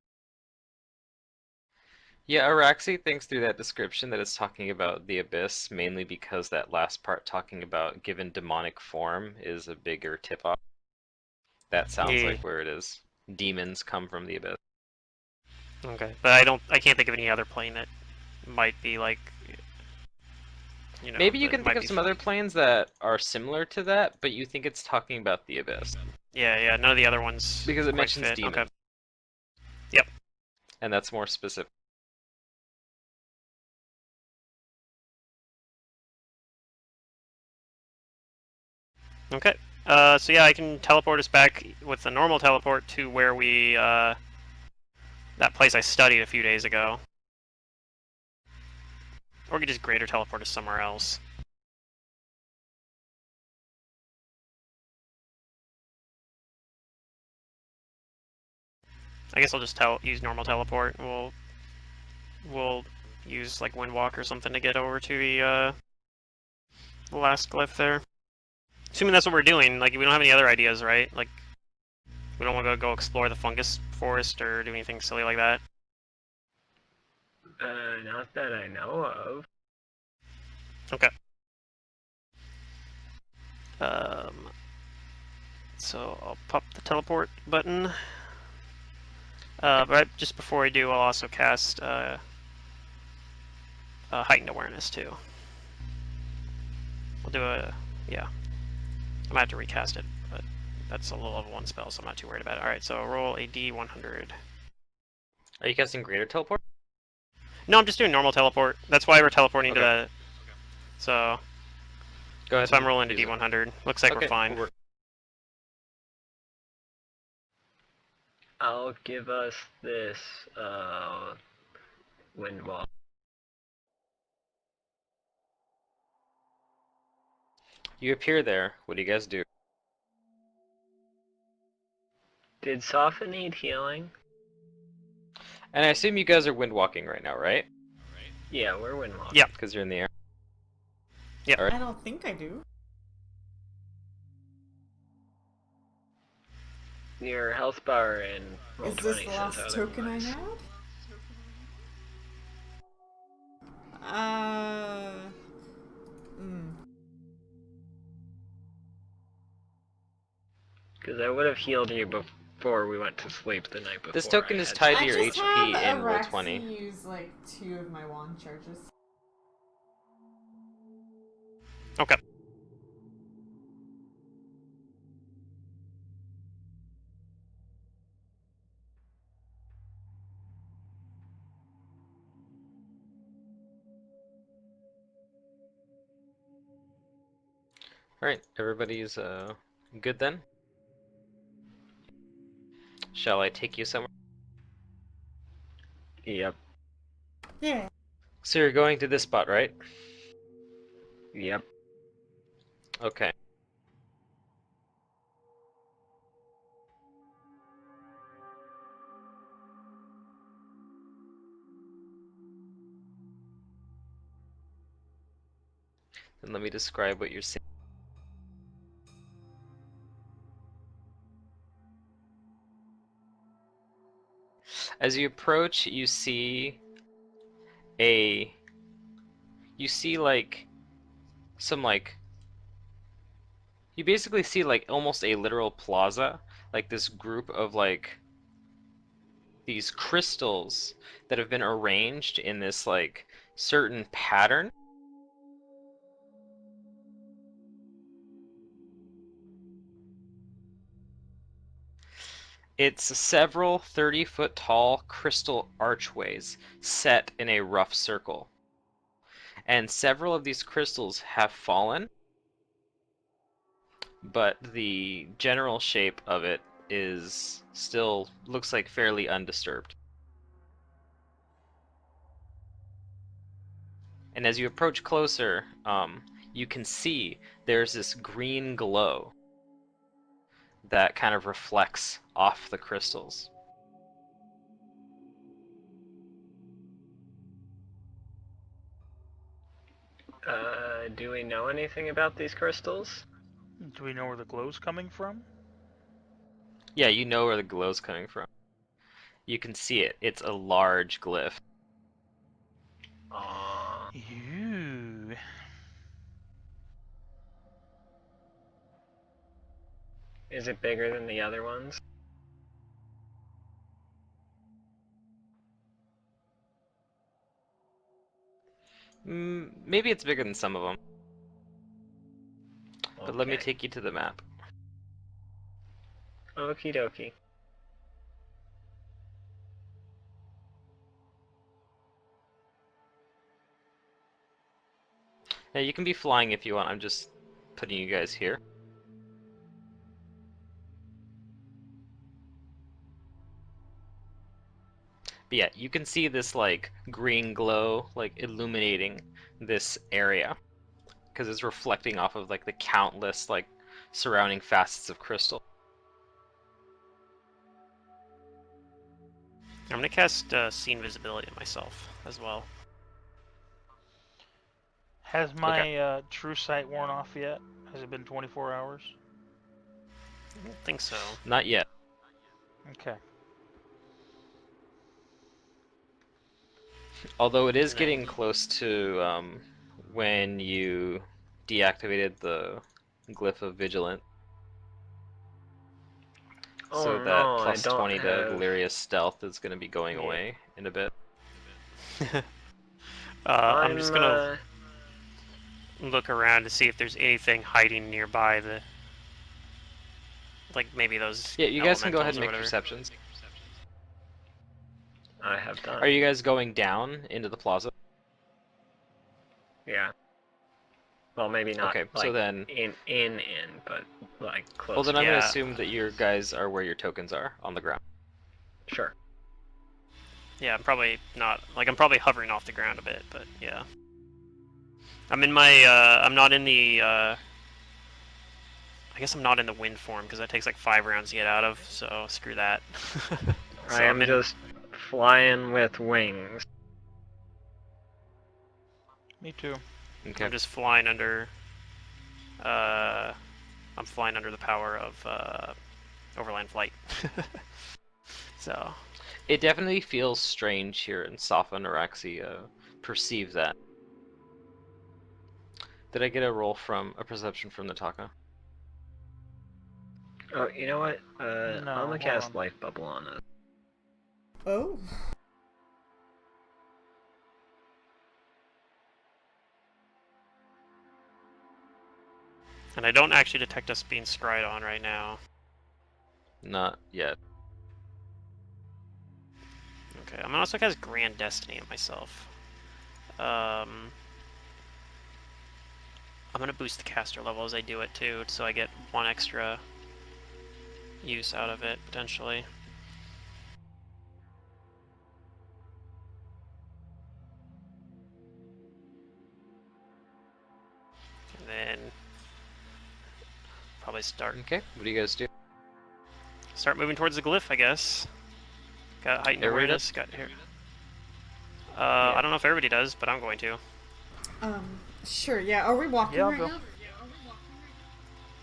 Yeah, Araxi thinks through that description that it's talking about the abyss, mainly because that last part talking about given demonic form is a bigger tip-off. That sounds
Yeah.
like where it is. Demons come from the abyss.
Okay, but I can't think of any other plane that might be like, you know.
Maybe you
that
can think
might
of
be
some other planes that are similar to that, but you think it's talking about the abyss.
Yeah, none of the other ones
Because it
quite
mentions
fit.
demons.
Okay. Yep.
And that's more specific.
Okay. So yeah, I can teleport us back with the normal teleport to where we, that place I studied a few days ago. Or we could just greater teleport us somewhere else. I guess I'll just use normal teleport. We'll use like Windwalk or something to get over to the last glyph there. Assuming that's what we're doing, like we don't have any other ideas, right? Like we don't want to go explore the fungus forest or do anything silly like that.
Not that I know of.
Okay. So I'll pop the teleport button. But just before I do, I'll also cast heightened awareness too. We'll do yeah. I might have to recast it, but that's a little level 1 spell, so I'm not too worried about it. Alright, so roll a d100.
Are you casting greater teleport?
No, I'm just doing normal teleport. That's why we're teleporting to
Okay.
the... So...
Go ahead.
So I'm rolling a
use it.
d100. Looks like
Okay,
we're fine.
we're-
I'll give us this Windwall.
You appear there. What do you guys do?
Did Safa need healing?
And I assume you guys are windwalking right now, right?
Yeah, we're Windwalking.
Yeah.
Because you're in the air.
I don't think I do.
Your health bar and roll
Is
20
this the
says
last token I
otherwise.
had? Uh. Hmm.
Because I would have healed you before we went to sleep the night before.
This token
I
is
had
tied to
I
your
just
HP
have
in roll
Araxi
20.
use like 2 of my wand charges.
Okay.
Alright, everybody's good then? Shall I take you somewhere?
Yep.
Yeah.
So you're going to this spot, right?
Yep.
Okay. Then let me describe what you're seeing. As you approach, you see like some like you basically see like almost a literal plaza, like this group of like these crystals that have been arranged in this like certain pattern. It's several 30-foot tall crystal archways set in a rough circle. And several of these crystals have fallen, but the general shape of it is still looks like fairly undisturbed. And as you approach closer, you can see there's this green glow that kind of reflects off the crystals.
Do we know anything about these crystals?
Do we know where the glow's coming from?
Yeah, you know where the glow's coming from. You can see it. It's a large glyph.
Ew.
Is it bigger than the other ones?
Maybe it's bigger than some of them. But let me
Okay.
take you to the map.
Okie dokie.
Yeah, you can be flying if you want. I'm just putting you guys here. But yeah, you can see this like green glow like illuminating this area because it's reflecting off of like the countless like surrounding facets of crystal.
I'm gonna cast Scene Visibility on myself as well.
Has
Okay.
my true sight worn off yet? Has it been 24 hours?
I don't think so.
Not yet.
Okay.
Although it is
And then
getting close to when you deactivated the glyph of vigilant.
Oh
So that
no, I
plus
don't
20 to
have...
Valeria's stealth is going to be going
Yeah.
away in a bit.
I'm just gonna
I'm,
look around to see if there's anything hiding nearby the, like maybe those
Yeah, you guys can go ahead
elementals
and
or
make
whatever.
perceptions.
I have done.
Are you guys going down into the plaza?
Yeah. Well, maybe not,
Okay, so
like,
then...
in, but, like, close.
Well, then I'm going to
Yeah.
assume that your guys are where your tokens are, on the ground.
Sure.
Yeah, I'm probably not, like, I'm probably hovering off the ground a bit, but yeah. I'm in my, I'm not in the, I guess I'm not in the wind form, because that takes like 5 rounds to get out of, so screw that. So
I
I'm
am
in,
just flying with wings.
Me too.
Okay.
I'm just flying under, I'm flying under the power of, overland flight. So,
It definitely feels strange here, and Safa and Araxi perceive that. Did I get a roll from a perception from Nataka?
Oh, you know what? I'm
No,
gonna
hold
cast
on.
Life Bubble on us.
Oh.
and I don't actually detect us being scryed on right now.
Not yet.
Okay, I'm gonna also cast Grand Destiny on myself. I'm gonna boost the caster level as I do it too, so I get 1 extra use out of it, potentially. And then probably start
Okay, what do you guys do?
moving towards the glyph, I guess. Got heightened
Everybody
awareness, got here.
Yeah.
I don't know if everybody does, but I'm going to.
Sure, yeah. Are we walking
Yeah, I'll
right
go.
now?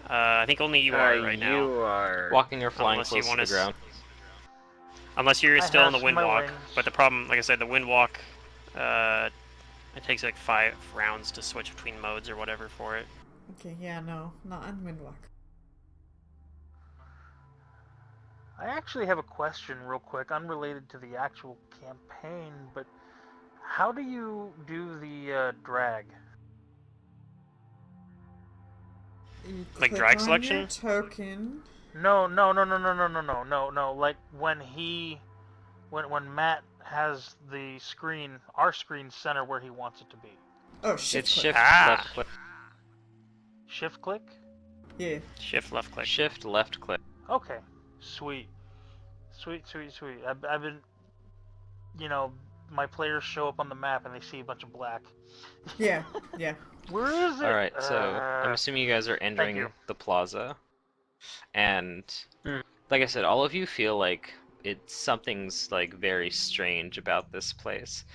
I think only you are right
you
now.
are.
Walking or flying
Unless you
close to
want
the
to
ground.
Unless you're
I
still in the
have
wind
my
walk.
wings.
But the problem, like I said, the wind walk, it takes like 5 rounds to switch between modes or whatever for it.
Okay, yeah, no, not on Windwalk.
I actually have a question real quick, unrelated to the actual campaign, but how do you do the drag?
You
Like
click
drag
on
selection?
your token.
No. Like when Matt has the screen, our screen center where he wants it to be.
Oh, shift
It's
click.
shift
Ah!
left click.
Shift click?
Yeah.
Shift left click.
Shift left click.
Okay. Sweet. I've been, my players show up on the map and they see a bunch of black.
Yeah, yeah.
Where is it?
Alright, so I'm assuming you guys are
Thank
entering
you.
the plaza. And
Mm.
like I said, all of you feel like something's like very strange about this place.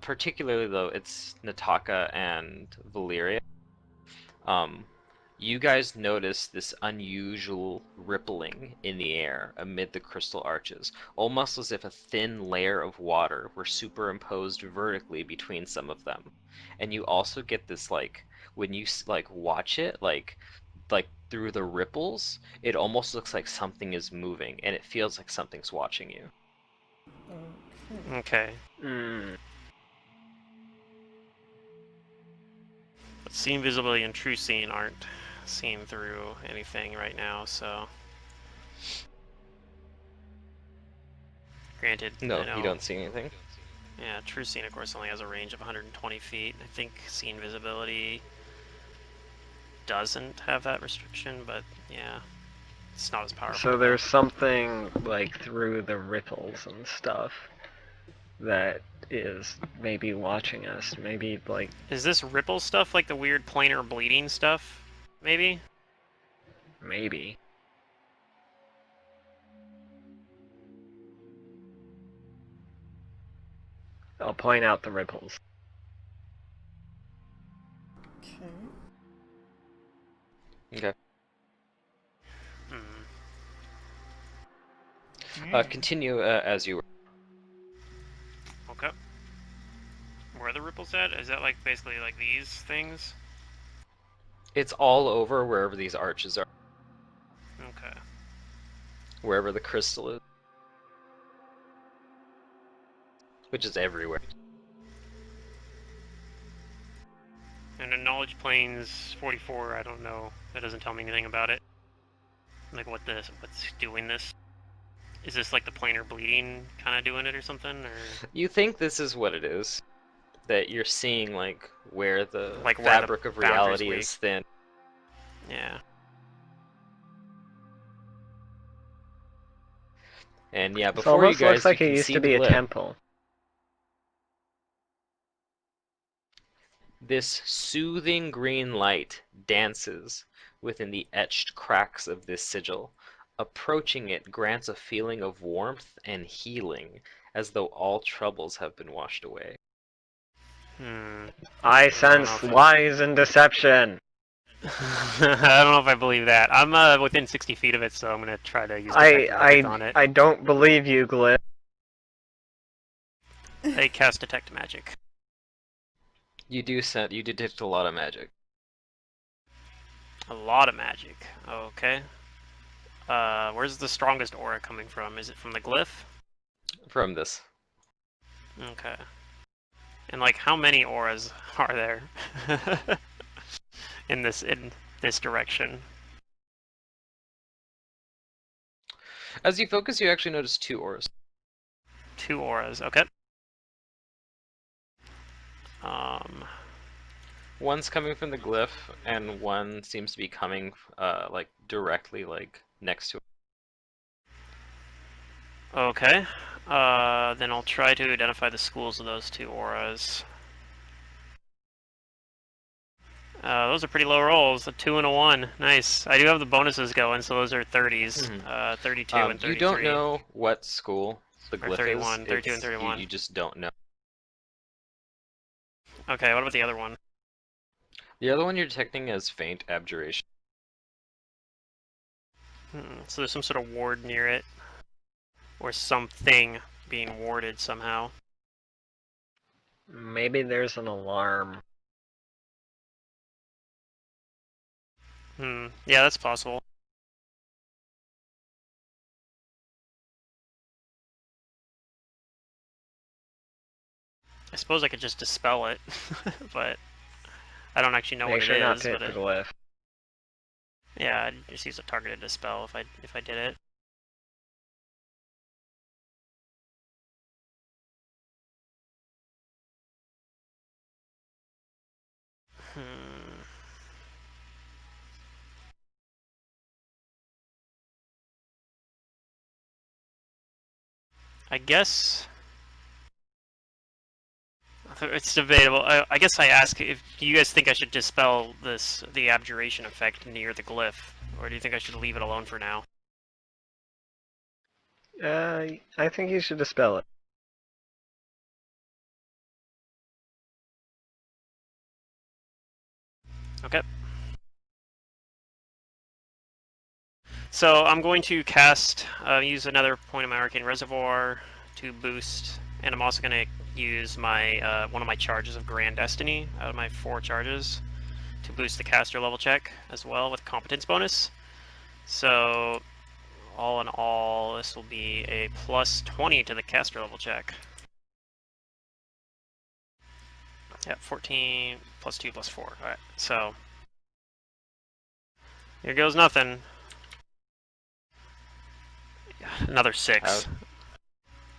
Particularly though, it's Nataka and Valyria. You guys notice this unusual rippling in the air amid the crystal arches, almost as if a thin layer of water were superimposed vertically between some of them. And you also get this like when you like watch it like through the ripples, it almost looks like something is moving and it feels like something's watching you.
Okay.
Okay.
Mm.
But scene visibility and true scene aren't seeing through anything right now, so. Granted,
No,
I know.
you don't see anything.
Yeah, true scene, of course, only has a range of 120 feet. I think scene visibility doesn't have that restriction, but yeah, it's not as powerful.
So there's something like through the ripples and stuff that is maybe watching us. Maybe like
Is this ripple stuff like the weird planar bleeding stuff? Maybe?
maybe. I'll point out the ripples.
Okay.
Okay.
Hmm.
Continue as you were.
Okay. Where are the ripples at? Is that like basically like these things?
It's all over wherever these arches are,
Okay.
wherever the crystal is, which is everywhere.
And in Knowledge Planes 44, I don't know. That doesn't tell me anything about it. Like what's doing this? Is this like the planar bleeding kind of doing it or something? Or
You think this is what it is? That you're seeing like where the
like where
fabric
the
of
boundary's
reality
weak.
is thin.
Yeah.
And yeah,
It
before you
almost
guys,
looks like
you
it
can
used
see
to
the
be a
glyph.
temple.
This soothing green light dances within the etched cracks of this sigil. Approaching it grants a feeling of warmth and healing, as though all troubles have been washed away.
I
don't know
sense
if
lies and deception.
I don't know if I believe that. I'm within 60 feet of it, so I'm gonna try to use detect magic on it.
I don't believe you, Glyph.
I cast detect magic.
You detect a lot of magic.
A lot of magic. Okay. Where's the strongest aura coming from? Is it from the glyph?
From this.
Okay. And like, how many auras are there in this direction?
As you focus, you actually notice 2 auras.
2 auras. Okay. Um.
One's coming from the glyph, and one seems to be coming like directly like next to it.
Okay. Then I'll try to identify the schools of those two auras. Those are pretty low rolls. A 2 and a 1. Nice. I do have the bonuses going, so those are 30s.
Mhm.
32 and 33.
You don't know what school the
Or
glyph
31,
is.
32 and 31.
You just don't know.
Okay, what about the other one?
The other one you're detecting is faint abjuration.
So there's some sort of ward near it. Or something being warded somehow.
Maybe there's an alarm.
Yeah, that's possible. I suppose I could just dispel it, but I don't actually know
Make
what
sure
it
not
is.
to hit
But
the glyph.
yeah, I'd just use a targeted dispel if I did it. Hmm. I guess it's debatable. I guess I ask if do you guys think I should dispel the abjuration effect near the glyph, or do you think I should leave it alone for now?
I think you should dispel it.
Okay. So I'm going to use another point of my arcane reservoir to boost, and I'm also going to use my one of my charges of Grand Destiny out of my 4 charges to boost the caster level check as well with competence bonus. So all in all, this will be a plus 20 to the caster level check. Yeah, 14 plus 2 plus 4. Alright, so here goes nothing. Another 6.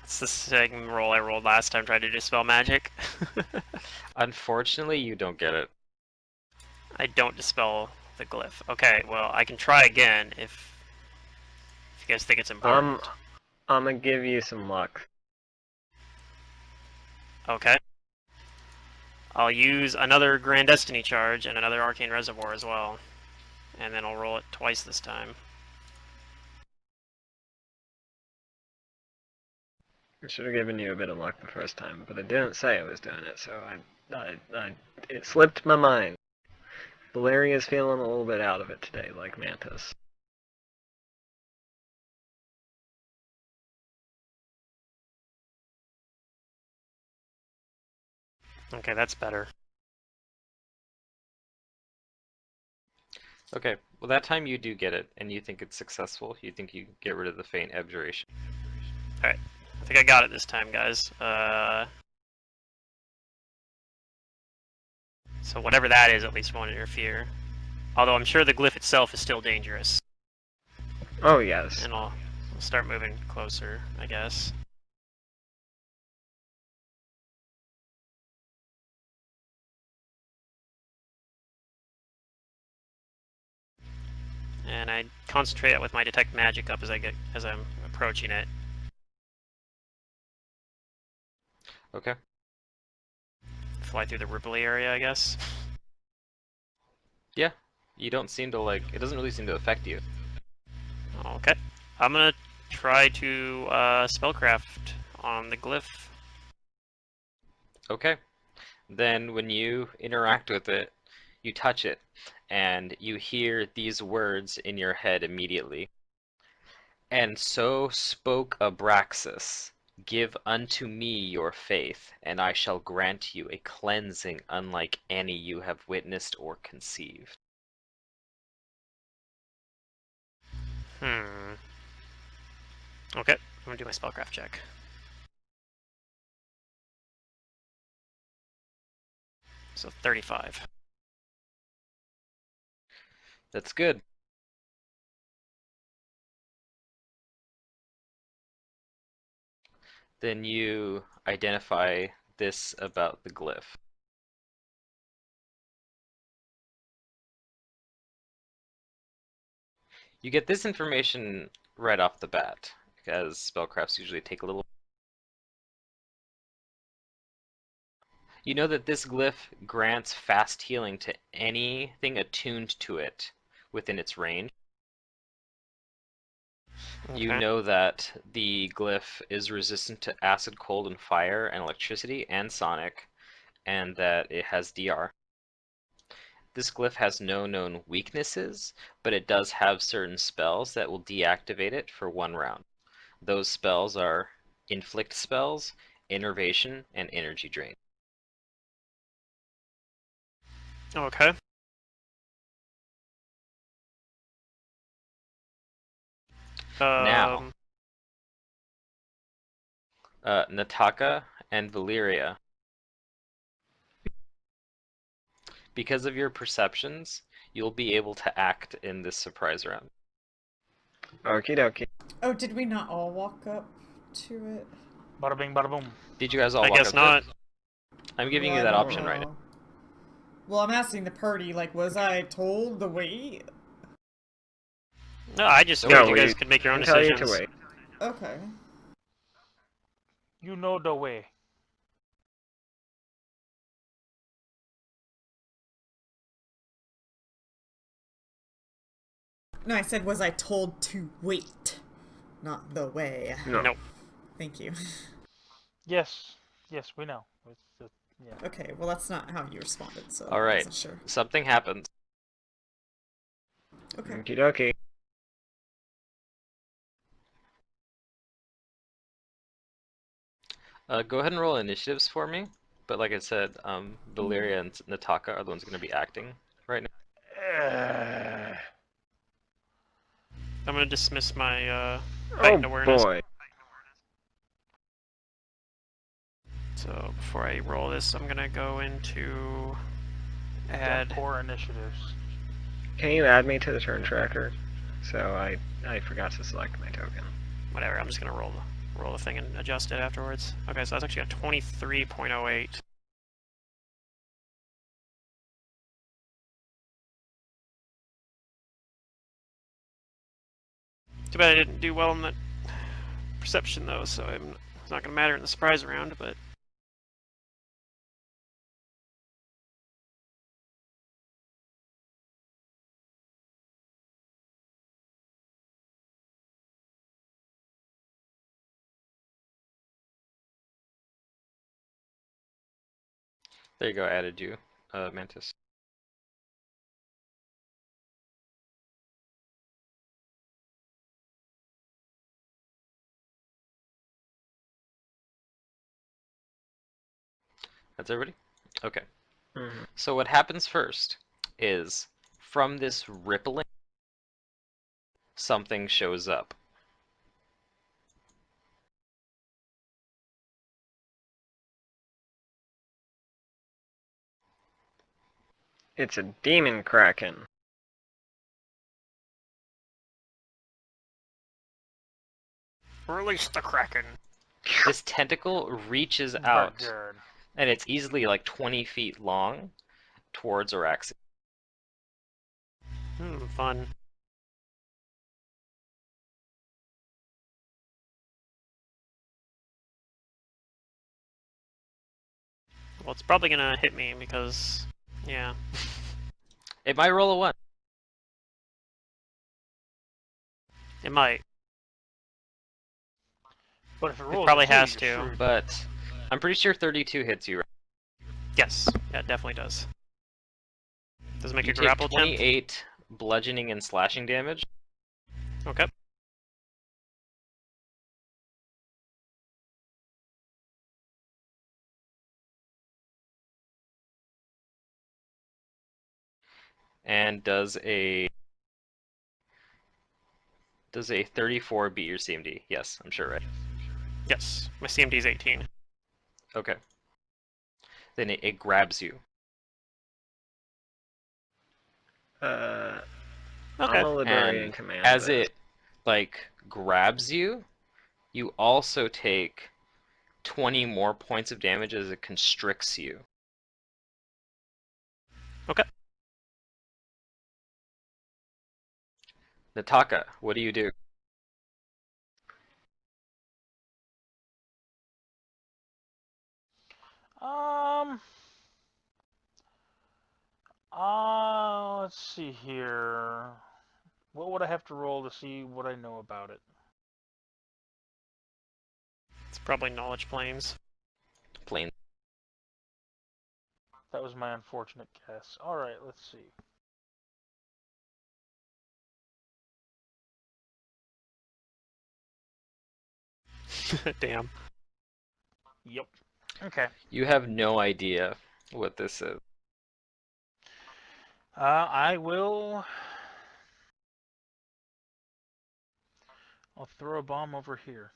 It's the same roll I rolled last time trying to dispel magic.
Unfortunately, you don't get it.
I don't dispel the glyph. Okay, well, I can try again if you guys think it's important.
I'm gonna give you some luck.
Okay. I'll use another Grand Destiny charge and another Arcane Reservoir as well. And then I'll roll it twice this time.
I should have given you a bit of luck the first time, but I didn't say I was doing it, so it slipped my mind. Valeria's feeling a little bit out of it today, like Mantis.
Okay, that's better.
Okay, well that time you do get it, and you think it's successful. You think you get rid of the faint abjuration.
Alright, I think I got it this time, guys. So whatever that is, at least won't interfere. Although I'm sure the glyph itself is still dangerous.
Oh yes.
And I'll start moving closer, I guess. And I concentrate with my detect magic up as I'm approaching it.
Okay.
Fly through the ripply area, I guess.
Yeah. You don't seem to like. It doesn't really seem to affect you.
Okay. I'm gonna try to spellcraft on the glyph.
Okay. Then when you interact with it, you touch it, and you hear these words in your head immediately. And so spoke Abraxas, give unto me your faith, and I shall grant you a cleansing unlike any you have witnessed or conceived.
Okay, I'm gonna do my spellcraft check. So 35.
That's good. Then you identify this about the glyph. You get this information right off the bat, because spellcrafts usually take a little. You know that this glyph grants fast healing to anything attuned to it within its range. You
Okay.
know that the glyph is resistant to acid, cold, and fire, and electricity, and sonic, and that it has DR. This glyph has no known weaknesses, but it does have certain spells that will deactivate it for 1 round. Those spells are Inflict spells, Innervation, and Energy Drain.
Okay.
Now, Nataka and Valyria. Because of your perceptions, you'll be able to act in this surprise round.
Okie dokie.
Oh, did we not all walk up to it?
Bada bing, bada boom.
Did you guys all
I
walk
guess
up
not.
to it? I'm giving
Well,
you
I
that
don't
option right now.
know. Well, I'm asking the party, like, was I told to wait?
No, I just
No,
figured you
we
guys could make your own
can tell you
decisions.
to wait.
Okay.
You know the way.
No, I said, was I told to wait? Not the way.
No.
Nope.
Thank you.
Yes, yes, we know. Yeah.
Okay, well, that's not how you responded, so I
All right.
wasn't sure.
Something happens.
Okay.
Okie dokie.
Go ahead and roll initiatives for me. But like I said, Valyria and Nataka are the ones going to be acting right now.
I'm gonna dismiss my
Oh
heightened awareness.
boy.
So before I roll this, I'm gonna go into add.
Poor initiatives.
Can you add me to the turn tracker? So I forgot to select my token.
Whatever. I'm just gonna roll the thing and adjust it afterwards. Okay, so that's actually a 23.08. Too bad I didn't do well in that perception though, so it's not gonna matter in the surprise round, but.
There you go, added you, Mantis. That's everybody? Okay.
Mhm.
So what happens first is, from this rippling, something shows up.
It's a demon kraken.
Release the Kraken!
This tentacle reaches
Very
out,
good.
and it's easily like 20 feet long, towards Araxi.
Fun. Well, it's probably gonna hit me because, yeah.
It might roll a 1.
It might.
But if it rolls,
probably
a two,
has
you're
to.
screwed.
But I'm pretty sure 32 hits you. Right?
Yes, yeah, it definitely does. Does it make
You
a
take
grapple attempt?
28 bludgeoning and slashing damage.
Okay.
And does a 34 beat your CMD? Yes, I'm sure, right?
Yes, my CMD is 18.
Okay. Then it grabs you.
I'm
Okay.
a librarian
And
command.
as
this.
it like grabs you, you also take 20 more points of damage as it constricts you.
Okay.
Nataka, what do you do?
Um. Let's see here. What would I have to roll to see what I know about it?
It's probably knowledge planes.
Plane.
That was my unfortunate guess. All right, let's see.
Damn.
Yep. Okay.
You have no idea what this is.
I will. I'll throw a bomb over here.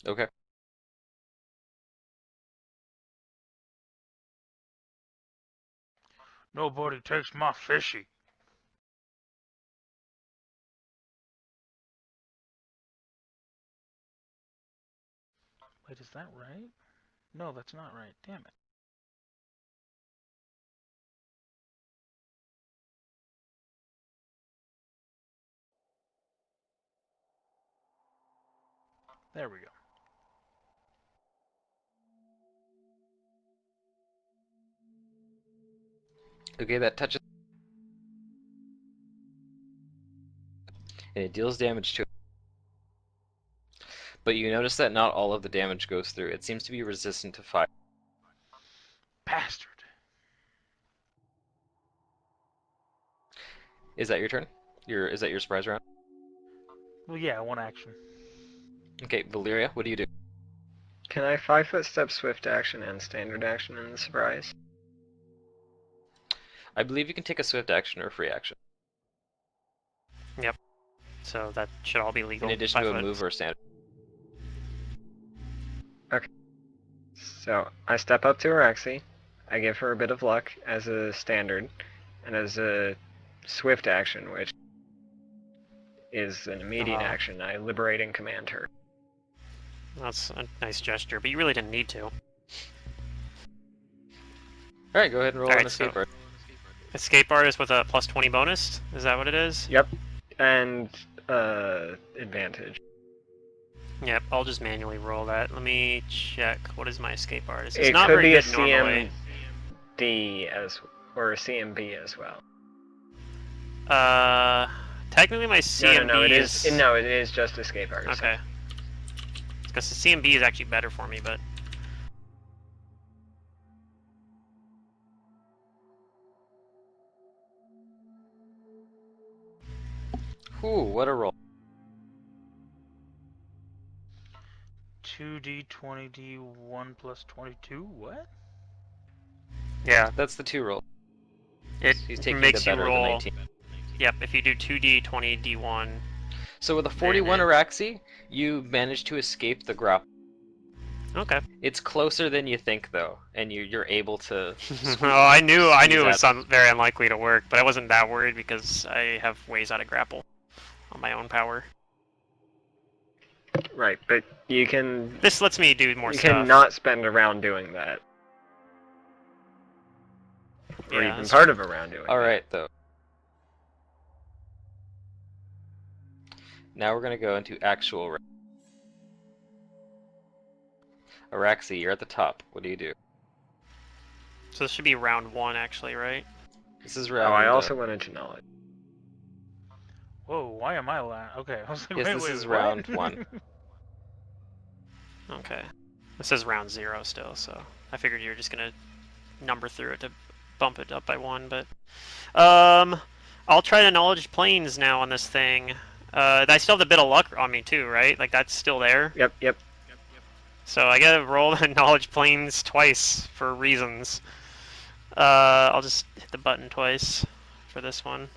Okay.
Nobody takes my fishy. Wait, is that right? No, that's not right. Damn it. There we go.
Okay, that touches. And it deals damage to it. But you notice that not all of the damage goes through. It seems to be resistant to fire.
Bastard.
Is that your turn? Is that your surprise round?
Well, yeah, one action.
Okay, Valyria, what do you do?
Can I 5-foot step swift action and standard action in the surprise?
I believe you can take a swift action or a free action.
So that should all be legal.
In addition to
5
a
foot.
move or a standard.
So I step up to Araxi, I give her a bit of luck as a standard, and as a swift action, which is an immediate action, I liberate and command her.
That's a nice gesture, but you really didn't need to.
Alright, go ahead and roll
Alright,
an escape
so-
art.
Escape artist with a plus 20 bonus? Is that what it is?
Yep, and advantage.
Yep, I'll just manually roll that. Let me check. What is my escape artist? It's
It
not
could
very
be a
good normally.
CMD or a CMB as well.
Technically my CMB
No, it
is...
it is just escape artist.
Okay. Because the CMB is actually better for me, but...
Ooh, what a roll.
2d20d1 plus 22? What?
Yeah,
That's the 2 roll.
it
He's taking
makes
the
you
better of the
roll...
19.
Yep, if you do 2d, 20, d1...
So with a 41
Then
Araxi, you manage to escape the grapple.
Okay.
It's closer than you think, though, and you're able to.
Oh, I knew it
squeeze
was
out.
very unlikely to work, but I wasn't that worried because I have ways out of grapple on my own power.
Right, but you can
This lets me do more
you
stuff.
cannot spend a round doing that. Or
Yeah,
even
that's
part
true.
of a round doing that.
Alright, though. Now we're going to go into actual. Araxi, you're at the top. What do you do?
So this should be round 1, actually, right?
This is
Oh,
round.
I also went into knowledge.
Whoa, why am I last? Okay, I was like,
Yes,
wait,
this
wait,
is
what?
round 1.
Okay. This is round 0 still, so I figured you were just gonna number through it to bump it up by 1, but... I'll try to knowledge planes now on this thing. I still have a bit of luck on me too, right? Like, that's still there?
Yep.
So I gotta roll the knowledge planes twice for reasons. I'll just hit the button twice for this one.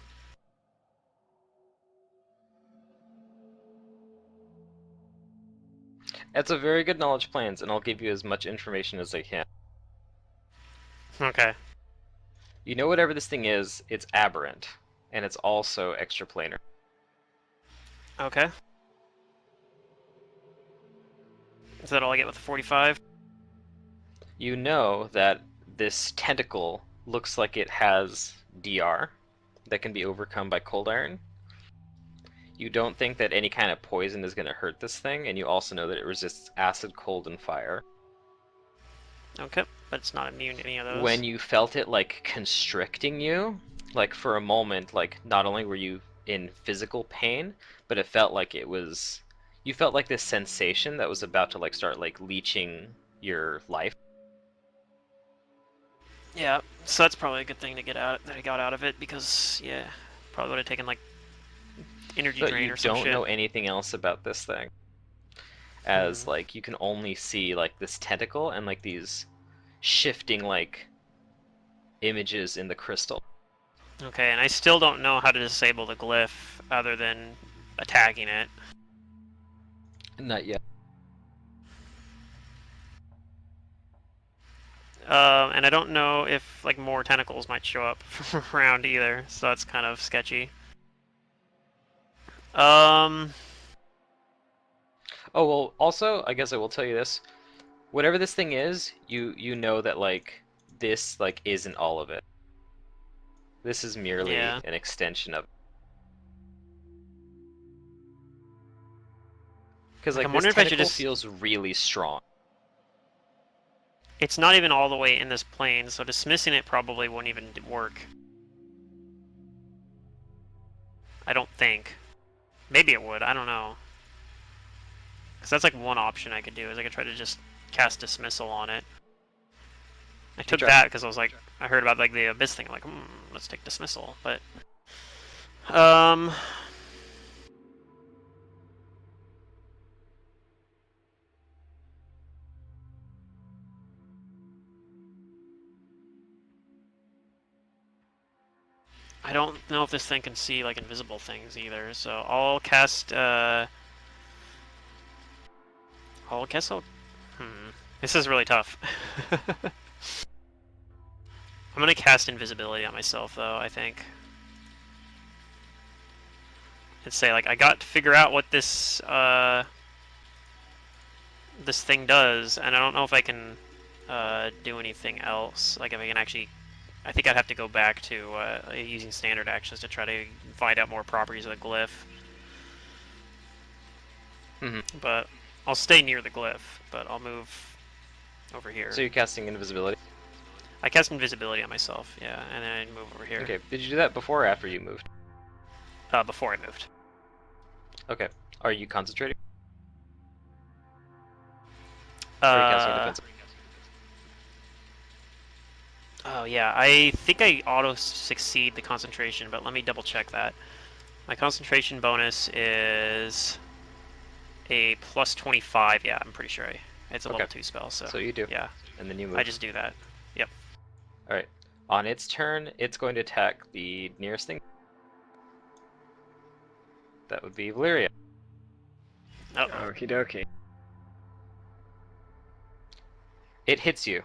It's a very good knowledge plans, and I'll give you as much information as I can.
Okay.
You know whatever this thing is, it's aberrant, and it's also extraplanar.
Okay. Is that all I get with the 45?
You know that this tentacle looks like it has DR that can be overcome by cold iron. You don't think that any kind of poison is going to hurt this thing, and you also know that it resists acid, cold, and fire.
Okay, but it's not immune to any of those.
When you felt it like constricting you, like for a moment, like not only were you in physical pain, but it felt like you felt like this sensation that was about to like start like leeching your life.
Yeah, so that's probably a good thing to get out that I got out of it, because yeah, probably would have taken like energy
But
drain
you
or some
don't
shit.
know anything else about this thing. As like you can only see like this tentacle and like these shifting like images in the crystal.
Okay, and I still don't know how to disable the glyph other than attacking it.
Not yet.
And I don't know if like more tentacles might show up around either, so that's kind of sketchy.
Oh well, also I guess I will tell you this. Whatever this thing is, you know that like this like isn't all of it. This is merely
Yeah.
an extension of it. Because
Like,
like
I'm
this
wondering if I should
tentacle
just...
feels really strong.
It's not even all the way in this plane, so dismissing it probably won't even work. I don't think. Maybe it would, I don't know. Because that's like one option I could do, is I could try to just cast Dismissal on it. I took
try.
that because I was like, I heard about like the Abyss thing, like, let's take Dismissal, but... I don't know if this thing can see like invisible things either, so I'll cast, I'll guess I'll... This is really tough. I'm gonna cast Invisibility on myself, though, I think. And say, like, I got to figure out what this, this thing does, and I don't know if I can, do anything else. Like, if I can actually... I think I'd have to go back to, using standard actions to try to find out more properties of the glyph. But I'll stay near the glyph, but I'll move over here.
So you're casting invisibility?
I cast Invisibility on myself, yeah, and then I move over here.
Okay, did you do that before or after you moved?
Before I moved.
Okay. Are you concentrating? Or are you casting defensive?
Oh yeah, I think I auto-succeed the concentration, but let me double check that. My concentration bonus is a plus 25, yeah, I'm pretty sure it's a level 2 spell, so...
So you do.
Yeah.
And then you move.
I just do that. Yep.
Alright. On its turn, it's going to attack the nearest thing. That would be Valyria.
Oh.
Okie dokie.
It hits you.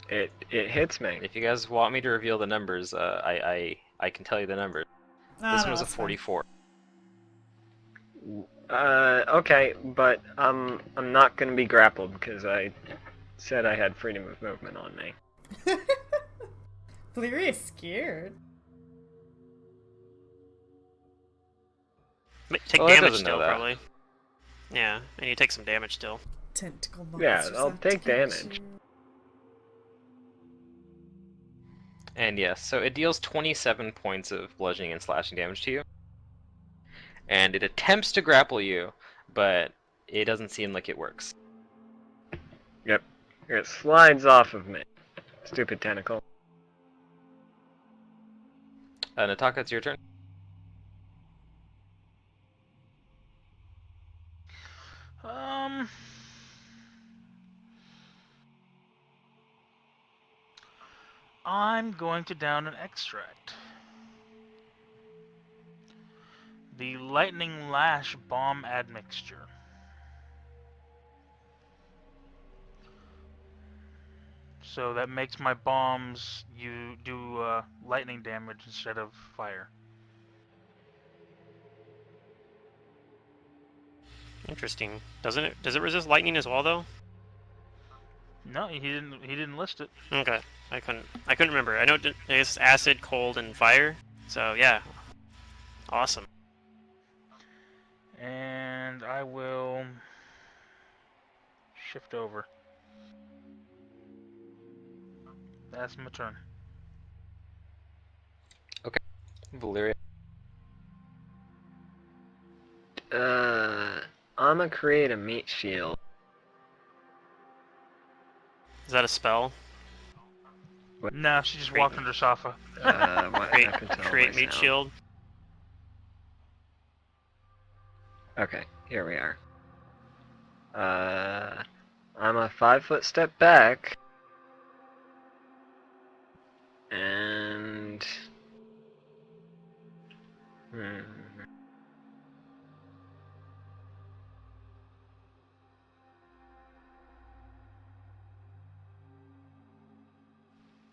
It hits me.
If you guys want me to reveal the numbers, I can tell you the numbers. This one was a 44.
Okay, but I'm not gonna be grappled because I said I had freedom of movement on me.
Valeria's scared.
Take
Well, it
damage
doesn't know
still,
that.
probably. Yeah, and you take some damage still.
Tentacle
Yeah,
monsters
I'll
out to
take
get
damage.
you.
And yes, so it deals 27 points of bludgeoning and slashing damage to you. And it attempts to grapple you, but it doesn't seem like it works.
Yep. It slides off of me. Stupid tentacle.
Nataka, it's your turn.
I'm going to down an extract. The Lightning Lash Bomb Admixture. So that makes my bombs you do lightning damage instead of fire.
Interesting. Does it resist lightning as well, though?
No, he didn't. He didn't list it.
Okay, I couldn't remember. I know it's acid, cold, and fire. So yeah, awesome.
And I will shift over. That's my turn.
Valyria.
I'ma create a meat shield.
Is that a spell?
No, she just
Great.
walked under Safa.
What
Create,
happened to all
create
my
meat
sound?
shield.
Okay, here we are. I'm a 5-foot step back. And... Hmm.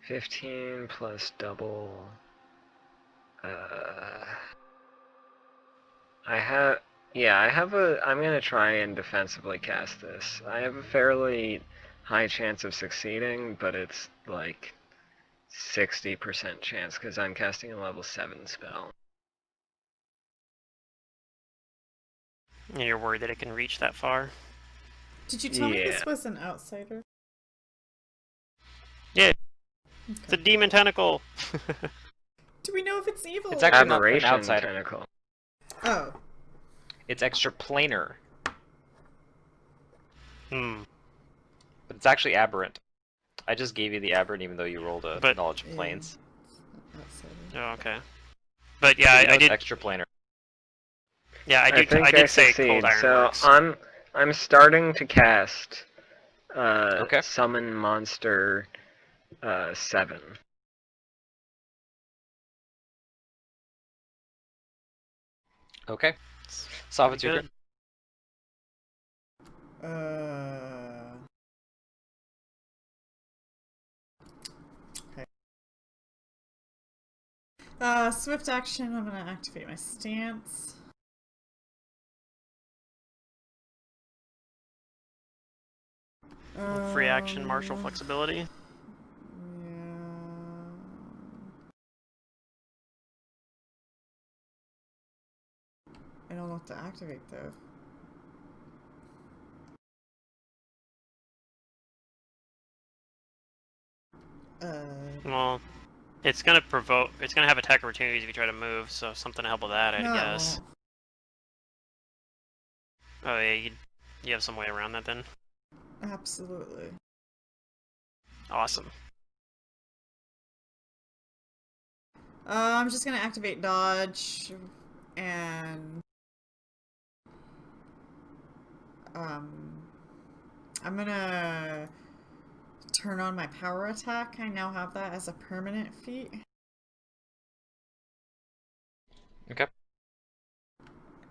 $15 plus double. I'm gonna try and defensively cast this. I have a fairly high chance of succeeding, but it's like 60% chance because I'm casting a level 7 spell.
And you're worried that it can reach that far.
Did you tell me
Yeah.
this was an outsider?
Yeah,
Okay.
it's a demon tentacle.
Do we know if it's evil?
It's actually not an
Aberration
outsider.
tentacle.
Oh.
It's extra planar,
Hmm.
but it's actually aberrant. I just gave you the aberrant even though you rolled a
But-
knowledge of
Yeah.
planes.
Outsider.
Oh, okay. But yeah,
So you know
I
it's
did.
extra planar.
Yeah, I
think
did say
succeed.
cold iron
So
works.
I'm starting to cast
Okay.
Summon Monster 7.
Okay. Solve it's your
Pretty
turn.
Okay. Swift action. I'm gonna activate my stance.
Free action, martial flexibility.
Yeah. I don't know what to activate though.
Well, it's gonna provoke. It's gonna have attack opportunities if you try to move. So something to help with that, I
No, it
guess.
won't.
Oh yeah, you have some way around that then.
Absolutely.
Awesome.
I'm just gonna activate dodge, and I'm gonna turn on my power attack. I now have that as a permanent feat.
Okay.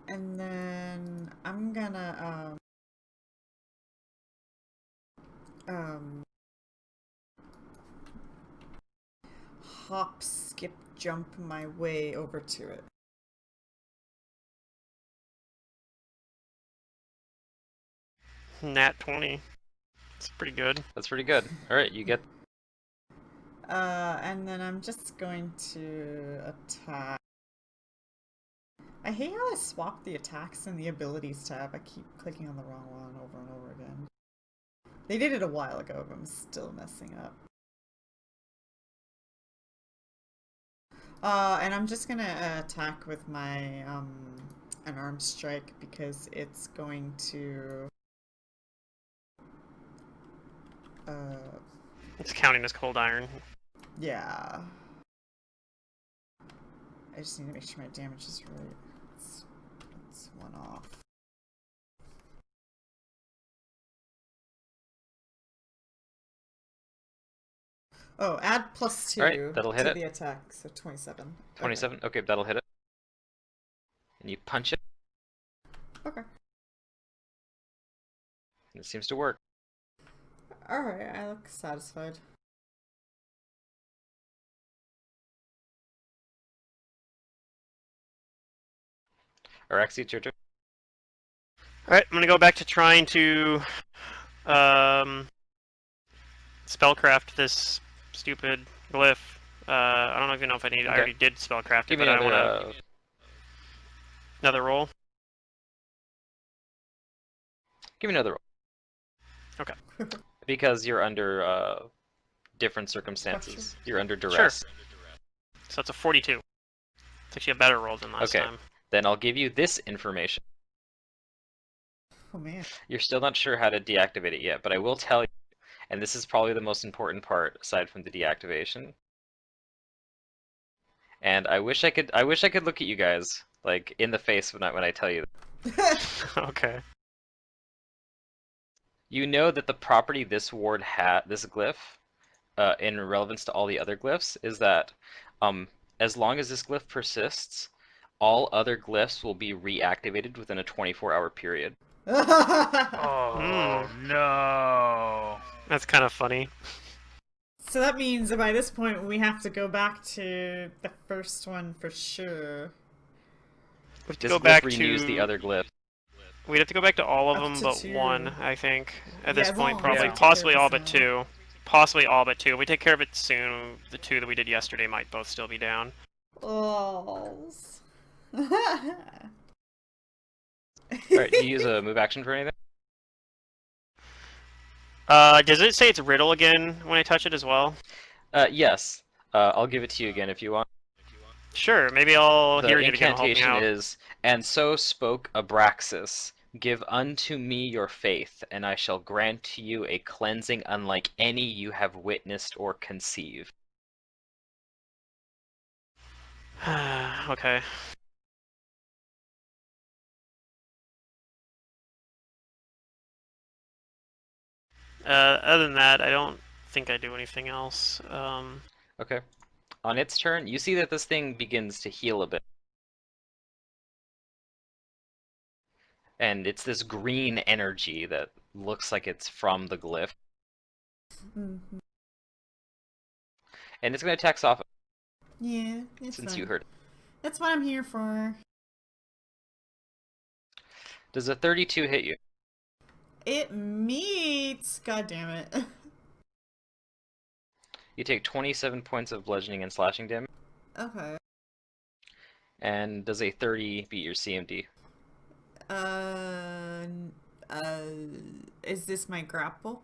And then I'm gonna hop, skip, jump my way over to it.
Nat 20. It's pretty good.
That's pretty good. All right, you get.
And then I'm just going to attack. I hate how I swapped the attacks and the abilities tab. I keep clicking on the wrong one over and over again. They did it a while ago, but I'm still messing up. And I'm just gonna attack with my unarmed strike because it's going to
It's counting as cold iron.
yeah. I just need to make sure my damage is right. It's one off. Oh, add +2
Alright, that'll hit
to
it.
the attack, so 27.
27. Okay, that'll hit it. And you punch it,
Okay.
and it seems to work.
Alright, I look satisfied.
Araxi, it's your turn.
All right, I'm gonna go back to trying to spellcraft this stupid glyph. I don't even know if I need. I
Okay.
already did spellcraft it,
Give me
but I
another.
want another roll.
Give me another roll.
Okay.
Because you're under different circumstances. You're under duress.
So it's a 42. It's actually a better roll than last
Okay.
time.
Then I'll give you this information.
Oh man.
You're still not sure how to deactivate it yet, but I will tell you, and this is probably the most important part aside from the deactivation. And I wish I could look at you guys like in the face when I tell you.
Okay.
You know that the property this ward this glyph, in relevance to all the other glyphs, is that as long as this glyph persists, all other glyphs will be reactivated within a 24-hour period.
Oh no.
That's kind of funny.
So that means that by this point we have to go back to the first one for sure.
We have to
This
go
glyph
back
renews
to
the other glyph.
We'd have to go back to all of
Up
them
to
but
2.
one, I think. At
Yeah,
this
as
point,
long as
probably,
we take
possibly
care of
all
this
but
one.
2. Possibly all but 2. If we take care of it soon, the 2 that we did yesterday might both still be down.
Oh.
Alright, do you use a move action for anything?
Does it say it's riddle again when I touch it as well?
Yes. I'll give it to you again if you want.
Sure, maybe I'll
The
hear it again and help me
incantation
out.
is, and so spoke Abraxas, give unto me your faith, and I shall grant to you a cleansing unlike any you have witnessed or conceived.
Okay. Other than that, I don't think I do anything else.
Okay. On its turn, you see that this thing begins to heal a bit. And it's this green energy that looks like it's from the glyph.
Mhm.
And it's going to attack Sopha,
Yeah, it's
since
fine.
you heard it.
That's what I'm here for.
Does a 32 hit you?
It meets. God damn it.
You take 27 points of bludgeoning and slashing damage.
Okay.
And does a 30 beat your CMD?
Uh, uh, is this my grapple?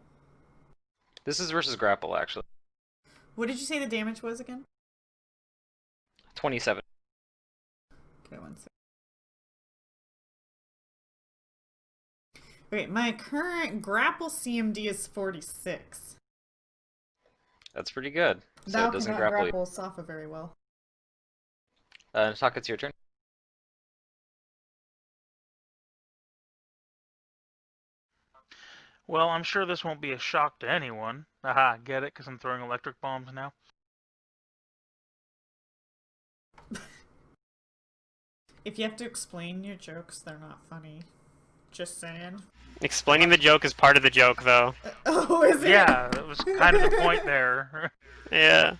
This is versus grapple, actually.
What did you say the damage was again?
27.
Okay, one sec. Okay, my current grapple CMD is 46.
That's pretty good. So
Thou
it doesn't
cannot
grapple you.
grapple Safa very well.
Nataka, it's your turn.
Well, I'm sure this won't be a shock to anyone. Aha, get it? Because I'm throwing electric bombs now.
If you have to explain your jokes, they're not funny. Just saying.
Explaining the joke is part of the joke, though.
Oh, is it?
Yeah, that was kind of the point there.
Yeah.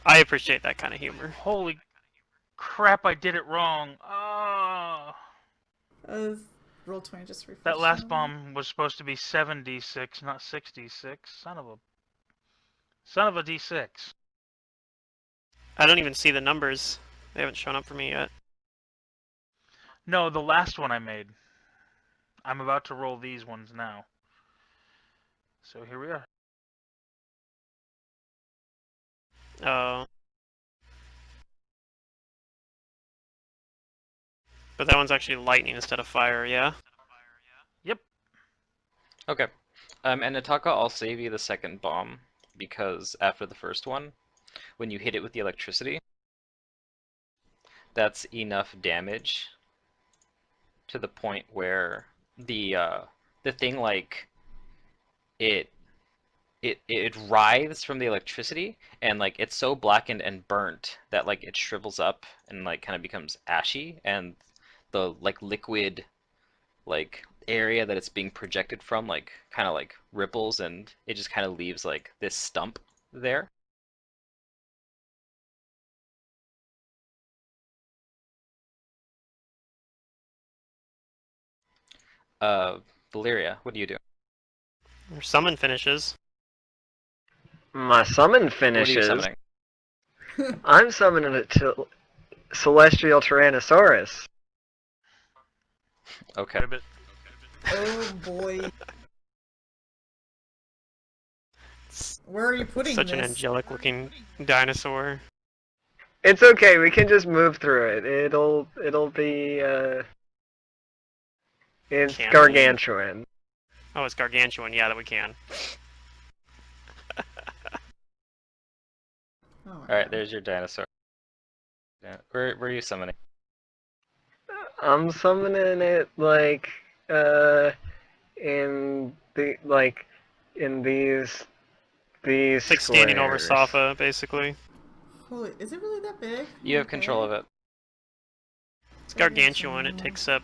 I appreciate that kind of humor.
Holy crap, I did it wrong. Oh.
Roll 20 just refresh.
That last bomb was supposed to be 7d6, not 66. Son of a d6.
I don't even see the numbers. They haven't shown up for me yet.
No, the last one I made. I'm about to roll these ones now. So here we are.
Oh. But that one's actually lightning instead of fire, yeah?
Yep.
Okay. And Nataka, I'll save you the second bomb, because after the first one, when you hit it with the electricity, that's enough damage to the point where the thing, like, it writhes from the electricity, and like it's so blackened and burnt that like it shrivels up and like kind of becomes ashy, and the like liquid like area that it's being projected from like kind of like ripples, and it just kind of leaves like this stump there. Uh, Valeria, what do you do?
Or summon finishes.
My summon
What are you
finishes.
summoning?
I'm summoning it to Celestial Tyrannosaurus.
Okay.
Ribbit.
Oh boy. Where are you putting
Such
this?
an angelic looking dinosaur.
It's okay, we can just move through it. It'll be it's
Can we?
gargantuan.
Oh, it's gargantuan. Yeah, that we can.
Oh my
Alright,
God.
there's your dinosaur. Yeah. Where are you summoning?
I'm summoning it like in the in these
It's like standing over
squares.
Safa, basically.
Holy, is it really that big?
You have control of it.
It's gargantuan. It takes up,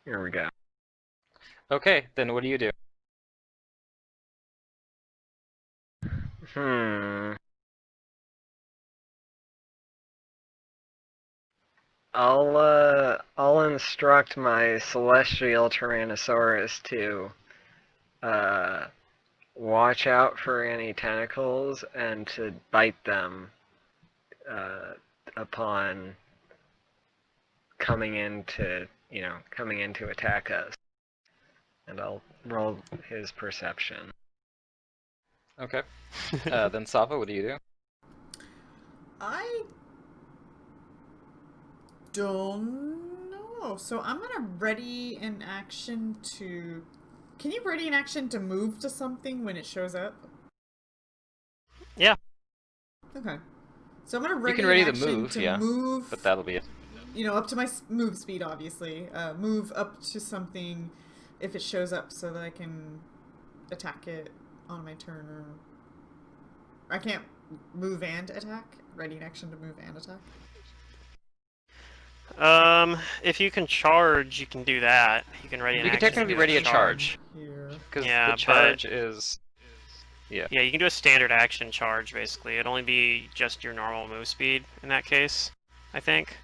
Here we go.
Okay, then what do you do?
Hmm. I'll instruct my celestial Tyrannosaurus to uh watch out for any tentacles and to bite them uh upon coming in to attack us. And I'll roll his perception.
Okay. Then Safa, what do you do?
I don't know. So I'm gonna ready an action to. Can you ready an action to move to something when it shows up?
yeah.
Okay. So I'm gonna ready
You can
an
ready the
action
move,
to
yeah,
move.
but that'll be it.
Up to my move speed, obviously. Move up to something if it shows up, so that I can attack it on my turn. Or I can't move and attack. Ready an action to move and attack.
If you can charge, you can do that. You can ready an
You can
action
technically
to
ready a
charge.
Here.
Because
Yeah,
the charge is... Yeah.
Yeah, you can do a standard action charge, basically. It'd only be just your normal move speed in that case, I think.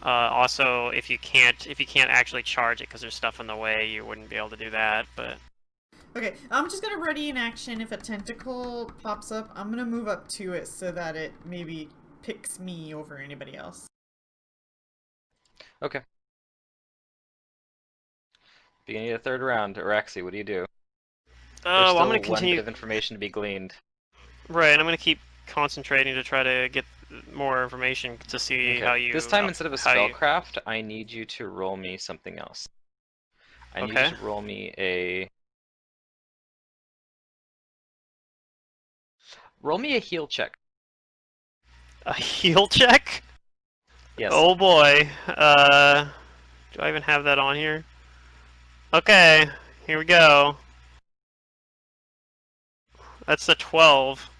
Also, if you can't actually charge it because there's stuff in the way, you wouldn't be able to do that, but...
Okay, I'm just gonna ready an action. If a tentacle pops up, I'm gonna move up to it so that it maybe picks me over anybody else.
Okay. Beginning of the third round, Araxi, what do you do? There's
Oh,
still
I'm gonna
one
continue...
bit of information to be gleaned.
Right, and I'm gonna keep concentrating to try to get more information to see
Okay.
how you...
This time, instead of a
how you-
spellcraft, I need you to roll me something else. I need you
Okay.
to roll me a... Roll me a heal check.
A heal check?
Yes.
Oh boy. Do I even have that on here? Okay, here we go. That's a 12.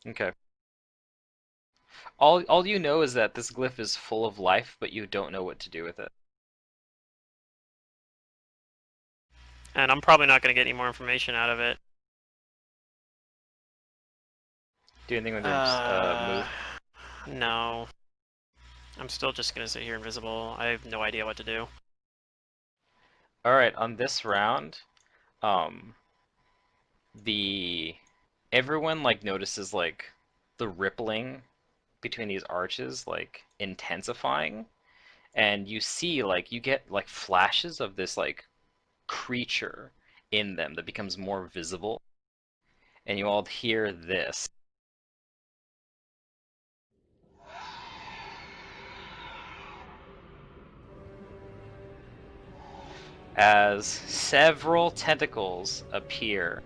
Okay. All you know is that this glyph is full of life, but you don't know what to do with it.
And I'm probably not going to get any more information out of it.
Do anything with your move?
No. I'm still just going to sit here invisible. I have no idea what to do.
Alright, on this round, everyone like notices like the rippling between these arches like intensifying, and you see like you get like flashes of this like creature in them that becomes more visible, and you all hear this. As several tentacles appear.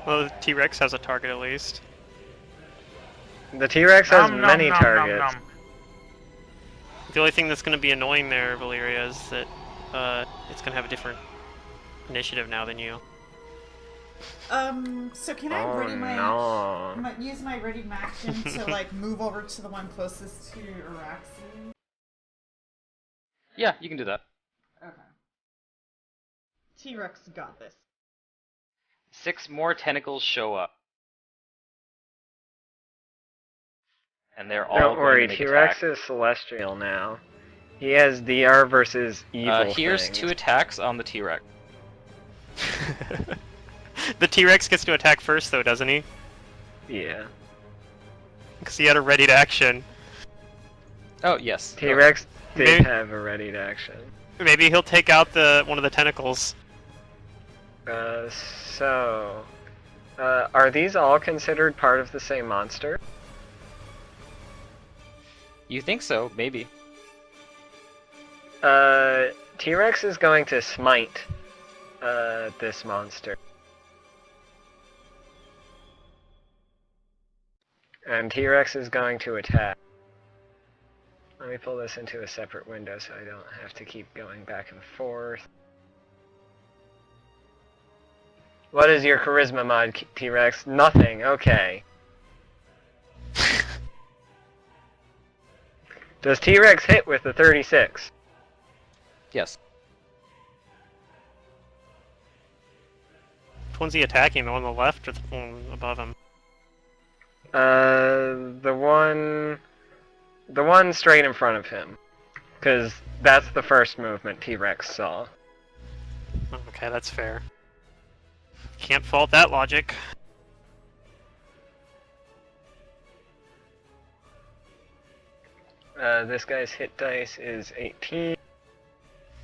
Well, the T-Rex has a target at least.
The T-Rex has
Nom, nom,
many
nom,
targets.
nom, nom.
The only thing that's going to be annoying there, Valeria, is that it's going to have a different initiative now than you.
So can I
Oh
ready
no.
use my ready action to like move over to the one closest to Araxi?
Yeah, you can do that.
Okay. T-Rex got this.
6 more tentacles show up. And they're all
Don't
going
worry,
to make
T-Rex
attack.
is celestial now. He has DR versus evil
Here's
things.
2 attacks on the T-Rex.
The T-Rex gets to attack first, though, doesn't he?
Yeah.
Because he had a ready to action.
Oh, yes.
T-Rex did
Maybe-
have a ready to action.
Maybe he'll take out one of the tentacles.
So... are these all considered part of the same monster?
You think so? Maybe.
T-Rex is going to smite this monster. And T-Rex is going to attack. Let me pull this into a separate window so I don't have to keep going back and forth. What is your charisma mod, T-Rex? Nothing. Okay. Does T-Rex hit with the 36?
Yes.
Which one's he attacking? The one on the left or the one above him?
The one straight in front of him. Because that's the first movement T-Rex saw.
Okay, that's fair. Can't fault that logic.
This guy's hit dice is 18.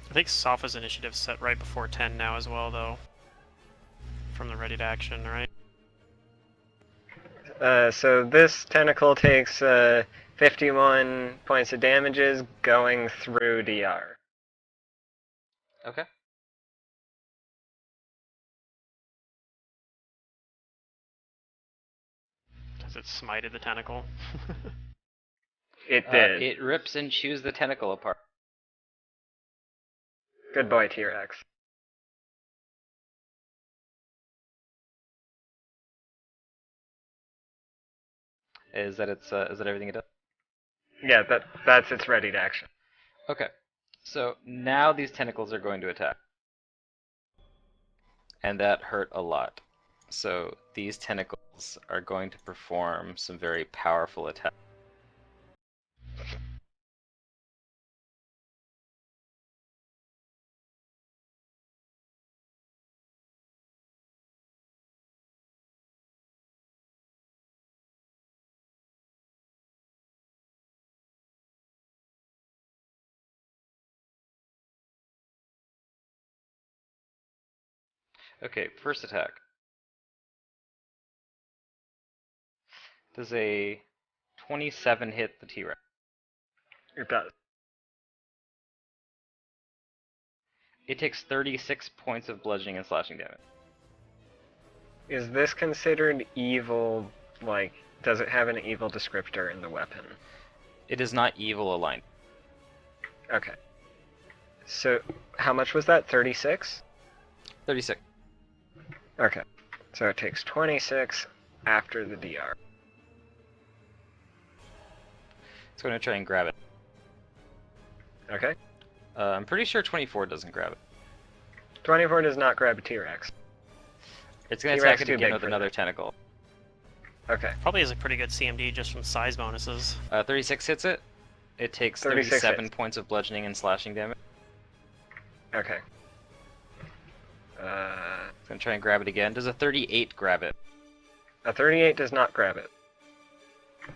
I think Safa's initiative's set right before 10 now as well, though. From the ready to action, right?
So this tentacle takes 51 points of damages going through DR.
Okay.
Has it smited the tentacle?
It did.
It rips and chews the tentacle apart.
Good boy, T-Rex.
Is that everything it does?
Yeah, that's its ready to action.
Okay. So now these tentacles are going to attack. And that hurt a lot. So these tentacles are going to perform some very powerful attacks. Okay, first attack. Does a 27 hit the T-Rex?
It does.
It takes 36 points of bludgeoning and slashing damage.
Is this considered evil, like, does it have an evil descriptor in the weapon?
It is not evil aligned.
Okay. So, how much was that? 36?
36.
Okay. So it takes 26 after the DR.
It's going to try and grab it.
Okay.
I'm pretty sure 24 doesn't grab it.
24 does not grab a T-Rex.
It's going to
T-Rex
attack it
too
again
big
with
for
another
that.
tentacle.
Okay.
Probably has a pretty good CMD just from size bonuses.
36 hits it. It takes
36
37
hits.
points of bludgeoning and slashing damage.
Okay.
It's going to try and grab it again. Does a 38 grab it?
A 38 does not grab it.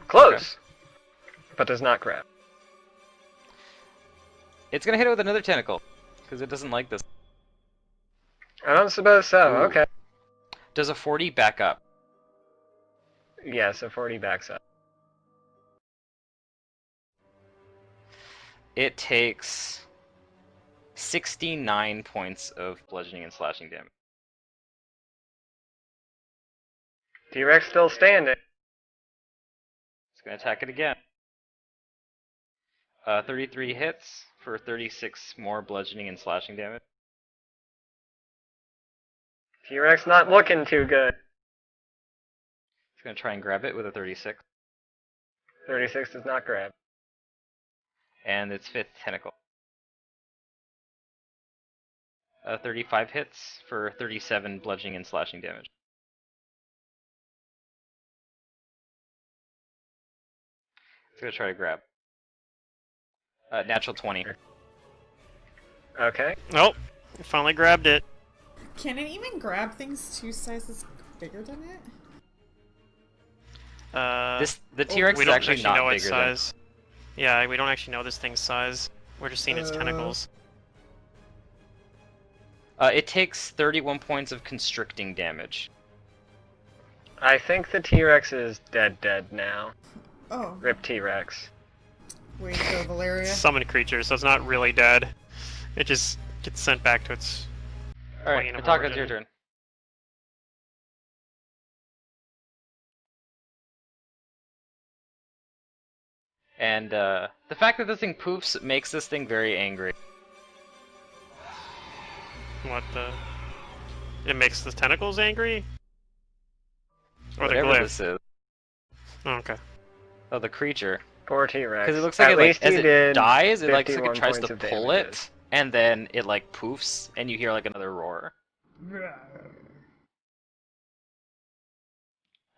Close! But does not grab.
It's going to hit it with another tentacle. Because it doesn't like this.
I don't suppose so.
Ooh.
Okay.
Does a 40 back up?
Yeah, so 40 backs up.
It takes 69 points of bludgeoning and slashing damage.
T-Rex still standing.
It's going to attack it again. 33 hits for 36 more bludgeoning and slashing damage.
T-Rex not looking too good.
He's gonna try and grab it with a 36.
36 does not grab.
And its 5th tentacle. 35 hits for 37 bludgeoning and slashing damage. It's gonna try to grab. Natural 20.
Okay.
Oh, finally grabbed it.
Can it even grab things 2 sizes bigger than it?
The T-Rex
we
is
don't
actually not
know
bigger
its size. Yeah, we don't actually know this thing's size. We're just seeing its tentacles.
It takes 31 points of constricting damage.
I think the T-Rex is dead now.
Oh,
Rip T-Rex.
way to go, Valeria.
Summoned creature, so it's not really dead. It just gets sent back to its
Alright,
plane of
Nataka, it's
origin.
your turn. And the fact that this thing poofs makes this thing very angry.
What the? It makes the tentacles angry? Or the
Whatever
glyph?
this is.
Oh, okay.
Oh, the creature.
Poor T-Rex.
Because it looks like
At
it, like,
least
as
he
it
did
dies, it, like,
51
tries to
points of
pull
damages.
it, and then it, like, poofs, and you hear, like, another roar.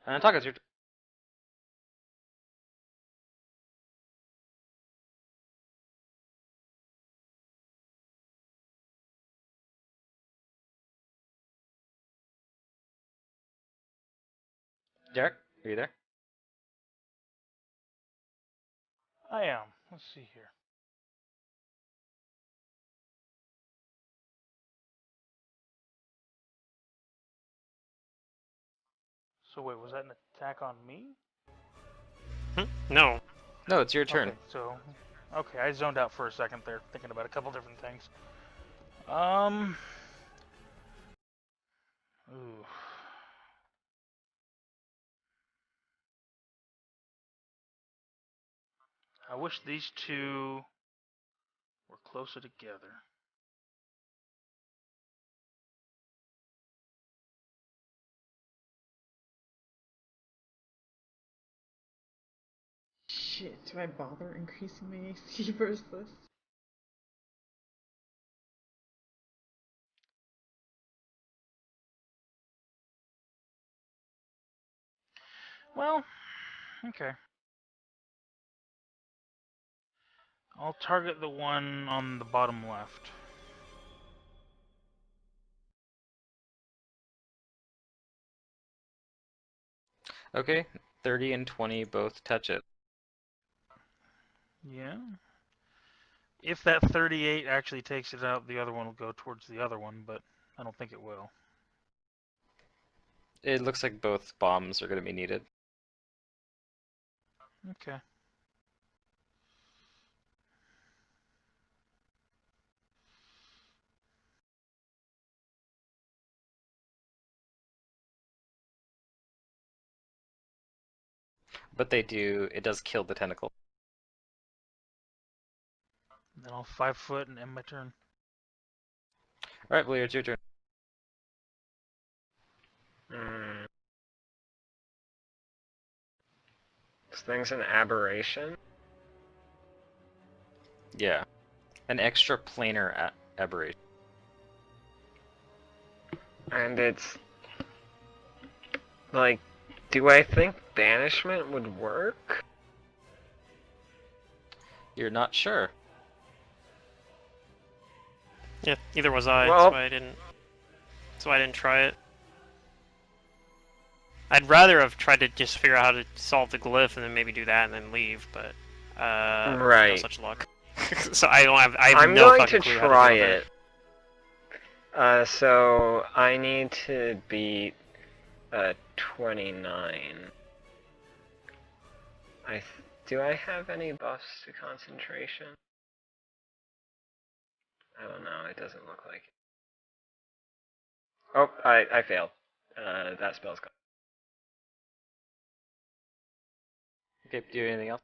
And Nataka, it's your turn. Derek, are you there?
I am. Let's see here. So wait, was that an attack on me?
No.
No, it's your turn.
Okay, so okay, I zoned out for a second there, thinking about a couple different things. Ooh. I wish these two were closer together.
Shit, do I bother increasing my AC versus this?
Well, okay. I'll target the one on the bottom left.
Okay, 30 and 20 both touch it.
Yeah. If that 38 actually takes it out, the other one will go towards the other one, but I don't think it will.
It looks like both bombs are going to be needed.
Okay.
But it does kill the tentacle.
Then I'll 5 foot and end my turn.
Alright, Blair, it's your turn.
This thing's an aberration.
Yeah. An extra planar aberration.
And it's... like, do I think banishment would work?
You're not sure.
Yeah, neither was I.
Well-
That's why I didn't try it. I'd rather have tried to just figure out how to solve the glyph and then maybe do that and then leave, but no
Right.
such luck. So I have
I'm
no
going
fucking
to
clue how
try
to do
it. So I need to beat 29. Do I have any buffs to concentration? I don't know. It doesn't look like it. Oh, I failed. That spell's gone.
Okay, do you have anything else?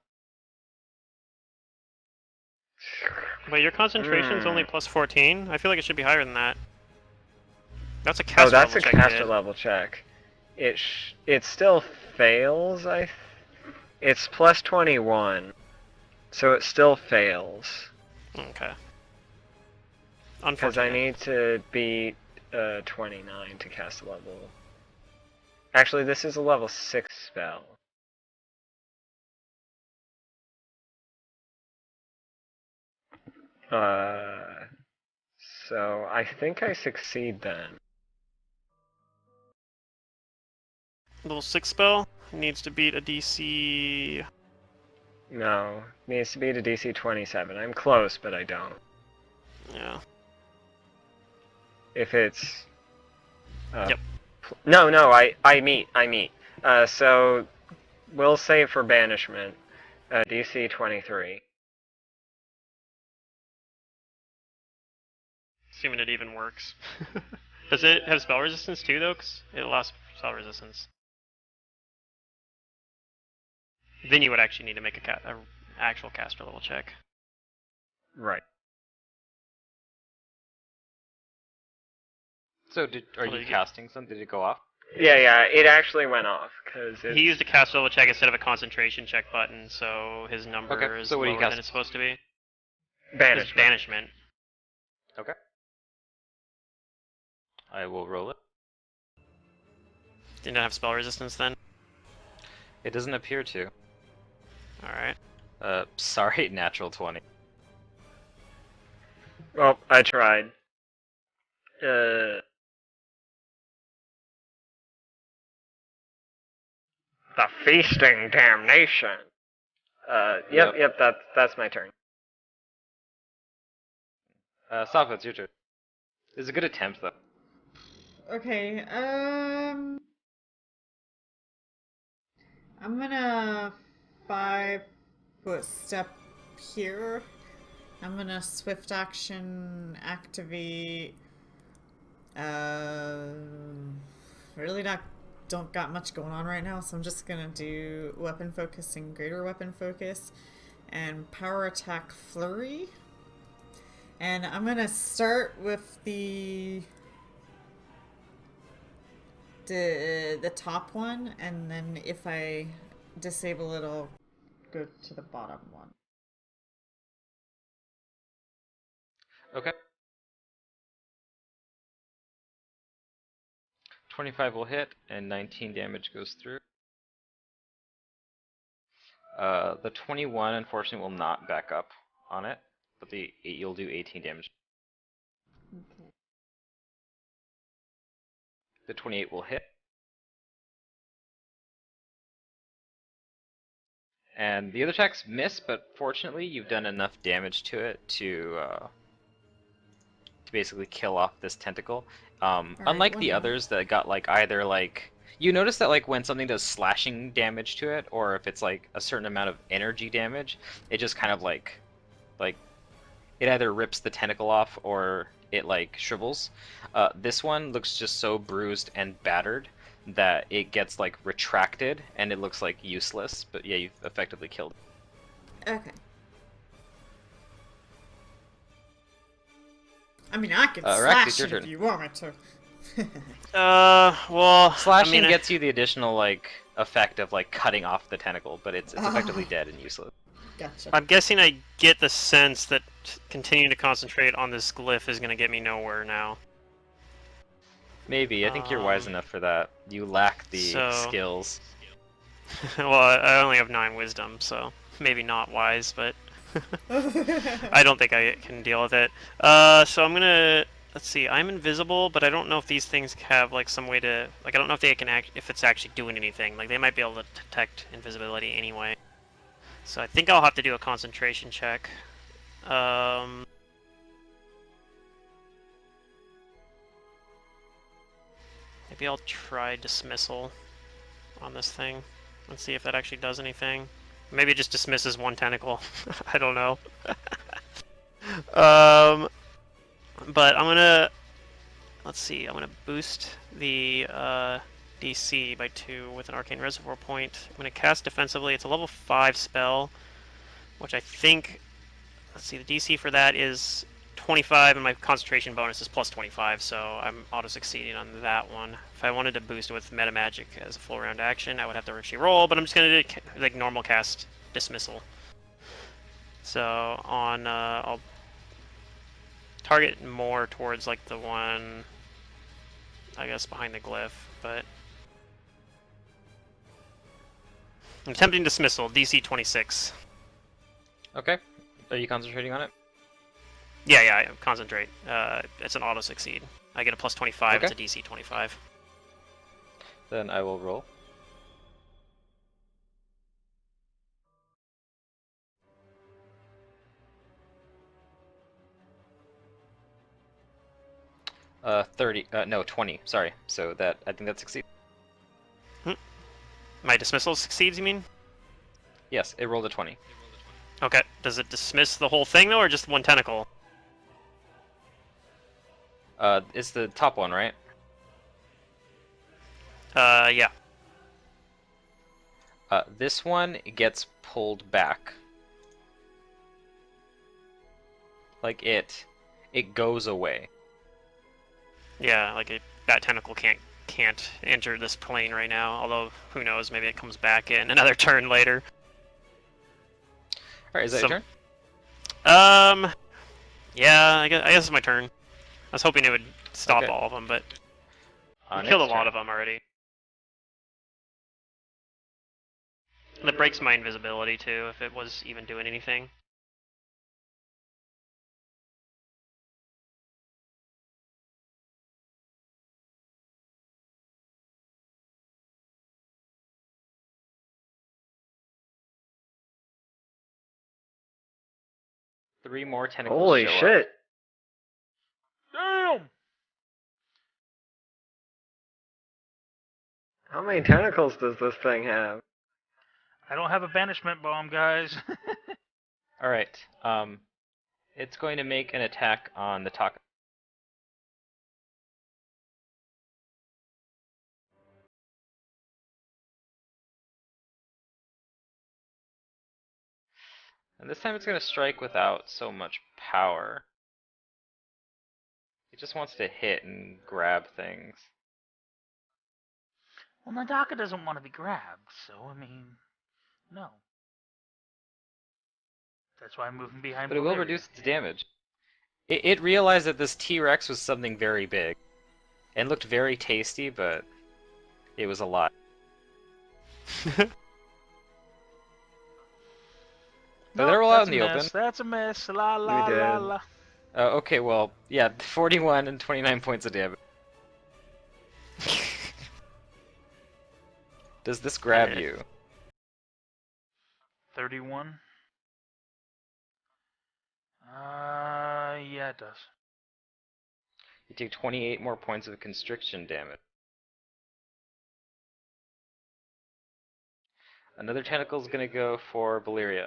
But your concentration's only plus 14. I feel like it should be higher than that. That's a caster
that's
level
a
check you
caster
did.
level check. It still fails. It's plus 21, so it still fails.
Okay.
Because I
Unfortunate.
need to beat 29 to cast a level. Actually, this is a level 6 spell. So I think I succeed then.
Level 6 spell needs to beat a DC.
No, needs to beat a DC 27. I'm close, but I don't.
Yeah.
If it's...
Yep.
No, I meet. So we'll say for banishment, DC 23.
Assuming it even works. Does it have spell resistance too, though? Because it lost spell resistance. Then you would actually need to make a actual caster level check.
Right.
So are
What did
you
you get?
casting something? Did it go off?
Yeah, it actually went off, because
He used a caster level check instead of a concentration check button, so his number
Okay,
is
so what do you
lower than
cast?
it's supposed to be. It's
Banishment.
banishment.
Okay. I will roll it.
Did not have spell resistance then?
It doesn't appear to.
Alright.
Sorry, natural 20.
Well, I tried. The feasting damnation. Yep, that's my turn.
Safa, it's your turn. It's a good attempt, though.
Okay, I'm gonna 5-foot step here. I'm gonna swift action activate. Really don't got much going on right now, so I'm just gonna do weapon focus and greater weapon focus, and power attack flurry. And I'm gonna start with the top one, and then if I disable it, I'll go to the bottom one.
Okay. 25 will hit, and 19 damage goes through. The 21, unfortunately, will not back up on it, but you'll do 18 damage.
Okay.
The 28 will hit. And the other attacks miss, but fortunately, you've done enough damage to it to basically kill off this tentacle. Unlike the others that got either you notice that when something does slashing damage to it, or if it's a certain amount of energy damage, it just kind of like it either rips the tentacle off or it shrivels. This one looks just so bruised and battered that it gets retracted and it looks useless. But yeah, you've effectively killed it.
Okay. I mean, I can
Rax,
slash
it's your
it
turn.
if you want me to.
Well,
Slashing
I mean,
gets you the additional effect of cutting off the tentacle, but it's effectively dead and useless.
Gotcha.
I'm guessing I get the sense that continuing to concentrate on this glyph is going to get me nowhere now.
Maybe. I think you're wise enough for that. You lack the
So-
skills.
Well, I only have 9 wisdom, so maybe not wise, but I don't think I can deal with it. So I'm gonna, let's see, I'm invisible, but I don't know if these things have some way to, I don't know if they can if it's actually doing anything. They might be able to detect invisibility anyway. So I think I'll have to do a concentration check. Maybe I'll try dismissal on this thing and see if that actually does anything. Maybe it just dismisses one tentacle. I don't know. But I'm gonna, let's see, I'm gonna boost the DC by 2 with an arcane reservoir point. I'm gonna cast defensively. It's a level 5 spell, which I think, let's see, the DC for that is 25, and my concentration bonus is plus 25, so I'm auto-succeeding on that one. If I wanted to boost it with meta magic as a full round action, I would have to actually roll, but I'm just going to do like normal cast dismissal. So on, I'll target more towards like the one, I guess, behind the glyph, but I'm attempting dismissal, DC 26.
Okay. Are you concentrating on it?
Yeah, I concentrate. It's an auto succeed. I get a plus 25.
Okay.
It's a DC 25.
Then I will roll. No, 20. Sorry. So I think that succeeds.
My dismissal succeeds, you mean?
Yes, it rolled a 20.
Okay. Does it dismiss the whole thing though, or just one tentacle?
It's the top one, right?
Yeah.
This one gets pulled back. Like it goes away.
Yeah, like that tentacle can't enter this plane right now. Although who knows? Maybe it comes back in another turn later.
All right, is that your turn?
Yeah, I guess it's my turn. I was hoping it would stop
Okay.
all of them, but
On
killed a
its
lot
turn.
of them already. That breaks my invisibility too, if it was even doing anything.
Three more tentacles
Holy
show up.
shit!
Damn!
How many tentacles does this thing have?
I don't have a banishment bomb, guys.
All right. It's going to make an attack on the Taka. And this time it's going to strike without so much power. It just wants to hit and grab things.
Well, Nadaka doesn't want to be grabbed, so I mean, no. That's why I'm moving behind
But it will
Valeria.
reduce its damage. It realized that this T-Rex was something very big. And looked very tasty, but it was a lot. So they're all out in the open.
That's a miss. La la
We
la
did.
la.
Okay, well, yeah, 41 and 29 points of damage. Does this grab you?
31. Yeah, it does.
You take 28 more points of constriction damage. Another tentacle is going to go for Valeria.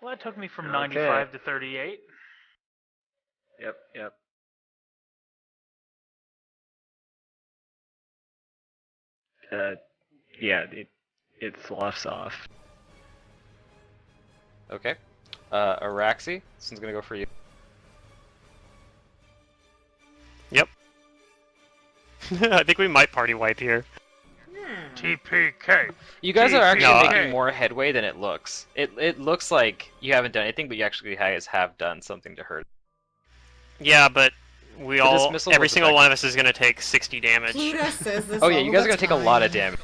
Well, that took me from
Okay.
95 to 38.
Yep. Yeah, it sloughs off.
Okay. Araxi, this one's going to go for you.
Yep. I think we might party wipe here.
TPK.
You guys are actually
No,
making more headway than it looks. It looks like you haven't done anything, but you actually guys have done something to hurt.
Yeah, but
The dismissal
every
was
single one of
effective.
us is going to take 60 damage.
Pluto says this
Oh yeah,
all
you guys
the
are going to take a lot of
time.
damage.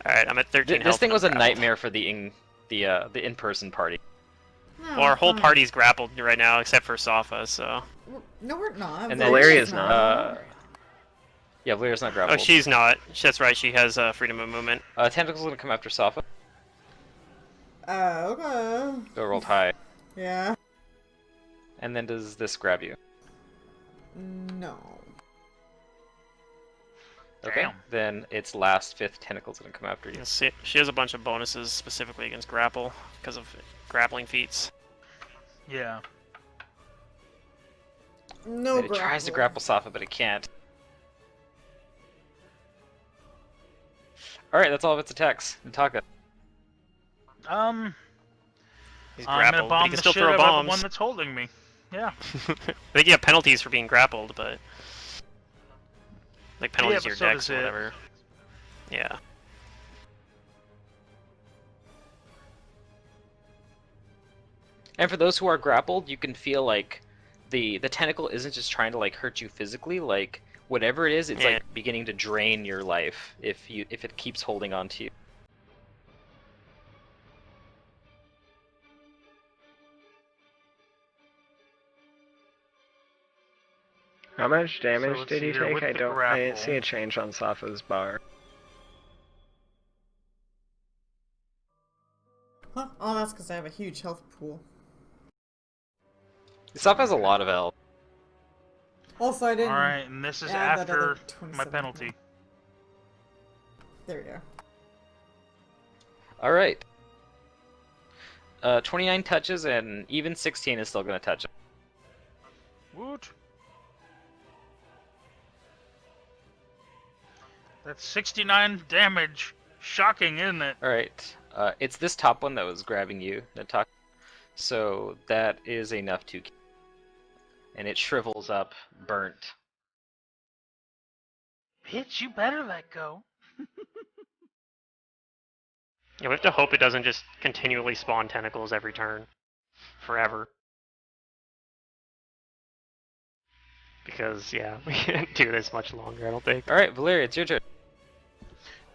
Alright, I'm at 13
This
health
thing
and
was
I'm
a
grappled.
nightmare for the in-person party.
No,
Well, our whole
fine.
party's grappled right now, except for Safa, so...
No, we're not.
And then
Valeria's not.
Yeah, Valeria's not
Oh,
grappled.
she's not. That's right, she has freedom of movement.
Tentacle's going to come after Safa.
Okay.
Go rolled high.
Yeah.
And then does this grab you?
No.
Okay.
Damn.
Then its last fifth tentacle's going to come after you.
Let's see. She has a bunch of bonuses specifically against grapple because of grappling feats.
Yeah.
No.
And it tries to grapple Safa, but it can't. Alright, that's all of its attacks. Nataka.
He's
I'm gonna
grappled, but he
bomb
can
the
still
shit
throw
out of the one
bombs.
that's holding me. Yeah.
I think you have penalties for being grappled, but like penalties
Yeah,
to
but
your
so
decks
does
or
it.
whatever. Yeah.
And for those who are grappled, you can feel like the tentacle isn't just trying to like hurt you physically, like whatever it is, it's
Yeah.
like beginning to drain your life if it keeps holding on to you.
How much damage
let's
did
see
he
here,
take?
with
I
the
don't. I didn't
grapple.
see a change on Safa's bar.
Huh? Oh, that's because I have a huge health pool.
This stuff has a lot of health.
Also, I didn't
Alright, and this is
add that
after
other
my
27.
penalty.
There we go.
All right. 29 touches and even 16 is still going to touch him.
Woot. That's 69 damage. Shocking, isn't it?
All right. It's this top one that was grabbing you, Natak. So that is enough to kill. And it shrivels up, burnt.
Bitch, you better let go.
Yeah, we have to hope it doesn't just continually spawn tentacles every turn. Forever. Because, yeah, we can't do this much longer, I don't think.
All right, Valeria, it's your turn.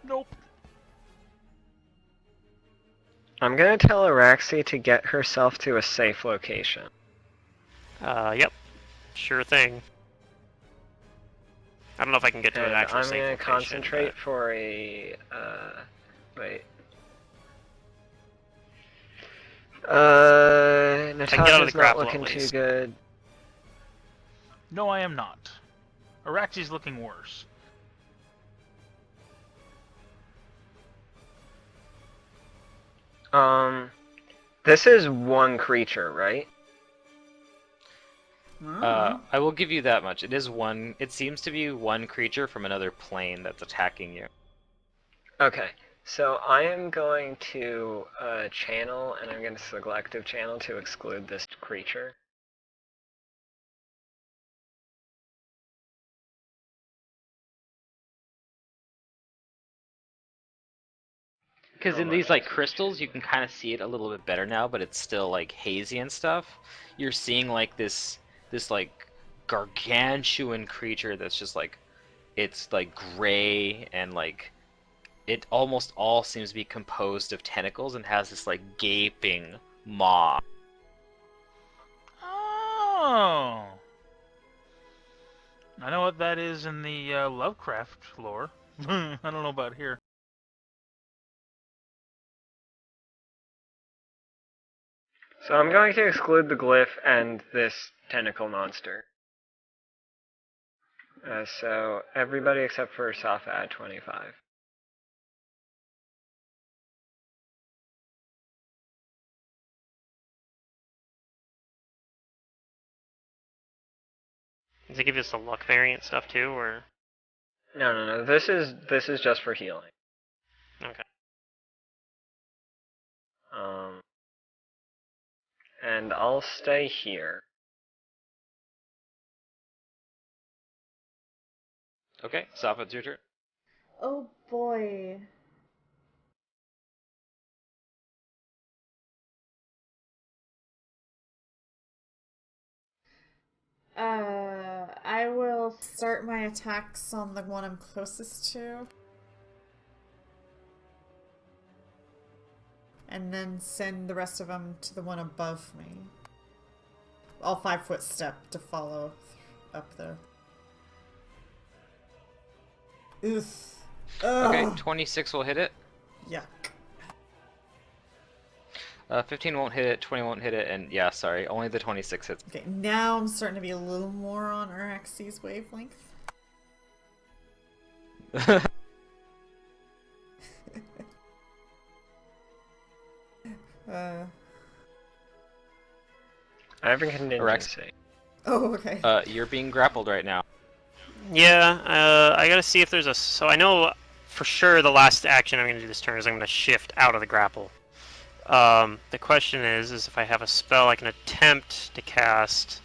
Nope.
I'm gonna tell Araxi to get herself to a safe location.
Yep. Sure thing. I don't know if I can get to an
And
actual
I'm
safe
gonna
location,
concentrate for a. Wait.
get out of the
Natasha's not
grapple at
looking too
least.
good.
No, I am not. Araxi's looking worse.
This is one creature, right?
I will give you that much. It is one. It seems to be one creature from another plane that's attacking you.
Okay. So I am going to channel, and I'm going to selective channel to exclude this creature.
Because in these like crystals, you can kind of see it a little bit better now, but it's still like hazy and stuff. You're seeing like this like gargantuan creature that's just like it's like gray and like it almost all seems to be composed of tentacles and has this like gaping maw.
Oh. I know what that is in the Lovecraft lore. I don't know about here.
So I'm going to exclude the glyph and this tentacle monster. So everybody except for Safa at 25.
Does it give us the luck variant stuff too, or?
No. This is just for healing.
Okay.
And I'll stay here.
Okay, Safa, it's your turn.
Oh boy. I will start my attacks on the one I'm closest to. And then send the rest of them to the one above me. I'll 5-foot step to follow up there. Oof.
Okay,
Ugh.
26 will hit it.
Yuck.
15 won't hit it, 20 won't hit it, and yeah, sorry, only the 26 hits.
Okay, now I'm starting to be a little more on Araxi's wavelength.
I have a contingency.
Oh, okay.
You're being grappled right now.
Yeah, I gotta see if there's a. So I know for sure the last action I'm gonna do this turn is I'm gonna shift out of the grapple. The question is if I have a spell I can attempt to cast,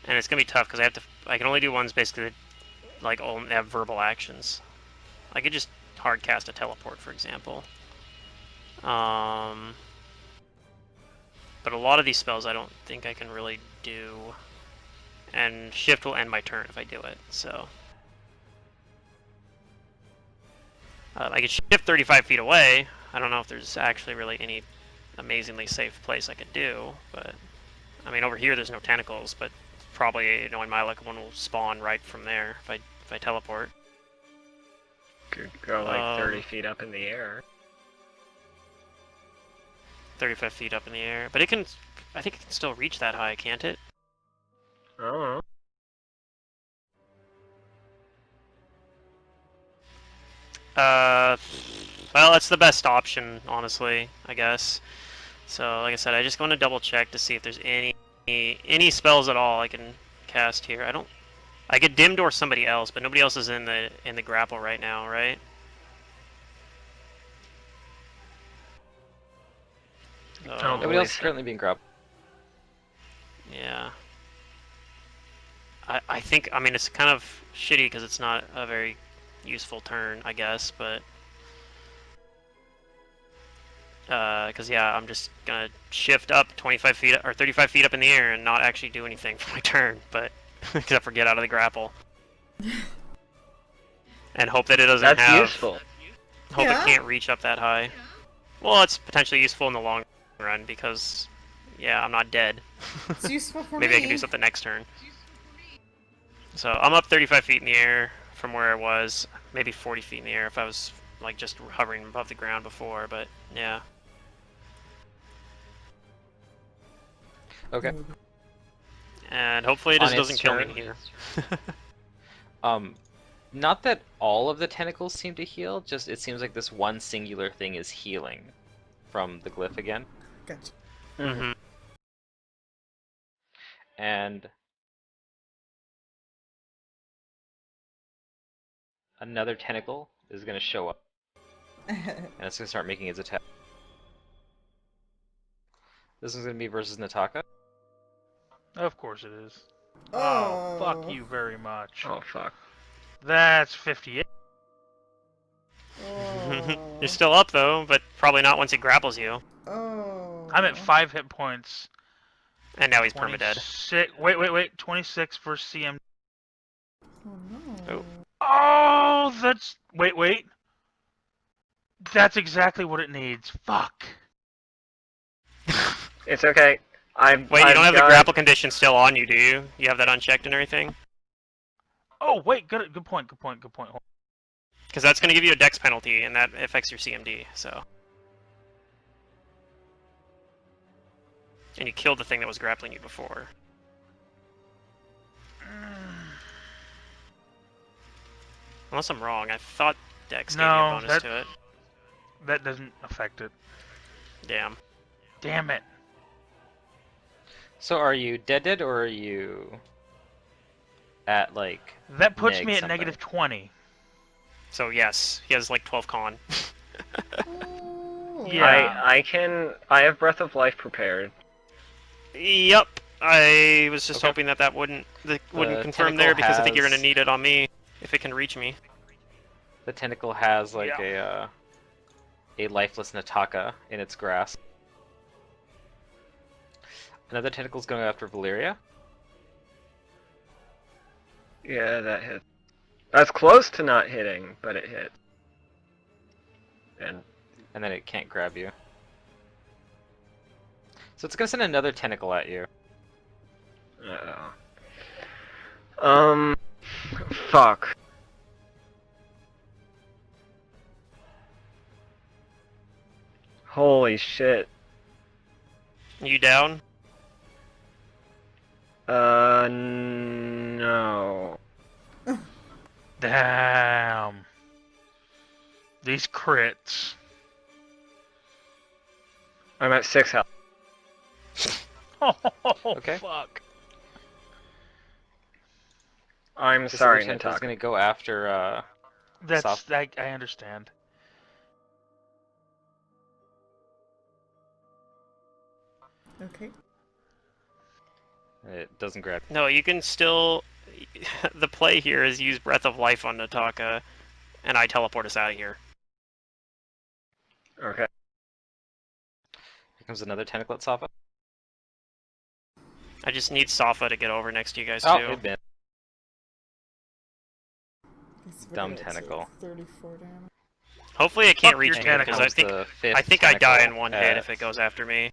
and it's gonna be tough because I can only do ones basically that like only have verbal actions. I could just hard cast a teleport, for example. But a lot of these spells I don't think I can really do, and shift will end my turn if I do it. So I could shift 35 feet away. I don't know if there's actually really any amazingly safe place I could do, but I mean over here there's no tentacles, but probably knowing my luck, one will spawn right from there if I teleport.
Could go like 30 feet up in the air.
35 feet up in the air, but it can. I think it can still reach that high, can't it?
I don't know.
Well, that's the best option, honestly, I guess. So, like I said, I just want to double check to see if there's any spells at all I can cast here. I could dim door somebody else, but nobody else is in the grapple right now, right? So,
Oh.
Nobody else is currently being grabbed.
yeah. I think, I mean, it's kind of shitty because it's not a very useful turn, I guess, but because yeah, I'm just gonna shift up 25 feet or 35 feet up in the air and not actually do anything for my turn, but except for get out of the grapple and hope that it doesn't
That's
have.
useful.
Hope
Yeah.
it can't reach up that high. Well, it's potentially useful in the long run because yeah, I'm not dead.
It's useful for
Maybe
me.
I can do something next turn. So I'm up 35 feet in the air from where I was, maybe 40 feet in the air if I was like just hovering above the ground before, but yeah.
Okay.
And hopefully it
On
just
its
doesn't kill me
turn.
here.
Not that all of the tentacles seem to heal, just it seems like this one singular thing is healing from the glyph again.
Gotcha.
Mm-hmm.
And another tentacle is going to show up, and it's going to start making its attack. This is going to be versus Nataka.
Of course it is.
Oh.
Fuck you very much.
Oh fuck.
That's 58.
Oh.
You're still up though, but probably not once he grapples you.
Oh.
I'm at 5 hit points.
And now he's permadead.
26. Wait. 26 for CM.
Oh no.
Oh.
Oh, that's. Wait. That's exactly what it needs. Fuck.
It's okay.
Wait, you don't have the grapple condition still on you, do you? You have that unchecked and everything?
Oh, wait. Good point.
Because that's going to give you a dex penalty, and that affects your CMD, so. And you killed the thing that was grappling you before. Unless I'm wrong, I thought dex gave you a
No,
bonus to it.
that doesn't affect it.
Damn.
Damn it.
So are you dead, or are you at like?
That puts me at
something?
negative 20.
So yes, he has like 12 con.
Oh.
Yeah.
I have Breath of Life prepared.
Yep. I was just
Okay.
hoping that wouldn't confirm
tentacle
there because I think you're
has-
going to need it on me if it can reach me.
The tentacle has like
Yeah.
a lifeless Nataka in its grasp. Another tentacle's going after Valeria.
Yeah, that hit. That's close to not hitting, but it hit. And
And then it can't grab you. So it's gonna send another tentacle at you.
fuck. Holy shit.
You down?
No.
Damn. These crits.
I'm at 6 health.
Oh,
Okay.
fuck.
I'm
This
sorry,
other tentacle's
Nataka.
gonna go after
That's
Soft.
I understand.
Okay.
It doesn't grab.
No, you can still. The play here is use Breath of Life on Nataka, and I teleport us out of here.
Okay.
Here comes another tentacle at Safa.
I just need Safa to get over next to you guys
Oh,
too.
it missed.
Guess we're
Dumb
gonna take
tentacle.
34 damage.
Hopefully it can't
Fuck
reach
your
me
Here
because
tentacle.
I
comes
think
the fifth
I think I die in
tentacle
one hit if it goes after me.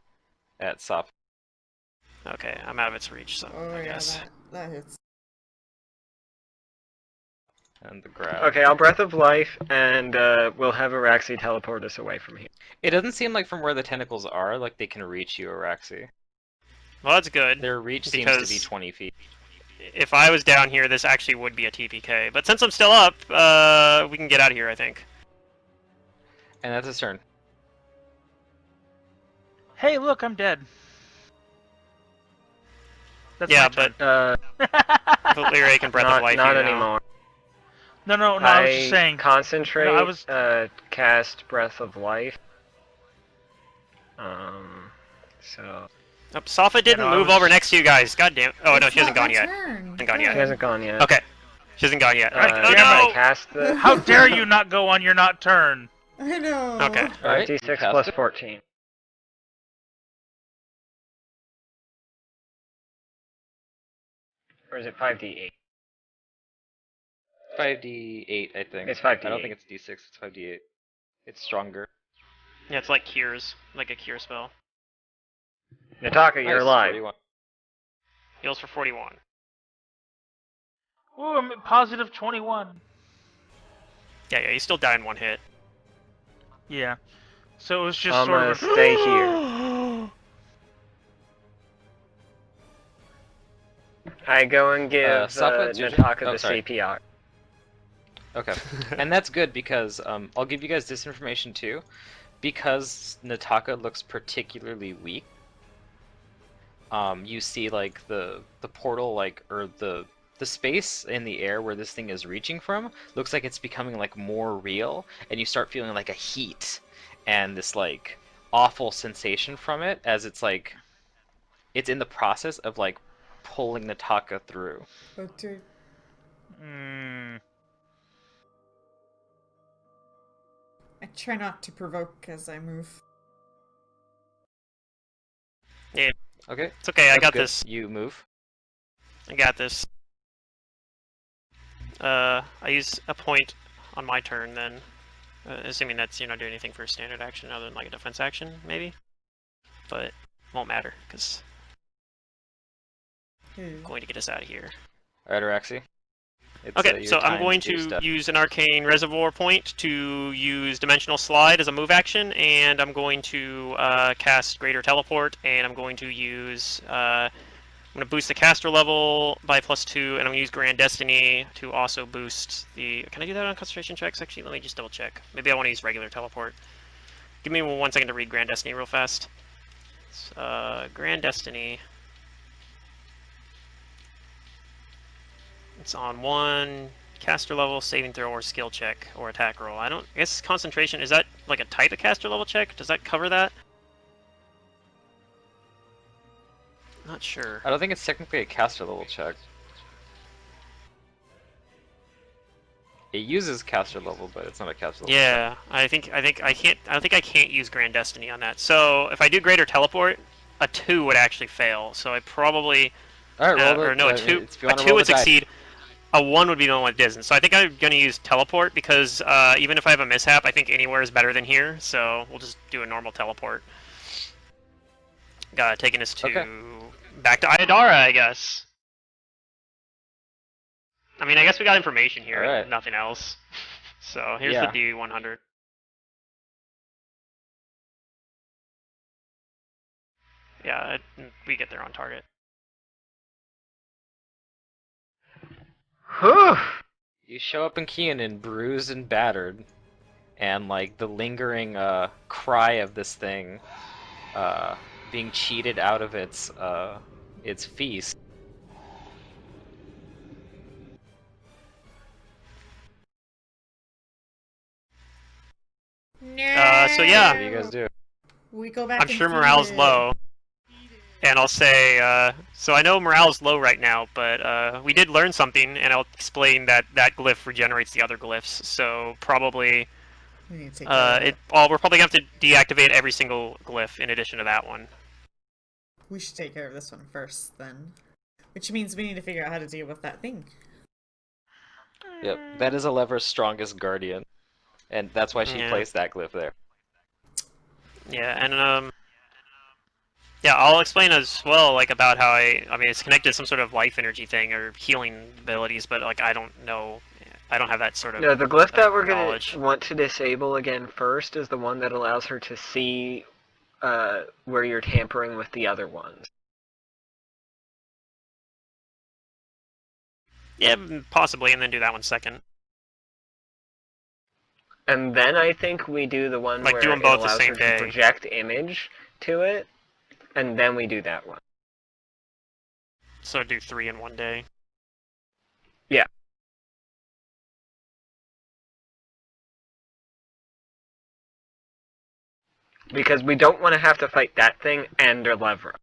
at Safa.
Okay, I'm out of its reach, so
Oh
I
yeah,
guess.
that hits.
And the grab.
Okay, I'll Breath of Life, and we'll have Araxi teleport us away from here.
It doesn't seem like from where the tentacles are, like they can reach you, Araxi.
Well, that's good.
Their reach seems to be
Because
20 feet.
if I was down here, this actually would be a TPK. But since I'm still up, we can get out of here, I think.
And that's his turn.
Hey, look, I'm dead. That's
Yeah,
my turn.
But Lyric and Breath of Life.
Not
you know.
anymore.
No, I was just saying.
Concentrate.
No, I was-
Cast Breath of Life. So
Oh, Safa didn't move over next to you guys. God damn. Oh no,
It's
she hasn't
not
gone
my
yet.
turn.
Hasn't gone yet.
she hasn't gone yet.
Okay, she hasn't gone yet.
Uh,
Oh
damn
no!
I cast the
How dare you not go on your not turn?
I know.
Okay.
Alright, you
D6
cast
plus
it.
14. Or is it 5d8?
5d8, I think.
It's 5d8.
I don't think it's d6, it's 5d8. It's stronger.
Yeah, it's like cures, like a cure spell.
Nataka, you're
Nice,
alive.
41.
Heals for 41.
Ooh, I'm at positive 21.
Yeah, you still die in one hit.
Yeah. So it was just
I'm
sort
gonna
of a...
stay here. I go and give
Safa, it's your turn?
Nataka
Oh,
the
sorry.
CPR.
Okay. And that's good because I'll give you guys this information too. Because Nataka looks particularly weak, you see like the portal, like, or the space in the air where this thing is reaching from looks like it's becoming like more real, and you start feeling like a heat and this like awful sensation from it as it's like it's in the process of like pulling Nataka through.
Oh, dear. I try not to provoke as I move.
Yeah,
Okay.
it's okay. I
That's
got
good.
this.
You move.
I got this. I use a point on my turn then, assuming that's you're not doing anything for a standard action other than like a defense action, maybe. But won't matter because I'm going to get us out of here.
Alright, Araxi. It's,
Okay,
your
so I'm
time
going
do
to
stuff.
use an arcane reservoir point to use dimensional slide as a move action, and I'm going to cast greater teleport, and I'm going to use I'm going to boost the caster level by +2, and I'm going to use Grand Destiny to also boost the. Can I do that on concentration checks? Actually, let me just double check. Maybe I want to use regular teleport. Give me 1 second to read Grand Destiny real fast. Grand Destiny. It's on 1 caster level, saving throw, or skill check, or attack roll. I guess concentration, is that like a type of caster level check? Does that cover that? Not sure.
I don't think it's technically a caster level check. It uses caster level, but it's not a caster level check.
Yeah, I think I can't use Grand Destiny on that. So if I do greater teleport, a 2 would actually fail. So I probably
Alright, roll the,
or no, a
I mean,
2
if you
a
wanna
2
roll
would
the die.
succeed. A 1 would be the only one that doesn't. So I think I'm going to use teleport because even if I have a mishap, I think anywhere is better than here. So we'll just do a normal teleport. Taking us to back to Ayadara, I guess. I mean, I guess we got information here,
Alright.
and nothing else. So here's
Yeah.
the D100. Yeah, we get there on target.
Whew!
You show up in Keanan bruised and battered, and like the lingering cry of this thing being cheated out of its feast.
No.
So yeah.
What do you guys do?
We go back.
I'm
and
sure
feed
morale's
it.
low. And I'll say, so I know morale's low right now, but we did learn something, and I'll explain that that glyph regenerates the other glyphs. So probably,
We need to take care of it.
we're probably gonna have to deactivate every single glyph in addition to that one.
We should take care of this one first, then. Which means we need to figure out how to deal with that thing.
Yep, that is Alevra's strongest guardian, and that's why she
Yeah.
placed that glyph there.
Yeah, and yeah, I'll explain as well, like about how I mean, it's connected to some sort of life energy thing or healing abilities, but like I don't know, I don't have that sort of
No, the glyph that we're going
knowledge.
to want to disable again first is the one that allows her to see where you're tampering with the other ones.
Yeah, possibly, and then do that one second.
And then I think we do the one
Like,
where
do them
it
both the
allows
same
her
day.
to project image to it, and then we do that one.
So do 3 in one day.
Yeah. Because we don't want to have to fight that thing and Alevra.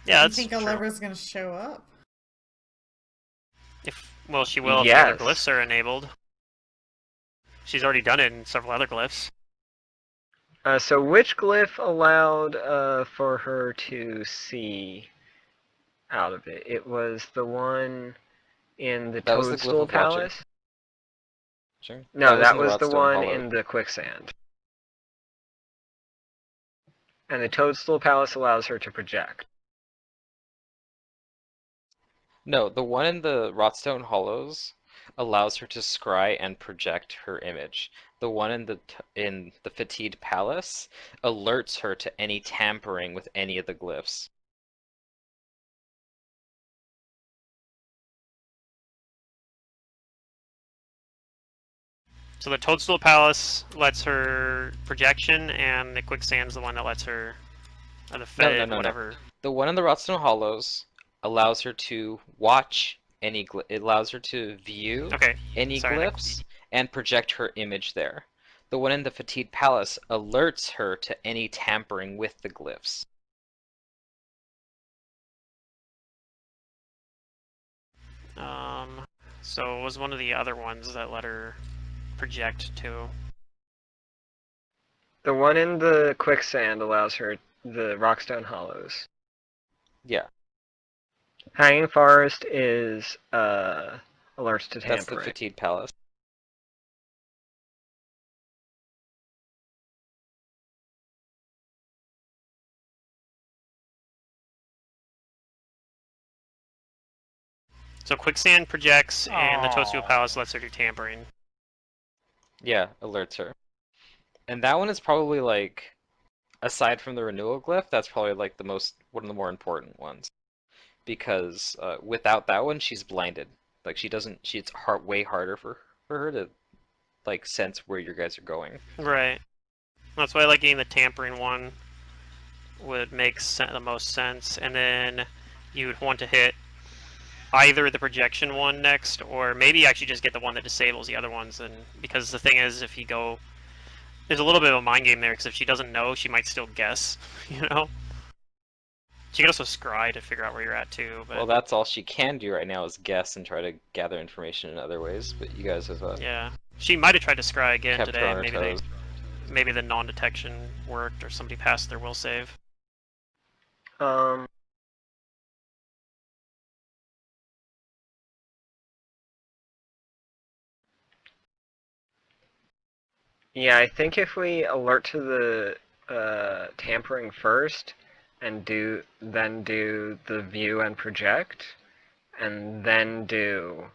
Yeah,
You
that's
think
true.
Alevra's gonna show up?
Well, she will if the other glyphs are enabled. She's already done it in several other glyphs.
So which glyph allowed for her to see out of it? It was the one in the
That was the glyph
Toadstool
of watching.
Palace?
Sure.
No, that
in the
was the
Rotstone
one
Hollow.
in the quicksand. And the Toadstool Palace allows her to project.
No, the one in the Rotstone Hollows allows her to scry and project her image. The one in the Fatigued Palace alerts her to any tampering with any of the glyphs.
So the Toadstool Palace lets her projection, and the Quicksand's the one that lets her, or the Fed,
No.
whatever.
The one in the Rotstone Hollows allows her to watch any it allows her to view any glyphs and project her image there. The one in the Fatigued Palace alerts her to any tampering with the glyphs.
So it was one of the other ones that let her project too.
The one in the quicksand allows her the Rockstone Hollows.
Yeah.
Hanging Forest is alerts to tampering.
That's the Fatigued Palace.
So Quicksand projects, and the Toadstool Palace lets her do tampering.
Yeah, alerts her. And that one is probably like, aside from the renewal glyph, that's probably like one of the more important ones. Because without that one, she's blinded. Like it's way harder for her to like sense where you guys are going.
Right. That's why I like getting the tampering one. Would make the most sense, and then you would want to hit either the projection one next, or maybe actually just get the one that disables the other ones. And because the thing is, if you go, there's a little bit of a mind game there, because if she doesn't know, she might still guess. You know. She can also scry to figure out where you're at too. But
well, that's all she can do right now is guess and try to gather information in other ways. But you guys have
yeah, she might have tried to scry again
kept her
today.
on her toes.
Maybe the non-detection worked, or somebody passed their will save.
Yeah, I think if we alert to the tampering first, and then do the view and project, and then do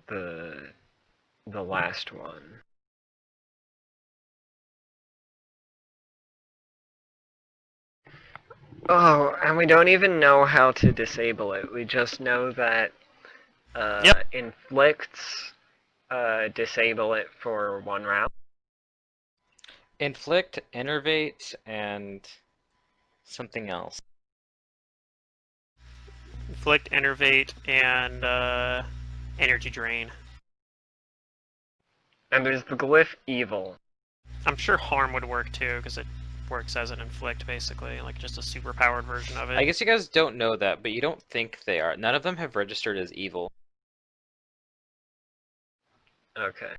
the last one. Oh, and we don't even know how to disable it. We just know that inflicts disable it for 1 round.
Inflict, Enervate, and something else.
Inflict, Enervate, and Energy Drain.
And there's the glyph Evil.
I'm sure harm would work too, because it works as an inflict, basically, like just a super powered version of it.
I guess you guys don't know that, but you don't think they are. None of them have registered as evil.
Okay.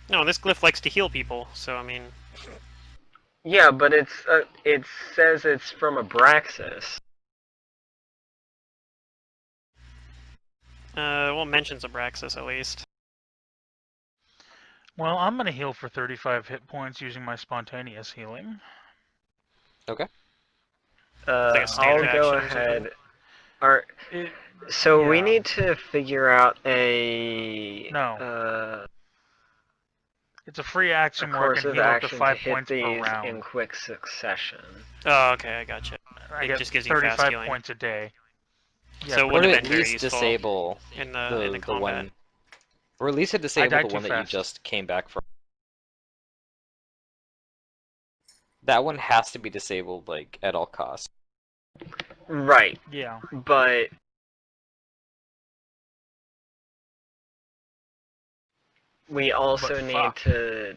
No, this glyph likes to heal people, so I mean,
Yeah, but it says it's from Abraxas.
well, it mentions Abraxas at least.
Well, I'm gonna heal for 35 hit points using my spontaneous healing.
Okay.
Like a
I'll
standard
go
action or something.
ahead. Are
It,
so we
yeah.
need to figure out a
No. It's a free action where I
course
can
of
heal up to
action to
5
hit
points per
these
round.
in quick succession.
Oh, okay, I gotcha.
I
It
get
just gives you fast
35
healing.
points a day. Yeah,
So it
Or
wouldn't
to
have
at
been very
least
useful
disable
in the
the
combat.
one, or at least to
I
disable the
died too
one that you
fast.
just came back from. That one has to be disabled, like, at all costs.
Right,
Yeah.
but we also
But
need
fuck.
to,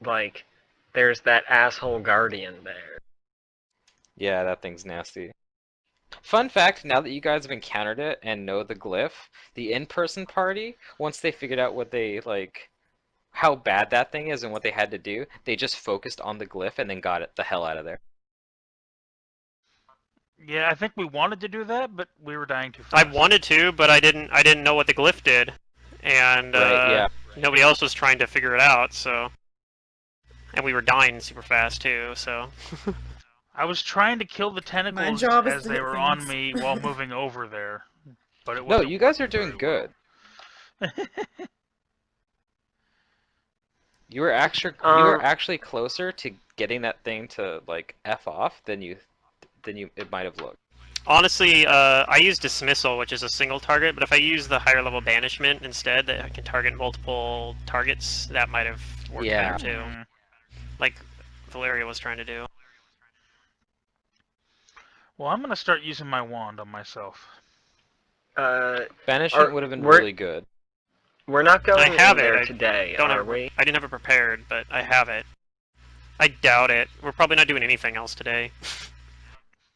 like, there's that asshole guardian there.
Yeah, that thing's nasty. Fun fact, now that you guys have encountered it and know the glyph, the in-person party, once they figured out what they, like, how bad that thing is and what they had to do, they just focused on the glyph and then got it the hell out of there.
Yeah, I think we wanted to do that, but we were dying too
I
fast.
wanted to, but I didn't know what the glyph did, and
Right, yeah.
nobody else was trying to figure it out. So, and we were dying super fast too. So,
I was trying to kill the
My
tentacles
job is
as
to
they
hit
were on
things.
me while moving over there, but it
No,
wasn't
you guys are
working
doing
very
good.
well.
You were actually closer to getting that thing to like F off than you it might have looked.
honestly, I use dismissal, which is a single target. But if I use the higher level banishment instead, that I can target multiple targets, that might have worked
Yeah.
better too. Like Valeria was trying to do.
Well, I'm gonna start using my wand on myself.
Banishment would have been
we're
really good.
we're not
I
going
have
in
it.
there
I
today,
don't
are
have.
we?
I didn't have it prepared, but I have it. I doubt it. We're probably not doing anything else today.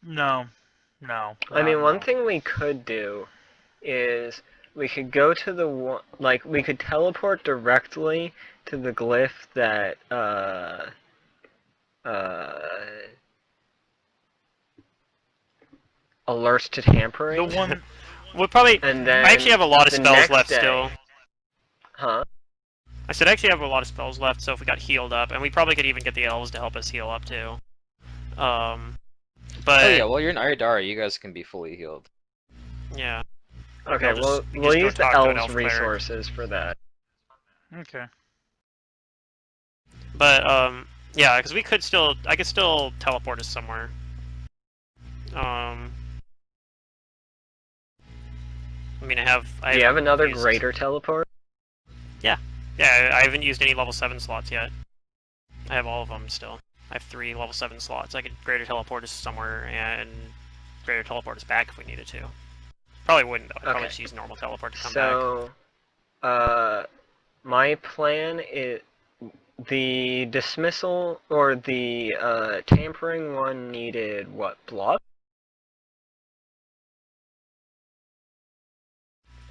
No,
I mean, one
no.
thing we could do is we could go to the one, like we could teleport directly to the glyph that uh alerts to tampering.
The one,
We'll probably.
And
I actually
then
have a lot of
the
spells
next
left
day,
still.
huh?
I said I actually have a lot of spells left, so if we got healed up, and we probably could even get the elves to help us heal up too. But
Oh yeah, well you're in Aridara, you guys can be fully healed.
yeah.
Okay,
we
we'll
can just go
use the
talk to an
elves'
elf cleric.
resources for that.
okay.
But yeah, because I could still teleport us somewhere. I mean,
Do you have another
used...
greater teleport?
Yeah, I haven't used any level 7 slots yet. I have all of them still. I have 3 level 7 slots. I could greater teleport us somewhere and greater teleport us back if we needed to. Probably wouldn't though. I'd probably
Okay.
just use normal teleport to come back.
So, my plan is the dismissal or the tampering one needed what, bluff?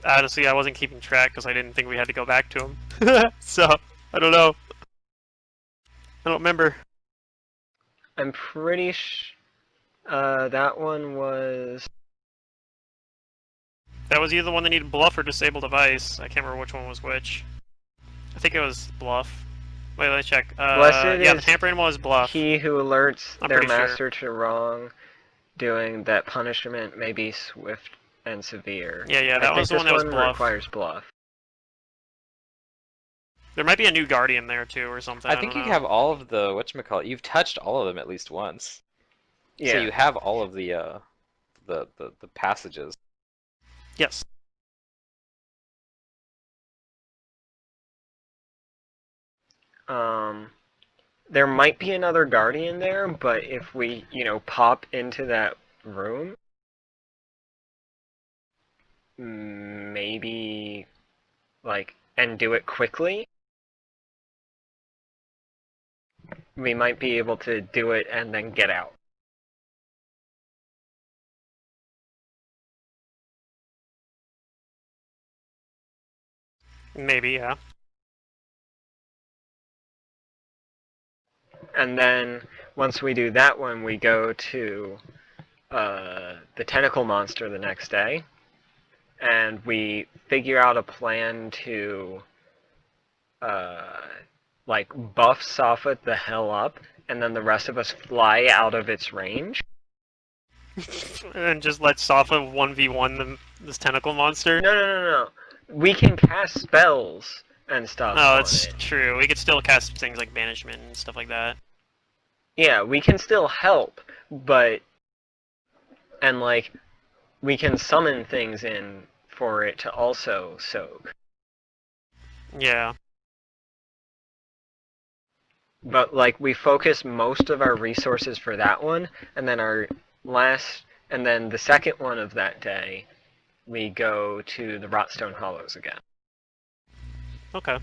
Honestly, I wasn't keeping track because I didn't think we had to go back to him. So, I don't know. I don't remember.
I'm pretty that one was...
That was either the one that needed bluff or disable device. I can't remember which one was which. I think it was bluff. Wait, let me check.
Blessed
yeah, the
is
tampering one was bluff.
he who alerts
I'm
their
pretty sure.
master to wrong doing that punishment may be swift and severe.
Yeah, that
I think
was the one
this
that was
one
bluff.
requires bluff.
There might be a new guardian there too, or something.
I think you have all of the whatchamacallit. You've touched all of them at least once.
Yeah.
So you have all of the passages.
Yes.
There might be another guardian there, but if we, pop into that room, maybe, and do it quickly, we might be able to do it and then get out.
Maybe, yeah.
And then once we do that one, we go to the tentacle monster the next day, and we figure out a plan to like buff Safa the hell up, and then the rest of us fly out of its range.
And just let Safa 1v1 this tentacle monster.
No. We can cast spells and stuff
Oh,
on
that's
it.
true. We could still cast things like banishment and stuff like that.
Yeah, we can still help, but and like we can summon things in for it to also soak.
Yeah.
But like we focus most of our resources for that one, and then and then the second one of that day, we go to the Rotstone Hollows again.
Okay.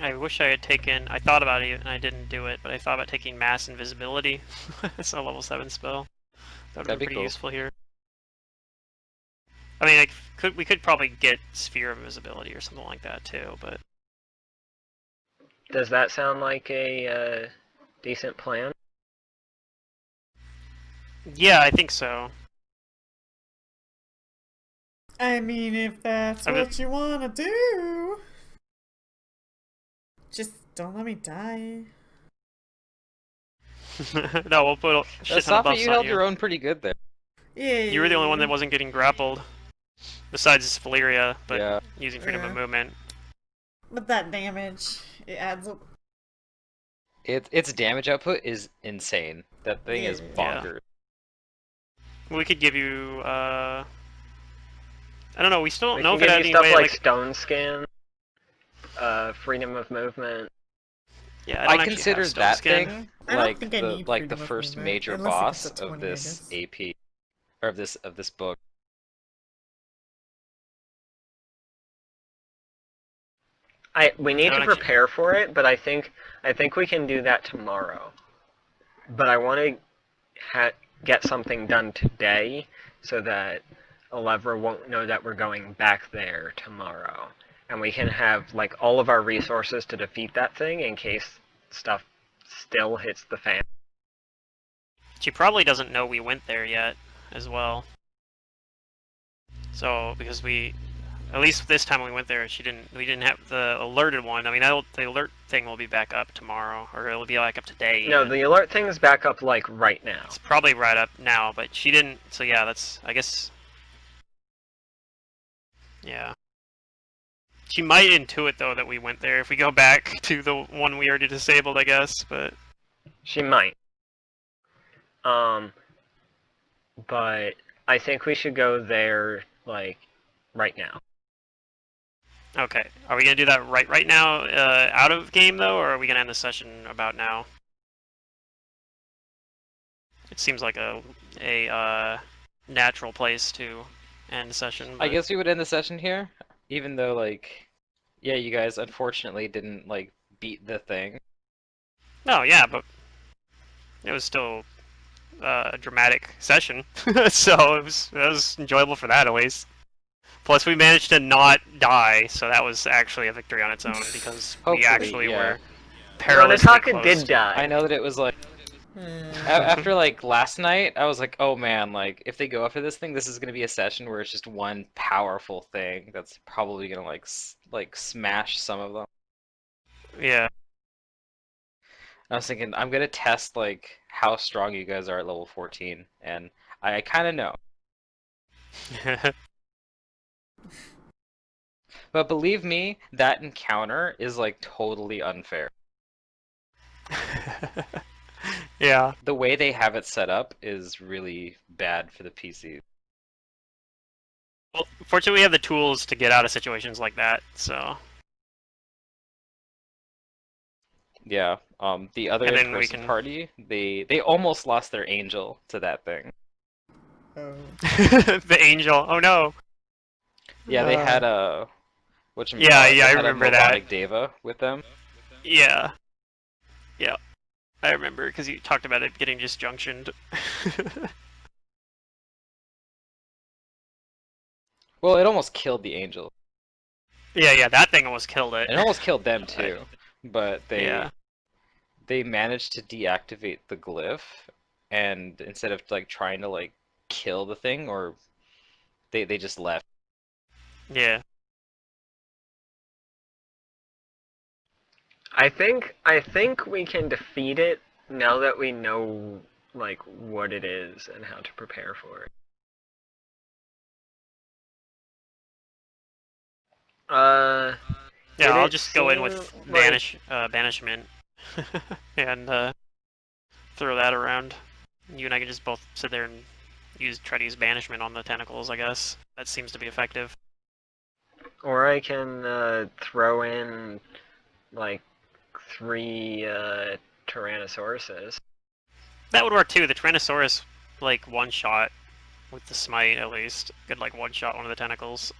I wish I had taken. I thought about it and I didn't do it, but I thought about taking mass invisibility. It's a level 7 spell. That would
That'd
be
be
pretty
cool.
useful here. I mean, we could probably get sphere of invisibility or something like that too, but
Does that sound like a decent plan?
yeah, I think so.
I mean, if that's
I'm
what you want to do. Just don't let me die.
No, we'll put a shit ton of
Safa,
buffs
you
on
held
you.
your own pretty good there.
Yeah.
You were the only one that wasn't getting grappled, besides Valeria, but
Yeah.
using freedom of
Yeah.
movement.
But that damage, it adds up.
Its damage output is insane. That thing is
Yeah.
bonkers.
We could give you. I don't know. We still don't
We
know
can
if it
give
had
you
any
stuff
way.
like Stone Skin, freedom of movement.
Yeah, I
I
don't actually
consider
have Stone
that
Skin.
thing
I don't
like
think I
the
need
the
freedom of
first
movement,
major
unless it gets
boss
to
of
20, I
this
guess.
AP or of this book.
We need
I
to
don't actually.
prepare for it, but I think we can do that tomorrow. But I want to get something done today so that Elevra won't know that we're going back there tomorrow, and we can have like all of our resources to defeat that thing in case stuff still hits the fan.
She probably doesn't know we went there yet, as well. So because at least this time when we went there, we didn't have the alerted one. I mean, the alert thing will be back up tomorrow, or it'll be back up today.
No,
even.
the alert thing is back up like right now.
It's probably right up now, but she didn't. So yeah, I guess. Yeah. She might intuit though that we went there if we go back to the one we already disabled, I guess. But
She might. But I think we should go there like right now.
okay, are we gonna do that right now, out of game though, or are we gonna end the session about now? It seems like a natural place to end the session.
I
But...
guess we would end the session here, even though like, yeah, you guys unfortunately didn't like beat the thing.
No, yeah, but it was still a dramatic session, so it was enjoyable for that at least. Plus, we managed to not die, so that was actually a victory on its own because we
Hopefully,
actually
yeah.
were perilously
Nonataka
close.
did die.
I know that it was like
Hmm.
after like last night, I was like, oh man, like if they go after this thing, this is gonna be a session where it's just one powerful thing that's probably gonna like smash some of them.
Yeah.
I was thinking I'm gonna test like how strong you guys are at level 14, and I kind of know. But believe me, that encounter is like totally unfair.
Yeah.
The way they have it set up is really bad for the PC.
Well, fortunately, we have the tools to get out of situations like that, so.
Yeah, the other
And then we
in-person
can-
party, they almost lost their angel to that thing.
Oh.
The angel. Oh no.
Yeah, they had
Uh,
a
Yeah,
they
I
had a
remember that.
melodic deva with them.
Yeah. Yeah. I remember because you talked about it getting disjunctioned.
Well, it almost killed the angel.
Yeah, that thing almost killed it.
It almost killed them too, but
Yeah.
they managed to deactivate the glyph, and instead of like trying to like kill the thing, or they just left.
Yeah.
I think we can defeat it now that we know like what it is and how to prepare for it.
Yeah,
Did
I'll
it
just go in
seem
with
like
banishment and throw that around. You and I can just both sit there and try to use banishment on the tentacles, I guess. That seems to be effective.
or I can throw in like 3 Tyrannosauruses.
That would work too. The Tyrannosaurus, like, one shot with the smite at least. Could, like, one shot one of the tentacles.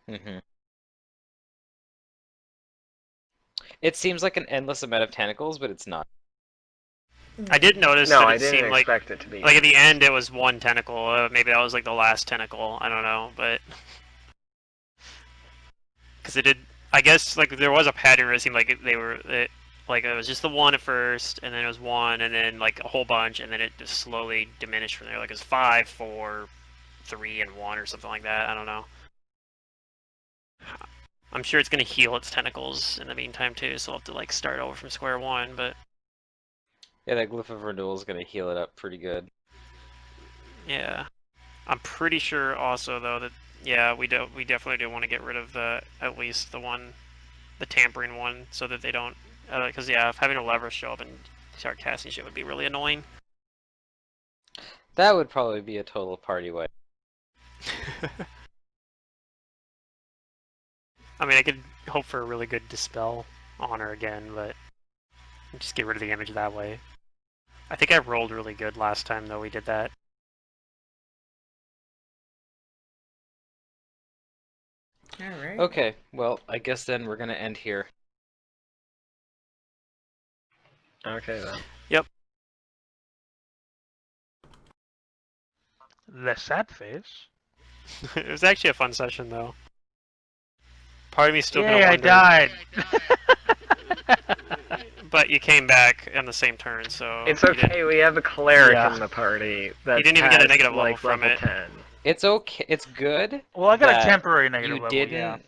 Hmm. It seems like an endless amount of tentacles, but it's not.
I did notice
No,
that
I
it
didn't
seemed like
expect it to be.
at the end it was one tentacle. Maybe that was like the last tentacle. I don't know, but because it did, I guess like there was a pattern where it seemed like like it was just the one at first, and then it was one, and then like a whole bunch, and then it just slowly diminished from there. Like it was 5, 4, 3, and 1 or something like that. I don't know. I'm sure it's gonna heal its tentacles in the meantime too, so I'll have to like start over from square one. But
Yeah, that glyph of renewal is gonna heal it up pretty good.
yeah. I'm pretty sure also though that yeah we definitely do want to get rid of at least the tampering one so that they don't because yeah if having a lever show up and start casting shit would be really annoying.
That would probably be a total party wipe.
I mean I could hope for a really good dispel on her again, but just get rid of the image that way. I think I rolled really good last time though we did that.
All right.
Okay, well, I guess then we're gonna end here.
Okay then.
Yep.
The sad face.
It was actually a fun session though. Part of me still
Yay,
gonna
I
wonder.
died.
But you came back in the same turn, so
It's
you
okay.
didn't-
We have a cleric
Yeah.
in the party that
You didn't even get a
passed,
negative level
like
from
level
it.
10.
It's okay. It's good.
Well, I got a
that
temporary negative
you
level,
didn't
yeah.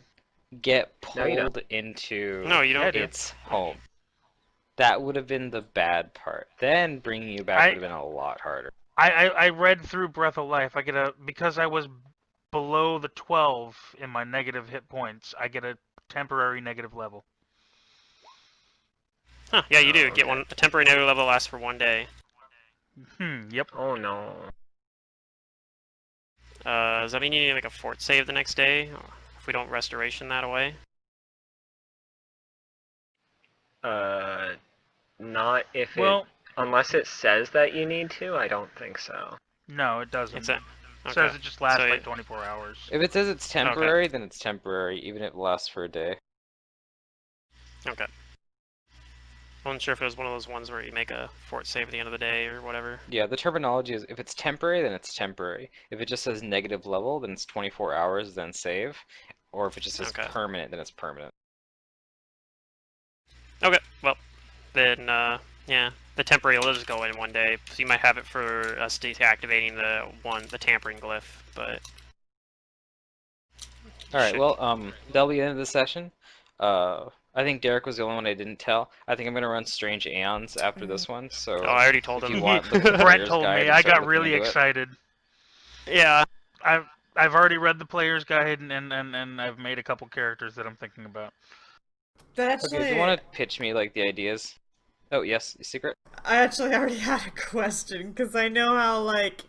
get
No, you don't.
pulled into
No, you
Yeah, I
don't.
do.
its home. That would have been the bad part. Then bringing you back would have been a lot harder.
I read through Breath of Life. I get because I was below the 12 in my negative hit points. I get a temporary negative level.
Huh, yeah, you do.
Oh,
Get
okay.
one. A temporary negative level lasts for 1 day.
Yep.
Oh no.
Does that mean you need to make a fort save the next day? If we don't restoration that away?
Not if
Well,
it... Unless it says that you need to, I don't think so.
no, it doesn't.
It's a...
It
Okay.
says it just lasts
So
like 24 hours.
If it says it's temporary, then it's temporary, even if it lasts for a day.
Okay. I wasn't sure if it was one of those ones where you make a fort save at the end of the day or whatever.
Yeah, the terminology is if it's temporary, then it's temporary. If it just says negative level, then it's 24 hours, then save. Or if it just says
Okay.
permanent, then it's permanent.
Okay, well, then, yeah. The temporary will just go in 1 day, so you might have it for us deactivating the tampering glyph, but...
Alright, well, that'll be the end of the session. I think Derek was the only one I didn't tell. I think I'm gonna run Strange Aeons after this one, so
Oh, I already told
if
him.
you want, look at the
Brent
player's
told
guide
me.
and
I
start
got
looking
really
into it.
excited.
Yeah.
I've already read the player's guide and I've made a couple characters that I'm thinking about.
That
Okay,
actually,
do you want to pitch me, like, the ideas? Oh, yes, secret?
I actually already had a question because I know how like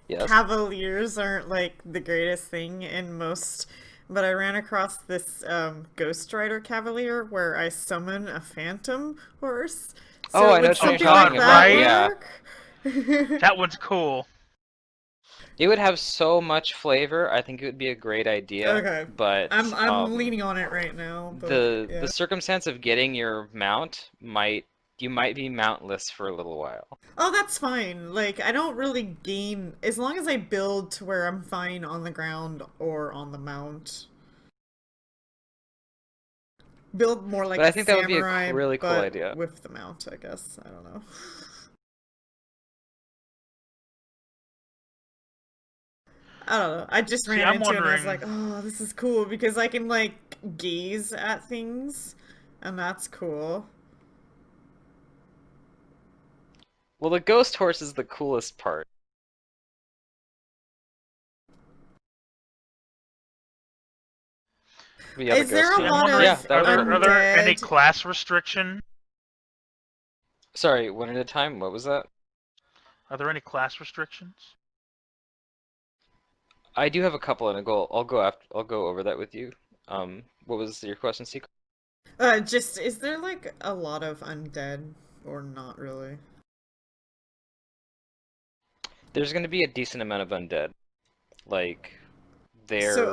Yes.
cavaliers aren't like the greatest thing in most, but I ran across this Ghost Rider Cavalier where I summon a phantom horse. So
I know
would
what you're
something
talking
like
about,
that
yeah.
work?
That one's cool.
It would have so much flavor. I think it would be a great idea.
Okay.
But
I'm leaning on it right now, but
the
yeah.
circumstance of getting your mount you might be mountless for a little while.
Oh, that's fine. Like, I don't really gain as long as I build to where I'm fine on the ground or on the mount. Build more like
But I
a
think that would be a
samurai,
really cool
but
idea.
with the mount, I guess. I don't know. I don't know. I just
See,
ran
I'm
into it and I was
wondering.
like, oh, this is cool because I can, like, gaze at things, and that's cool.
Well, the ghost horse is the coolest part. But yeah, the
Is there
ghost
a
See, I'm
horse.
lot
wondering.
Yeah,
of
that would be
Are
cool.
there any
undead?
class restriction?
Sorry, one at a time. What was that?
Are there any class restrictions?
I do have a couple, and I'll go over that with you. What was your question, Secret?
Just, is there, like, a lot of undead, or not really?
There's going to be a decent amount of undead. Like,
So,
they're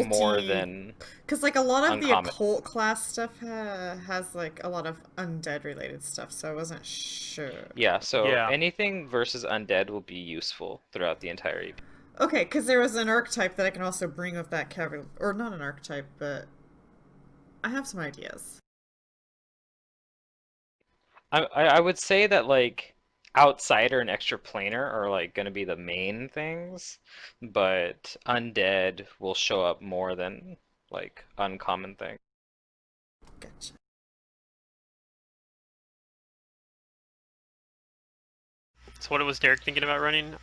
more
occulty.
than
Because, like, a lot of the
uncommon.
occult class stuff has, like, a lot of undead related stuff, so I wasn't sure.
Yeah, so
Yeah.
anything versus undead will be useful throughout the entire EP.
Okay, because there was an archetype that I can also bring with that category. Or not an archetype, but I have some ideas.
I would say that like outsider and extraplanar are like going to be the main things, but undead will show up more than like uncommon things.
Gotcha.
So what was Derek thinking about running?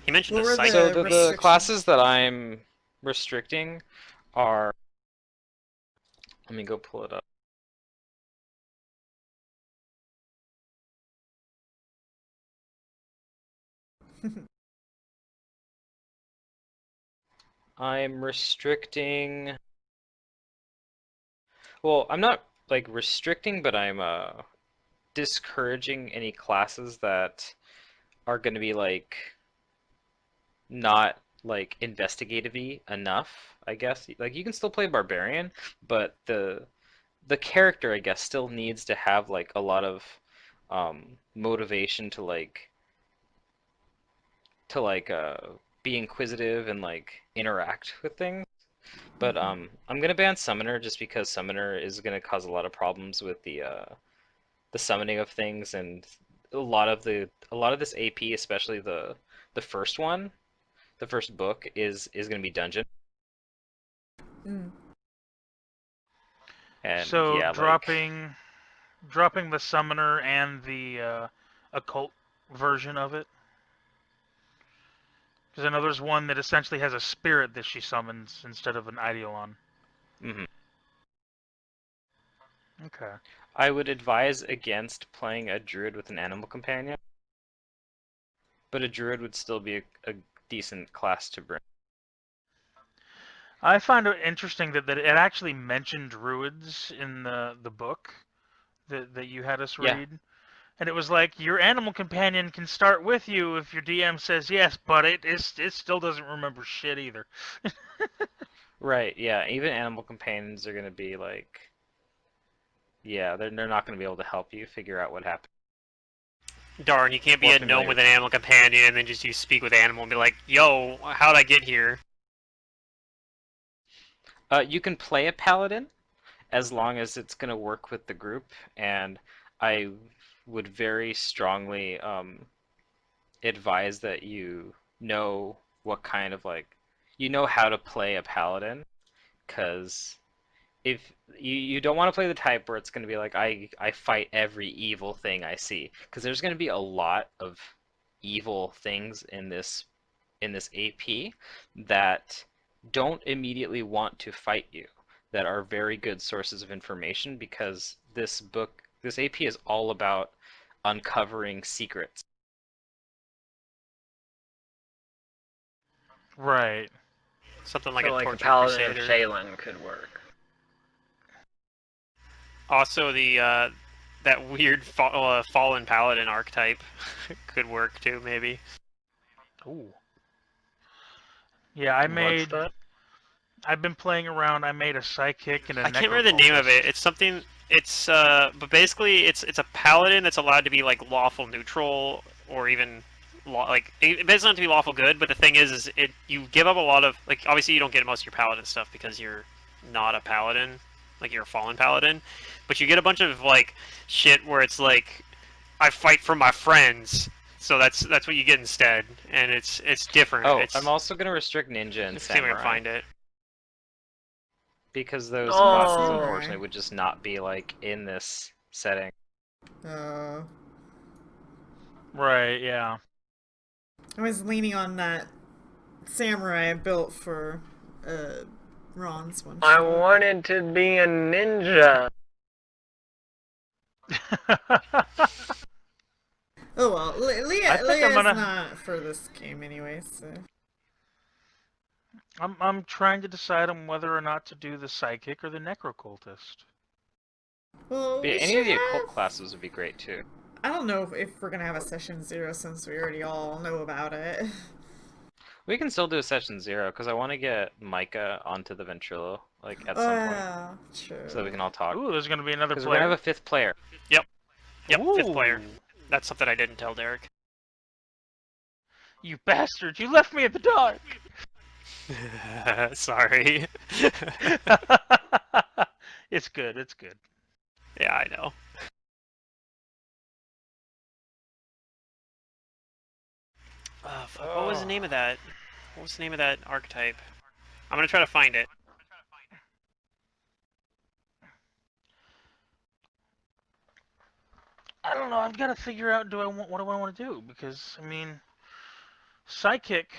He mentioned
What
a
were
site.
So
the
the
restrictions?
classes that I'm restricting are, let me go pull it up. I'm restricting, well, I'm not like restricting, but I'm discouraging any classes that are going to be like not like investigative-y enough, I guess. Like you can still play barbarian, but the character, I guess, still needs to have like a lot of motivation to like be inquisitive and like interact with things. But I'm gonna ban summoner just because summoner is gonna cause a lot of problems with the summoning of things, and a lot of this AP, especially the first one, the first book is gonna be dungeon.
Mm.
And
So
yeah, like
dropping the summoner and the occult version of it. Because I know there's one that essentially has a spirit that she summons instead of an Eidolon.
mhm.
Okay.
I would advise against playing a druid with an animal companion, but a druid would still be a decent class to bring.
I find it interesting that it actually mentioned druids in the book that you had us
Yeah,
read. And it was like your animal companion can start with you if your DM says yes, but it still doesn't remember shit either.
right. Yeah, even animal companions are gonna be like, yeah, they're not gonna be able to help you figure out what happened.
Darn, you can't be
More
a gnome
familiar.
with an animal companion and then just you speak with the animal and be like, yo, how'd I get here?
You can play a paladin as long as it's gonna work with the group, and I would very strongly advise that you know what kind of like you know how to play a paladin, because if you don't want to play the type where it's going to be like I fight every evil thing I see, because there's going to be a lot of evil things in this AP that don't immediately want to fight you, that are very good sources of information, because this AP is all about uncovering secrets.
Right.
Something like
So
a
like a
tortured
paladin of
crusader.
Shaylin could work.
Also, the that weird fallen paladin archetype could work too, maybe.
Ooh. Yeah, I
What's
made.
that?
I've been playing around. I made a psychic and a
I can't remember the name of it.
necrocultist.
It's something. It's but basically it's a paladin that's allowed to be like lawful neutral or even like it doesn't have to be lawful good. But the thing is it you give up a lot of like obviously you don't get most of your paladin stuff because you're not a paladin, like you're a fallen paladin, but you get a bunch of like shit where it's like I fight for my friends. So that's what you get instead, and it's different.
Oh,
It's,
I'm also gonna restrict ninja and
let's see if I can
samurai
find it.
because those
Oh,
classes
samurai.
unfortunately would just not be like in this setting.
Uh,
Right. Yeah.
I was leaning on that samurai I built for Ron's one
I
shot.
wanted to be a ninja.
Oh well,
I think I'm
Leah's
gonna.
not for this game anyway, so.
I'm trying to decide on whether or not to do the psychic or the necrocultist.
Well,
But
we
yeah, any
should
of the occult
have.
classes would be great too.
I don't know if we're gonna have a session 0 since we already all know about it.
We can still do a session 0 because I want to get Micah onto the Ventrilo like at
Oh
some point
yeah, true.
so that we can all talk.
Ooh, there's gonna be another
Because we're gonna
player.
have a 5th player.
Yep, 5th player.
Ooh.
That's something I didn't tell Derek.
You bastard! You left me in the dark.
Sorry.
It's good. It's good.
Yeah, I know. Fuck, what was the name of that? What was the name of that archetype? I'm gonna try to find it.
I don't know. I've got to figure out. What do I want to do? Because I mean, psychic